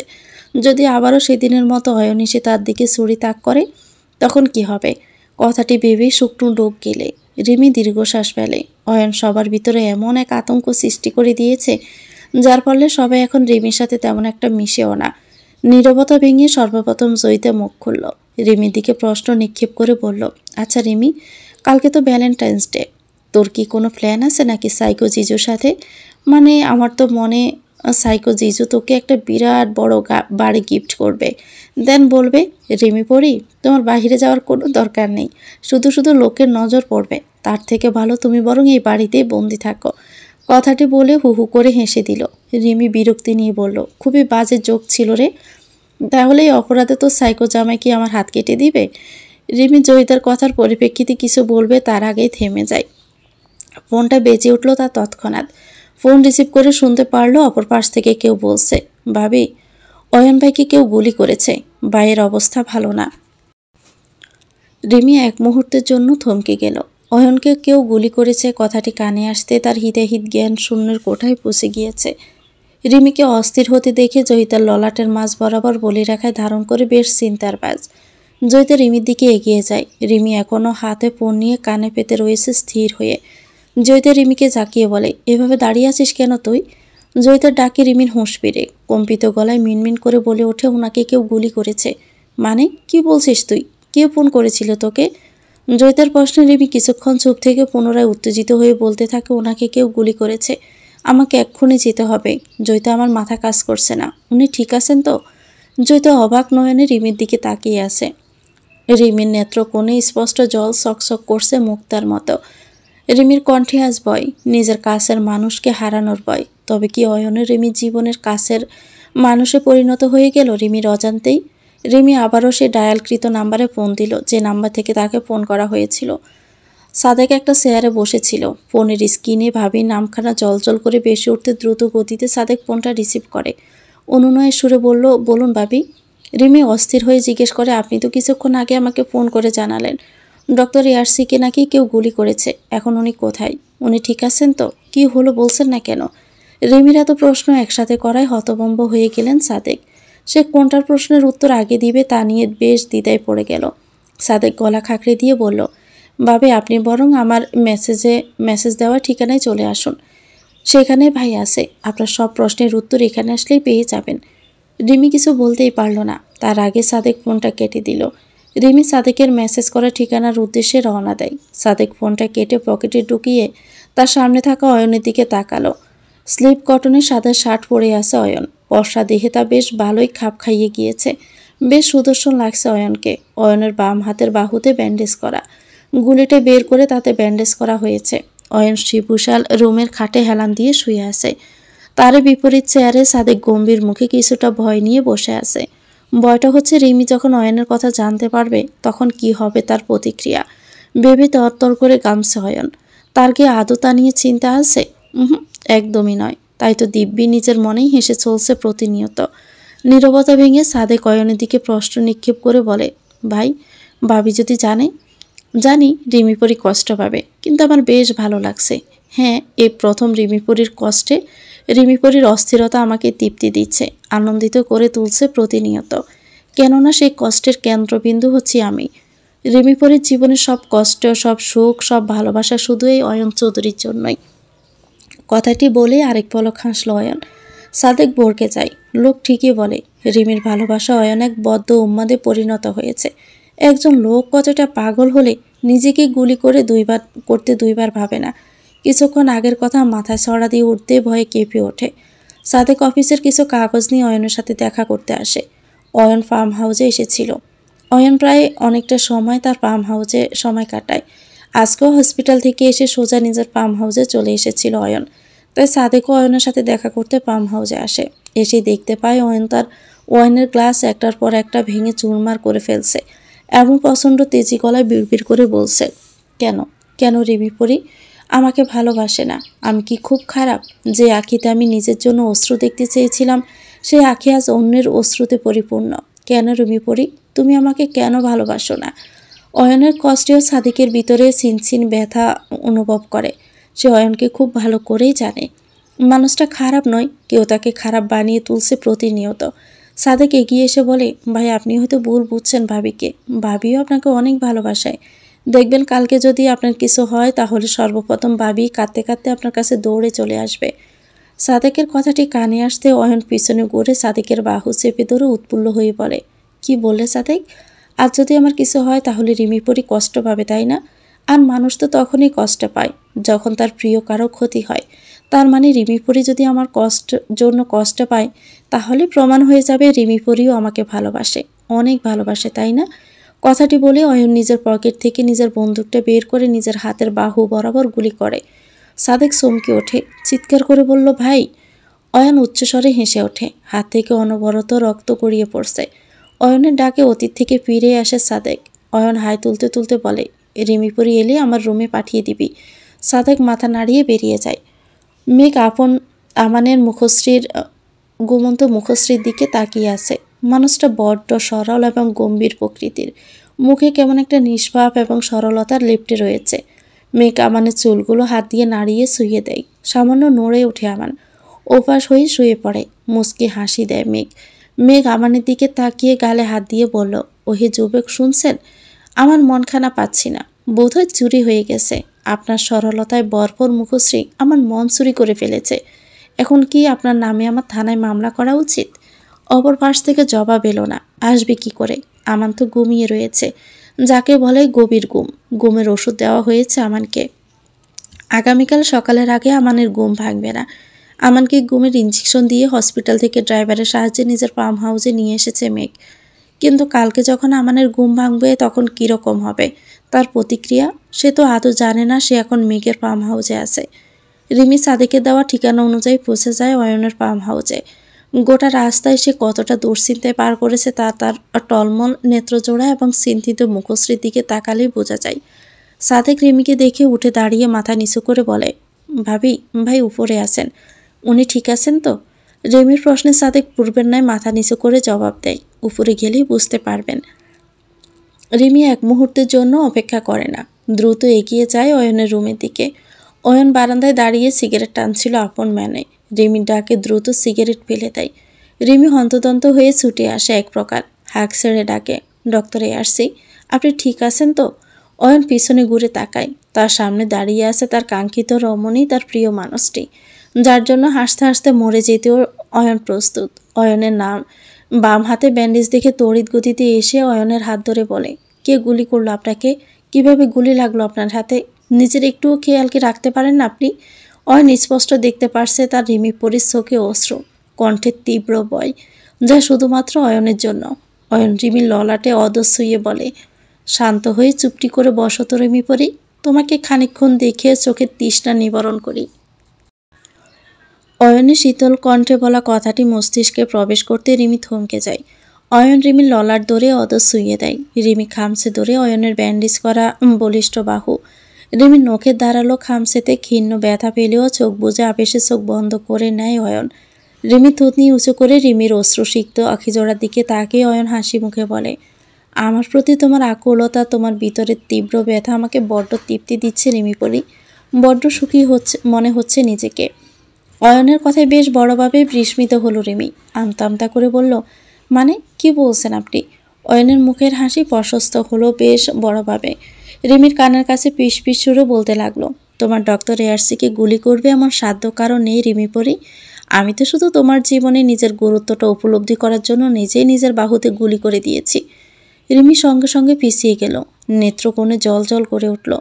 যদি আবারও সেদিনের মতো অয়ন এসে তার দিকে ছুরি তাক করে, তখন কি হবে? কথাটি ভেবেই শুকনো ডোক গেলে রিমি দীর্ঘশ্বাস ফেলে। অয়ন সবার ভিতরে এমন এক আতঙ্ক সৃষ্টি করে দিয়েছে, যার ফলে সবাই এখন রিমির সাথে তেমন একটা মিশেও না। নীরবতা ভেঙে সর্বপ্রথম জয়িতা মুখ খুলল। রিমির দিকে প্রশ্ন নিক্ষেপ করে বলল, আচ্ছা রিমি, কালকে তো ভ্যালেন্টাইন্স ডে, তোর কি কোনো প্ল্যান আছে নাকি সাইকো জিজুর সাথে? মানে আমার তো মনে সাইকো জিজু তোকে একটা বিরাট বড় বাড়ি গিফট করবে, দেন বলবে রিমি পড়ি তোমার বাইরে যাওয়ার কোনো দরকার নেই, শুধু শুধু লোকের নজর পড়বে, তার থেকে ভালো তুমি বরং এই বাড়িতেই বন্দি থাকো। কথাটি বলে হু হু করে হেসে দিল। রিমি বিরক্তি নিয়ে বলল, খুবই বাজে জোক ছিল রে। তাহলে এই অপরাধে তো সাইকো জামাই কি আমার হাত কেটে দিবে? রিমি জয়িতার কথার পরিপ্রেক্ষিতে কিছু বলবে তার আগেই থেমে যায়। ফোনটা বেজে উঠল তার তৎক্ষণাৎ। ফোন রিসিভ করে শুনতে পারলো অপর পাশ থেকে কেউ বলছে, ভাবি অয়ন ভাইকে কেউ গুলি করেছে, ভাইয়ের অবস্থা ভালো না। রিমি এক মুহূর্তের জন্য থমকে গেল। অয়নকে কেউ গুলি করেছে কথাটি কানে আসতে তার হিতাহিত জ্ঞান শূন্যের কোঠায় পৌঁছে গিয়েছে। রিমিকে অস্থির হতে দেখে জয়িতার ললাটের মাঝ বরাবর বলি রেখায় ধারণ করে বেশ চিন্তার বাজ। জয়িতা রিমির দিকে এগিয়ে যায়। রিমি এখনও হাতে ফোন নিয়ে কানে পেতে রয়েছে স্থির হয়ে। জয়িতা রিমিকে জাকিয়ে বলে, এভাবে দাঁড়িয়ে আছিস কেন তুই? জয়িতার ডাকে রিমির হুঁশ ফিরে। কম্পিত গলায় মিনমিন করে বলে ওঠে, ওনাকে কেউ গুলি করেছে। মানে কি বলছিস তুই? কে ফোন করেছিল তোকে? জয়িতার প্রশ্নে রিমি কিছুক্ষণ চুপ থেকে পুনরায় উত্তেজিত হয়ে বলতে থাকে, ওনাকে কেউ গুলি করেছে, আমাকে এক্ষুনি যেতে হবে। জয়িতা আমার মাথা কাজ করছে না, উনি ঠিক আছেন তো? জয়িতা অবাক নয়নে রিমির দিকে তাকিয়ে আছে। রিমির নেত্রকোণে স্পষ্ট জল সকসক করছে মুক্তার মতো। রিমির কণ্ঠে আজ ভয়, নিজের কাছের মানুষকে হারানোর ভয়। তবে কি অয়নের রিমির জীবনের কাছের মানুষে পরিণত হয়ে গেল রিমির অজান্তেই? রিমি আবারও সে ডায়ালকৃত নাম্বারে ফোন দিল যে নাম্বার থেকে তাকে ফোন করা হয়েছিল। সাদেক একটা চেয়ারে বসেছিল। ফোনের স্ক্রিনে ভাবির নামখানা জলজল করে বেশি উঠতে দ্রুত গতিতে সাদেক ফোনটা রিসিভ করে। অনুনয়ের সুরে বলল, বলুন ভাবি। রিমি অস্থির হয়ে জিজ্ঞেস করে, আপনি তো কিছুক্ষণ আগে আমাকে ফোন করে জানালেন ডক্টর ইয়ারসিকে নাকি কেউ গুলি করেছে, এখন উনি কোথায়? উনি ঠিক আছেন তো? কি হলো বলছেন না কেন? রিমির এত প্রশ্ন একসাথে করায় হতভম্ব হয়ে গেলেন সাদেক। সে কোনটার প্রশ্নের উত্তর আগে দিবে তা নিয়ে বেশ দ্বিধায় পড়ে গেল। সাদেক গলা খাঁকড়ে দিয়ে বলল, ভাবে আপনি বরং আমার মেসেজ দেওয়া ঠিকানায় চলে আসুন, সেখানে ভাই আছে, আপনার সব প্রশ্নের উত্তর এখানে আসলেই পেয়ে যাবেন। রিমি কিছু বলতেই পারল না, তার আগে সাদেক ফোনটা কেটে দিল। রিমি সাদেকের মেসেজ করা ঠিকানার উদ্দেশ্যে রওনা দেয়। সাদেক ফোনটা কেটে পকেটে ঢুকিয়ে তার সামনে থাকা অয়নের দিকে তাকালো। স্লিপ কটনের সাদা শার্ট পরে আছে অয়ন। বর্ষা দেখে তা বেশ ভালোই খাপ খাইয়ে গিয়েছে। বেশ সুদর্শন লাগছে অয়নকে। অয়নের বাম হাতের বাহুতে ব্যান্ডেজ করা, গুলিটা বের করে তাতে ব্যান্ডেজ করা হয়েছে। অয়ন শিবুশাল রুমের খাটে হেলান দিয়ে শুয়ে আছে। তার বিপরীত চেয়ারে সাদেক গম্ভীর মুখে কিছুটা ভয় নিয়ে বসে আছে। ভয়টা হচ্ছে রিমি যখন অয়নের কথা জানতে পারবে তখন কি হবে তার প্রতিক্রিয়া। ভেবে তরতর করে গামছে অয়ন। তার কি আদৌ তা নিয়ে চিন্তা আছে? একদমই নয়। তাই তো দিব্যি নিজের মনেই হেসে চলছে প্রতিনিয়ত। নীরবতা ভেঙে সাদেক অয়নের দিকে প্রশ্ন নিক্ষেপ করে বলে, ভাই, ভাবি যদি জানে? জানি রিমিপরি কষ্ট পাবে, কিন্তু আমার বেশ ভালো লাগছে। হ্যাঁ, এই প্রথম রিমিপরির কষ্টে রিমিপরির অস্থিরতা আমাকে তৃপ্তি দিচ্ছে, আনন্দিত করে তুলছে প্রতিনিয়ত। কেননা সেই কষ্টের কেন্দ্রবিন্দু হচ্ছি আমি। রিমিপরির জীবনের সব কষ্ট, সব সুখ, সব ভালোবাসা শুধু এই অয়ন চৌধুরীর জন্যই। কথাটি বলে আরেক পলক হাসল অয়ন। সাদেক ভরকে যায়। লোক ঠিকই বলে, রিমির ভালোবাসা অয়ন এক বদ্ধ উন্মাদে পরিণত হয়েছে। একজন লোক কতটা পাগল হলে নিজেকে গুলি করে দুইবার ভাবে না। কিছুক্ষণ আগের কথা মাথায় ছড়া দিয়ে উঠতে ভয়ে কেঁপে ওঠে। সাদেক অফিসের কিছু কাগজ নিয়ে অয়নের সাথে দেখা করতে আসে। অয়ন ফার্ম হাউসে এসেছিল। অয়ন প্রায় অনেকটা সময় তার ফার্ম হাউসে সময় কাটায়। আজকেও হসপিটাল থেকে এসে সোজা নিজের ফার্ম হাউসে চলে এসেছিল অয়ন। তাই সাদেকও অয়নের সাথে দেখা করতে ফার্ম হাউসে আসে। এসে দেখতে পায় অয়ন তার ওয়াইনের গ্লাস একটার পর একটা ভেঙে চুরমার করে ফেলছে এবং প্রচণ্ড তেজি গলায় বিড়বিড় করে বলছে, কেন কেন রিমিপরি আমাকে ভালোবাসে না? আমি কি খুব খারাপ যে আঁখিতে আমি নিজের জন্য অশ্রু দেখতে চেয়েছিলাম সেই আঁখি আজ অন্যের অশ্রুতে পরিপূর্ণ? কেন রিমিপরি তুমি আমাকে কেন ভালোবাসো না? অয়নের কষ্টেও সাদিকের ভিতরে ছিনছিন ব্যথা অনুভব করে। সে অয়নকে খুব ভালো করেই জানে। মানুষটা খারাপ নয়, কেউ তাকে খারাপ বানিয়ে তুলছে প্রতিনিয়ত। সাদেক এগিয়ে এসে বলে, ভাই আপনি হয়তো ভুল বুঝছেন ভাবিকে, ভাবিও আপনাকে অনেক ভালোবাসায়। দেখবেন কালকে যদি আপনার কিছু হয় তাহলে সর্বপ্রথম ভাবি কাঁদতে কাঁদতে আপনার কাছে দৌড়ে চলে আসবে। সাদেকের কথাটি কানে আসতে অয়ন পিছনে ঘুরে সাদেকের বাহু চেপে ধরে উৎফুল্ল হয়ে বলে, কি বললে সাদেক? আজ যদি আমার কিছু হয় তাহলে রিমিপরি কষ্ট পাবে তাই না? আর মানুষ তো তখনই কষ্ট পায় যখন তার প্রিয় কারো ক্ষতি হয়। তার মানে রিমিপুরি যদি আমার জন্য কষ্ট পায়, তাহলে প্রমাণ হয়ে যাবে রিমিপুরিও আমাকে ভালোবাসে, অনেক ভালোবাসে, তাই না? কথাটি বলে অয়ন নিজের পকেট থেকে নিজের বন্দুকটা বের করে নিজের হাতের বাহু বরাবর গুলি করে। সাদেক চমকে ওঠে, চিৎকার করে বলল, ভাই। অয়ন উচ্চস্বরে হেসে ওঠে, হাত থেকে অনবরত রক্ত গড়িয়ে পড়ছে। অয়নের ডাকে অতীত থেকে ফিরে আসে সাদেক। অয়ন হাই তুলতে তুলতে বলে, রিমিপুরি এলে আমার রুমে পাঠিয়ে দিবি। সাদেক মাথা নাড়িয়ে বেরিয়ে যায়। মেঘ আমানের ঘুমন্ত মুখশ্রীর দিকে তাকিয়ে আছে। মানুষটা বড্ড সরল এবং গম্ভীর প্রকৃতির, মুখে কেমন একটা নিষ্পাপ এবং সরলতার লেপ্টে রয়েছে। মেঘ আমানের চুলগুলো হাত দিয়ে নাড়িয়ে শুইয়ে দেয়। সামান্য নড়ে ওঠে আমান, ওপাশ হয়ে শুয়ে পড়ে। মুচকি হাসি দেয় মেঘ। মেঘ আমানের দিকে তাকিয়ে গালে হাত দিয়ে বলল, ওহে যুবক, শুনছেন? আমার মনখানা পাচ্ছি না, বোধহয় চুরি হয়ে গেছে। আপনার সরলতায় ভরপুর মুখশ্রী আমার মন চুরি করে ফেলেছে। এখন কি আপনার নামে আমার থানায় মামলা করা উচিত? অপর পাশ থেকে জবাব এলো না। আসবে কি করে? আমান তো ঘুমিয়ে রয়েছে, যাকে বলে গভীর ঘুম। ঘুমের ওষুধ দেওয়া হয়েছে আমানকে। আগামীকাল সকালের আগে আমানের ঘুম ভাঙবে না। আমানকে ঘুমের ইঞ্জেকশন দিয়ে হসপিটাল থেকে ড্রাইভারের সাহায্যে নিজের ফার্ম হাউসে নিয়ে এসেছে মেঘ। কিন্তু কালকে যখন আমানের ঘুম ভাঙবে তখন কীরকম হবে তার প্রতিক্রিয়া, সে তো আদৌ জানে না সে এখন মেঘের ফার্ম হাউসে আছে। রিমি সাদেকের দেওয়া ঠিকানা অনুযায়ী পৌঁছে যায় অয়নের ফার্ম হাউসে। গোটা রাস্তায় সে কতটা দুশ্চিন্তায় পার করেছে তা তার টলমল নেত্রজোড়া এবং চিন্তিত মুখশ্রীর দিকে তাকালেই বোঝা যায়। সাদেক রিমিকে দেখে উঠে দাঁড়িয়ে মাথা নিচু করে বলে, ভাবি, ভাই উপরে আছেন, উনি ঠিক আছেন তো? রিমির প্রশ্নে সাদেক পূর্বের ন্যায় মাথা নিচু করে জবাব দেয়, উপরে গেলেই বুঝতে পারবেন। রিমি এক মুহূর্তের জন্য অপেক্ষা করে না, দ্রুত এগিয়ে যায় অয়নের রুমের দিকে। অয়ন বারান্দায় দাঁড়িয়ে সিগারেট টানছিল আপন ম্যানে। রিমির ডাকে দ্রুত সিগারেট ফেলে দেয়। রিমি হন্তদন্ত হয়ে ছুটে আসে এক প্রকার, হাঁক ছেড়ে ডাকে, ডক্টর এআরসি, আপনি ঠিক আছেন তো? অয়ন পিছনে ঘুরে তাকায়। তার সামনে দাঁড়িয়ে আছে তার কাঙ্ক্ষিত রমণী, তার প্রিয় মানুষটি, যার জন্য হাসতে হাসতে মরে যেতেও অয়ন প্রস্তুত। অয়নের নাম বাম হাতে ব্যান্ডেজ দেখে তড়িৎ গতিতে এসে অয়নের হাত ধরে বলে, কে গুলি করলো আপনাকে? কিভাবে গুলি লাগলো আপনার হাতে? নিজের একটুও খেয়াল কি রাখতে পারেন না আপনি? অয়ন স্পষ্ট দেখতে পারছে তার রিমিপুরির চোখে অশ্রু, কণ্ঠের তীব্র ভয়, যা শুধুমাত্র অয়নের জন্য। অয়ন রিমির ললাটে অদর ছুঁয়ে বলে, শান্ত হয়ে চুপটি করে বসো তো রিমিপুরি, তোমাকে খানিকক্ষণ দেখে চোখের তৃষ্ণা নিবারণ করি। অয়নের শীতল কণ্ঠে বলা কথাটি মস্তিষ্কে প্রবেশ করতে রিমি থমকে যায়। অয়ন রিমির ললাট ধরে অদর ছুঁয়ে দেয়। রিমি খামছে ধরে অয়নের ব্যান্ডেজ করা বলিষ্ঠ বাহু। রিমির নখের ধারালো খামছেতে ক্ষীণ ব্যথা পেলেও চোখ বুজে আবেশে চোখ বন্ধ করে নেয় অয়ন। রিমি থুতনি উঁচু করে রিমির অশ্রুসিক্ত আখিজোড়ার দিকে তাকিয়ে অয়ন হাসি মুখে বলে, আমার প্রতি তোমার আকুলতা, তোমার ভিতরের তীব্র ব্যথা আমাকে বড্ড তৃপ্তি দিচ্ছে রিমিপুরি, বড্ড সুখী মনে হচ্ছে নিজেকে। অয়নের কথায় বেশ বড়ভাবে বিস্মিত হলো রিমি। আমতা আমতা করে বলল, মানে কি বলছেন আপনি? অয়নের মুখের হাসি প্রশস্ত হলো বেশ বড়ভাবে। রিমির কানের কাছে পিস পিস সুরে বলতে লাগলো, তোমার ডক্টর এআরসিকে গুলি করবে এমন সাধ্য কারণ নেই রিমিপুরি। আমি তো শুধু তোমার জীবনে নিজের গুরুত্বটা উপলব্ধি করার জন্য নিজেই নিজের বাহুতে গুলি করে দিয়েছি। রিমি সঙ্গে সঙ্গে পিছিয়ে গেল, নেত্রকোণে জল জল করে উঠল।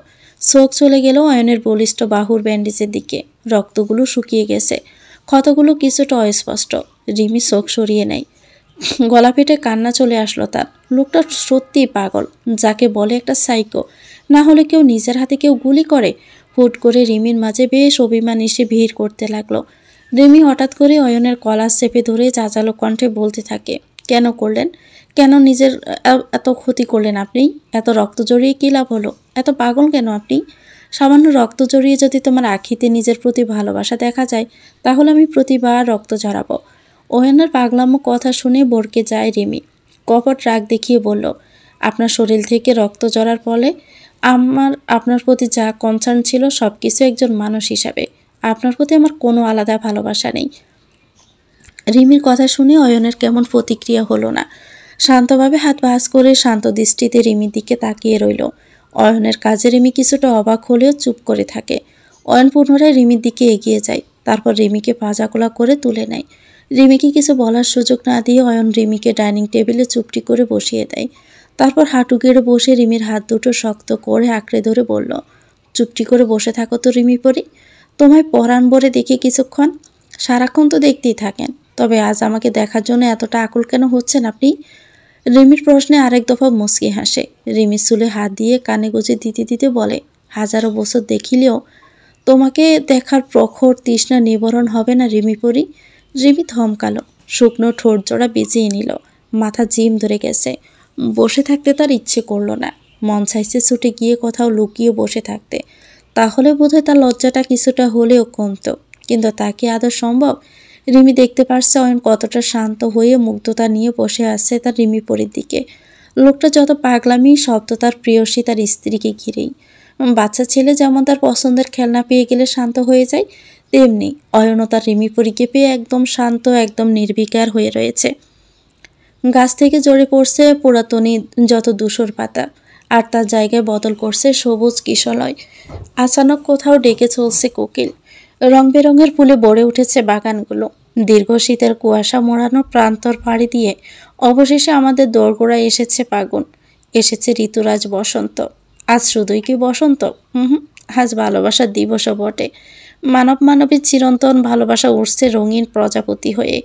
চোখ চলে গেল অয়নের বলিষ্ঠ বাহুর ব্যান্ডেজের দিকে। রক্তগুলো শুকিয়ে গেছে, ক্ষতগুলো কিছুটা অস্পষ্ট। রিমি চোখ সরিয়ে নেয়, গলা পেটে কান্না চলে আসলো তার। লোকটা সত্যিই পাগল, যাকে বলে একটা সাইকো। না হলে কেউ নিজের হাতে কেউ গুলি করে? হুট করে রিমির মাঝে বেশ অভিমান এসে ভিড় করতে লাগলো। রিমি হঠাৎ করে অয়নের কলার চেপে ধরে চাচালো কণ্ঠে বলতে থাকে, কেন করলেন? কেন নিজের এত ক্ষতি করলেন আপনি? এত রক্ত জড়িয়ে কী লাভ হলো? এত পাগল কেন আপনি? সামান্য রক্ত জড়িয়ে যদি তোমার আখিতে নিজের প্রতি ভালোবাসা দেখা যায়, তাহলে আমি প্রতিবার রক্ত ঝরাবো। অয়নের পাগলামো কথা শুনে বরকে যায় রিমি। কপট রাগ দেখিয়ে বলল, আপনার শরীর থেকে রক্ত ঝরার ফলে আপনার প্রতি যা কনসার্ন ছিল সব কিছু একজন মানুষ হিসাবে আপনার প্রতি আমার কোনো আলাদা ভালোবাসা নেই। রিমির কথা শুনে অয়নের কেমন প্রতিক্রিয়া হলো না। শান্তভাবে হাত ভাঁজ করে শান্ত দৃষ্টিতে রিমির দিকে তাকিয়ে রইল। অয়নের কাজে রিমি কিছুটা অবাক হলেও চুপ করে থাকে। অয়ন পুনরায় রিমির দিকে এগিয়ে যায়, তারপর রিমিকে পাজাকোলা করে তুলে নেয়। রিমিকে কিছু বলার সুযোগ না দিয়ে অয়ন রিমিকে ডাইনিং টেবিলে চুপটি করে বসিয়ে দেয়। তারপর হাঁটু গেড়ে বসে রিমির হাত দুটো শক্ত করে আঁকড়ে ধরে বলল, চুপটি করে বসে থাকো তো রিমি পরি, তোমায় পরাণ ভরে দেখি কিছুক্ষণ। সারাক্ষণ তো দেখতেই থাকেন, তবে আজ আমাকে দেখার জন্য এতটা আকুল কেন হচ্ছেন আপনি? রিমির প্রশ্নে আরেক দফা মুচকি হাসে। রিমির চুলে হাত দিয়ে কানে গুজে দিতে দিতে বলে, হাজারো বছর দেখিলেও তোমাকে দেখার প্রখর তৃষ্ণা নিবারণ হবে না রিমি পরি। রিমি থমকালো, শুকনো ঠোঁট জোড়া বেঁচিয়ে নিল, মাথা জিম ধরে গেছে। বসে থাকতে তার ইচ্ছে করলো না, মন চাইছে ছুটে গিয়ে কোথাও লুকিয়ে বসে থাকতে, তাহলে বোধহয় তার লজ্জাটা কিছুটা হলেও কমত। কিন্তু তা কি আদৌ সম্ভব? রিমি দেখতে পারছে অয়ন কতটা শান্ত হয়ে মুগ্ধতা নিয়ে বসে আছে তার রিমি পরির দিকে। লোকটা যত পাগলামি সব তো তার প্রিয়সী তার স্ত্রীকে ঘিরেই। বাচ্চা ছেলে যেমন তার পছন্দের খেলনা পেয়ে গেলে শান্ত হয়ে যায়, তেমনি অয়নও তার রিমি পরিকে পেয়ে একদম শান্ত, একদম নির্বিকার হয়ে রয়েছে। গাছ থেকে ঝরে পড়ছে পুরাতনী যত ধূসর পাতা, আর তার জায়গায় বদল করছে সবুজ কিশলয়। আচানক কোথাও ডেকে চলছে কোকিল। রং বেরঙের ফুলে ভরে উঠেছে বাগানগুলো। দীর্ঘ শীতের কুয়াশা মোড়ানো প্রান্তর পাড়ি দিয়ে অবশেষে আমাদের দোরগোড়ায় এসেছে ফাগুন, এসেছে ঋতুরাজ বসন্ত। আজ শুধুই কি বসন্ত? আজ ভালোবাসার দিবসও বটে। মানব মানবীর চিরন্তন ভালোবাসা উঠছে রঙিন প্রজাপতি হয়ে।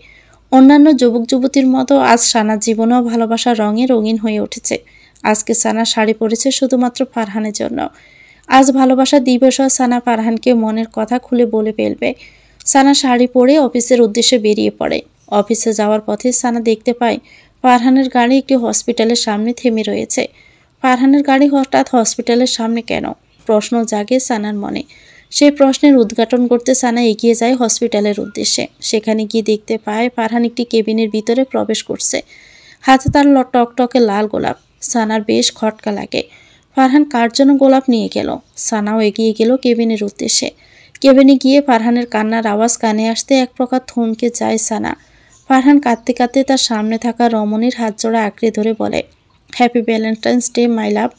অন্যান্য যুবক যুবতীর মতো আজ সানার জীবনেও ভালোবাসার রঙে রঙিন হয়ে উঠেছে। আজকে সানা শাড়ি পরেছে শুধুমাত্র ফারহানের জন্য। আজ ভালোবাসা দিবসও সানা ফারহানকে মনের কথা খুলে বলে ফেলবে। সানা শাড়ি পরে অফিসের উদ্দেশ্যে বেরিয়ে পড়ে। অফিসে যাওয়ার পথে সানা দেখতে পায় ফারহানের গাড়ি একটি হসপিটালের সামনে থেমে রয়েছে। ফারহানের গাড়ি হঠাৎ হসপিটালের সামনে কেন? প্রশ্ন জাগে সানার মনে। সেই প্রশ্নের উদ্ঘাটন করতে সানা এগিয়ে যায় হসপিটালের উদ্দেশ্যে। সেখানে গিয়ে দেখতে পায় ফারহান একটি কেবিনের ভিতরে প্রবেশ করছে। হাতে তার টকটকে লাল গোলাপ। সানার বেশ খটকা লাগে। ফারহান কার জন্য গোলাপ নিয়ে গেল? সানাও এগিয়ে গেল কেবিনের উদ্দেশ্যে। কেবিনে গিয়ে ফারহানের কান্নার আওয়াজ কানে আসতে এক প্রকার থমকে যায় সানা। ফারহান কাঁদতে কাঁদতে তার সামনে থাকা রমণীর হাত জোড়া আঁকড়ে ধরে বলে, হ্যাপি ভ্যালেন্টাইন্স ডে মাই লাভ।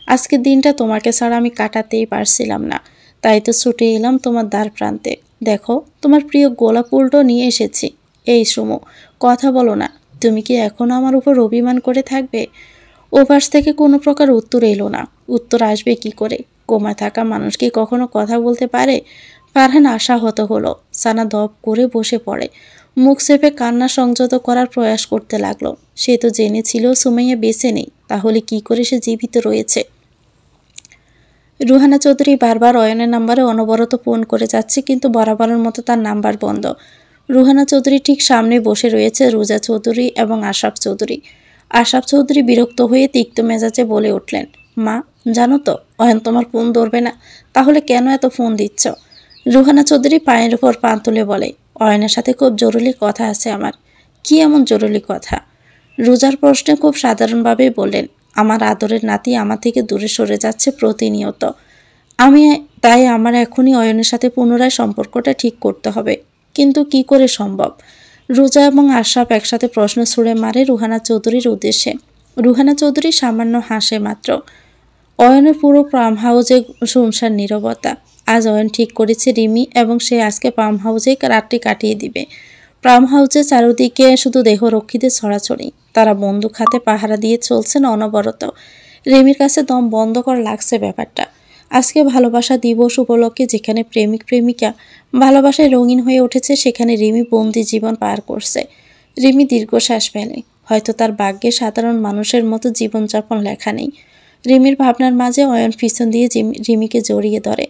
আজকের দিনটা তোমাকে ছাড়া আমি কাটাতেই পারছিলাম না, তাই তো ছুটে এলাম তোমার দ্বার প্রান্তে। দেখো, তোমার প্রিয় গোলাপ উল্টো নিয়ে এসেছি। এই সুমু, কথা বলো না, তুমি কি এখনো আমার উপর অভিমান করে থাকবে? ওপাশ থেকে কোনো প্রকার উত্তর এলো না। উত্তর আসবে কি করে? কোমায় থাকা মানুষ কি কখনো কথা বলতে পারে? ফারহান আশাহত হলো। সানা দপ করে বসে পড়ে, মুখ চেপে কান্না সংযত করার প্রয়াস করতে লাগলো। সে তো জেনেছিল সুমাইয়া বেঁচে নেই, তাহলে কি করে সে জীবিত রয়েছে? রুহানা চৌধুরী বারবার অয়নের নাম্বারে অনবরত ফোন করে যাচ্ছে, কিন্তু বরাবরের মতো তার নাম্বার বন্ধ। রুহানা চৌধুরী ঠিক সামনে বসে রয়েছে রুজা চৌধুরী এবং আশরাফ চৌধুরী। আশরাফ চৌধুরী বিরক্ত হয়ে তিক্ত মেজাজে বলে উঠলেন, মা, জানো তো অয়ন তোমার ফোন ধরবে না, তাহলে কেন এত ফোন দিচ্ছ? রুহানা চৌধুরী পায়ের উপর পা তুলে বলে, অয়নের সাথে খুব জরুরি কথা আছে আমার। কি এমন জরুরি কথা? রোজার প্রশ্নে খুব সাধারণভাবেই বললেন, আমার আদরের নাতি আমার থেকে দূরে সরে যাচ্ছে প্রতিনিয়ত। তাই আমার এখনই অয়নের সাথে পুনরায় সম্পর্কটা ঠিক করতে হবে। কিন্তু কি করে সম্ভব? রোজা এবং আশরাফ একসাথে প্রশ্ন ছুড়ে মারে রুহানা চৌধুরীর উদ্দেশ্যে। রুহানা চৌধুরী সামান্য হাসে মাত্র। অয়নের পুরো ফার্ম হাউসে শুনশান নীরবতা। আজ অয়ন ঠিক করেছে রিমি এবং সে আজকে ফার্ম হাউসে রাতটি কাটিয়ে দিবে। ফার্ম হাউসে চারদিকে শুধু দেহরক্ষীদের ছড়াছড়ি। তারা বন্দুক হাতে পাহারা দিয়ে চলছেন অনবরত। রিমির কাছে দম বন্ধ করা লাগছে ব্যাপারটা। আজকে ভালোবাসা দিবস উপলক্ষে যেখানে প্রেমিক প্রেমিকা ভালোবাসায় রঙিন হয়ে উঠেছে, সেখানে রিমি বন্দি জীবন পার করছে। রিমি দীর্ঘশ্বাস ফেলে। হয়তো তার ভাগ্যে সাধারণ মানুষের মতো জীবনযাপন লেখা নেই। রিমির ভাবনার মাঝে অয়ন পিছন দিয়ে রিমিকে জড়িয়ে ধরে।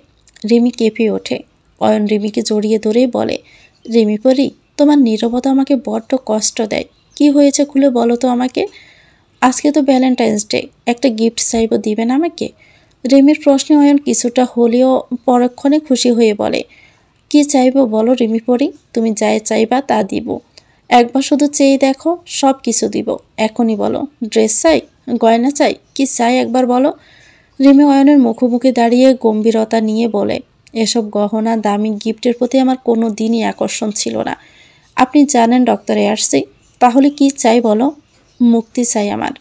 রিমি কেঁপে ওঠে। অয়ন রিমিকে জড়িয়ে ধরেই বলে, রিমি পরি, তোমার নীরবতা আমাকে বড্ড কষ্ট দেয়। কি হয়েছে খুলে বলো তো আমাকে। আজকে তো ভ্যালেন্টাইন্স ডে, একটা গিফট চাইব, দিবেন আমাকে? রিমির প্রশ্নে অয়ন কিছুটা হলেও পরক্ষণে খুশি হয়ে বলে, কি চাইব বলো রিমি পরি, তুমি যাই চাইবা তা দিব। একবার শুধু চেয়ে দেখো, সব কিছু দিব। এখনই বলো, ড্রেস চাই, গয়না চাই, কি চাই একবার বলো। রিমি অয়নের মুখোমুখি দাঁড়িয়ে গম্ভীরতা নিয়ে বলে, এসব গহনা দামি গিফটের প্রতি আমার কোনো দিনই আকর্ষণ ছিল না। আপনি জানেন ডক্টর এয়ারসি, তাহলে কি চাই বলো? মুক্তি চাই আমার।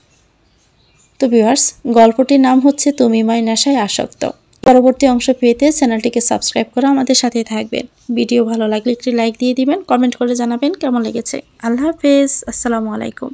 তো ভিউয়ার্স, গল্পটির নাম হচ্ছে তুমি মাই নেশায় আসক্ত। পরবর্তী অংশ পেতে চ্যানেলটিকে সাবস্ক্রাইব করে আমাদের সাথে থাকবেন। ভিডিও ভালো লাগলে একটি লাইক দিয়ে দিবেন, কমেন্ট করে জানাবেন কেমন লেগেছে। আল্লাহ হাফেজ, আসসালামু আলাইকুম।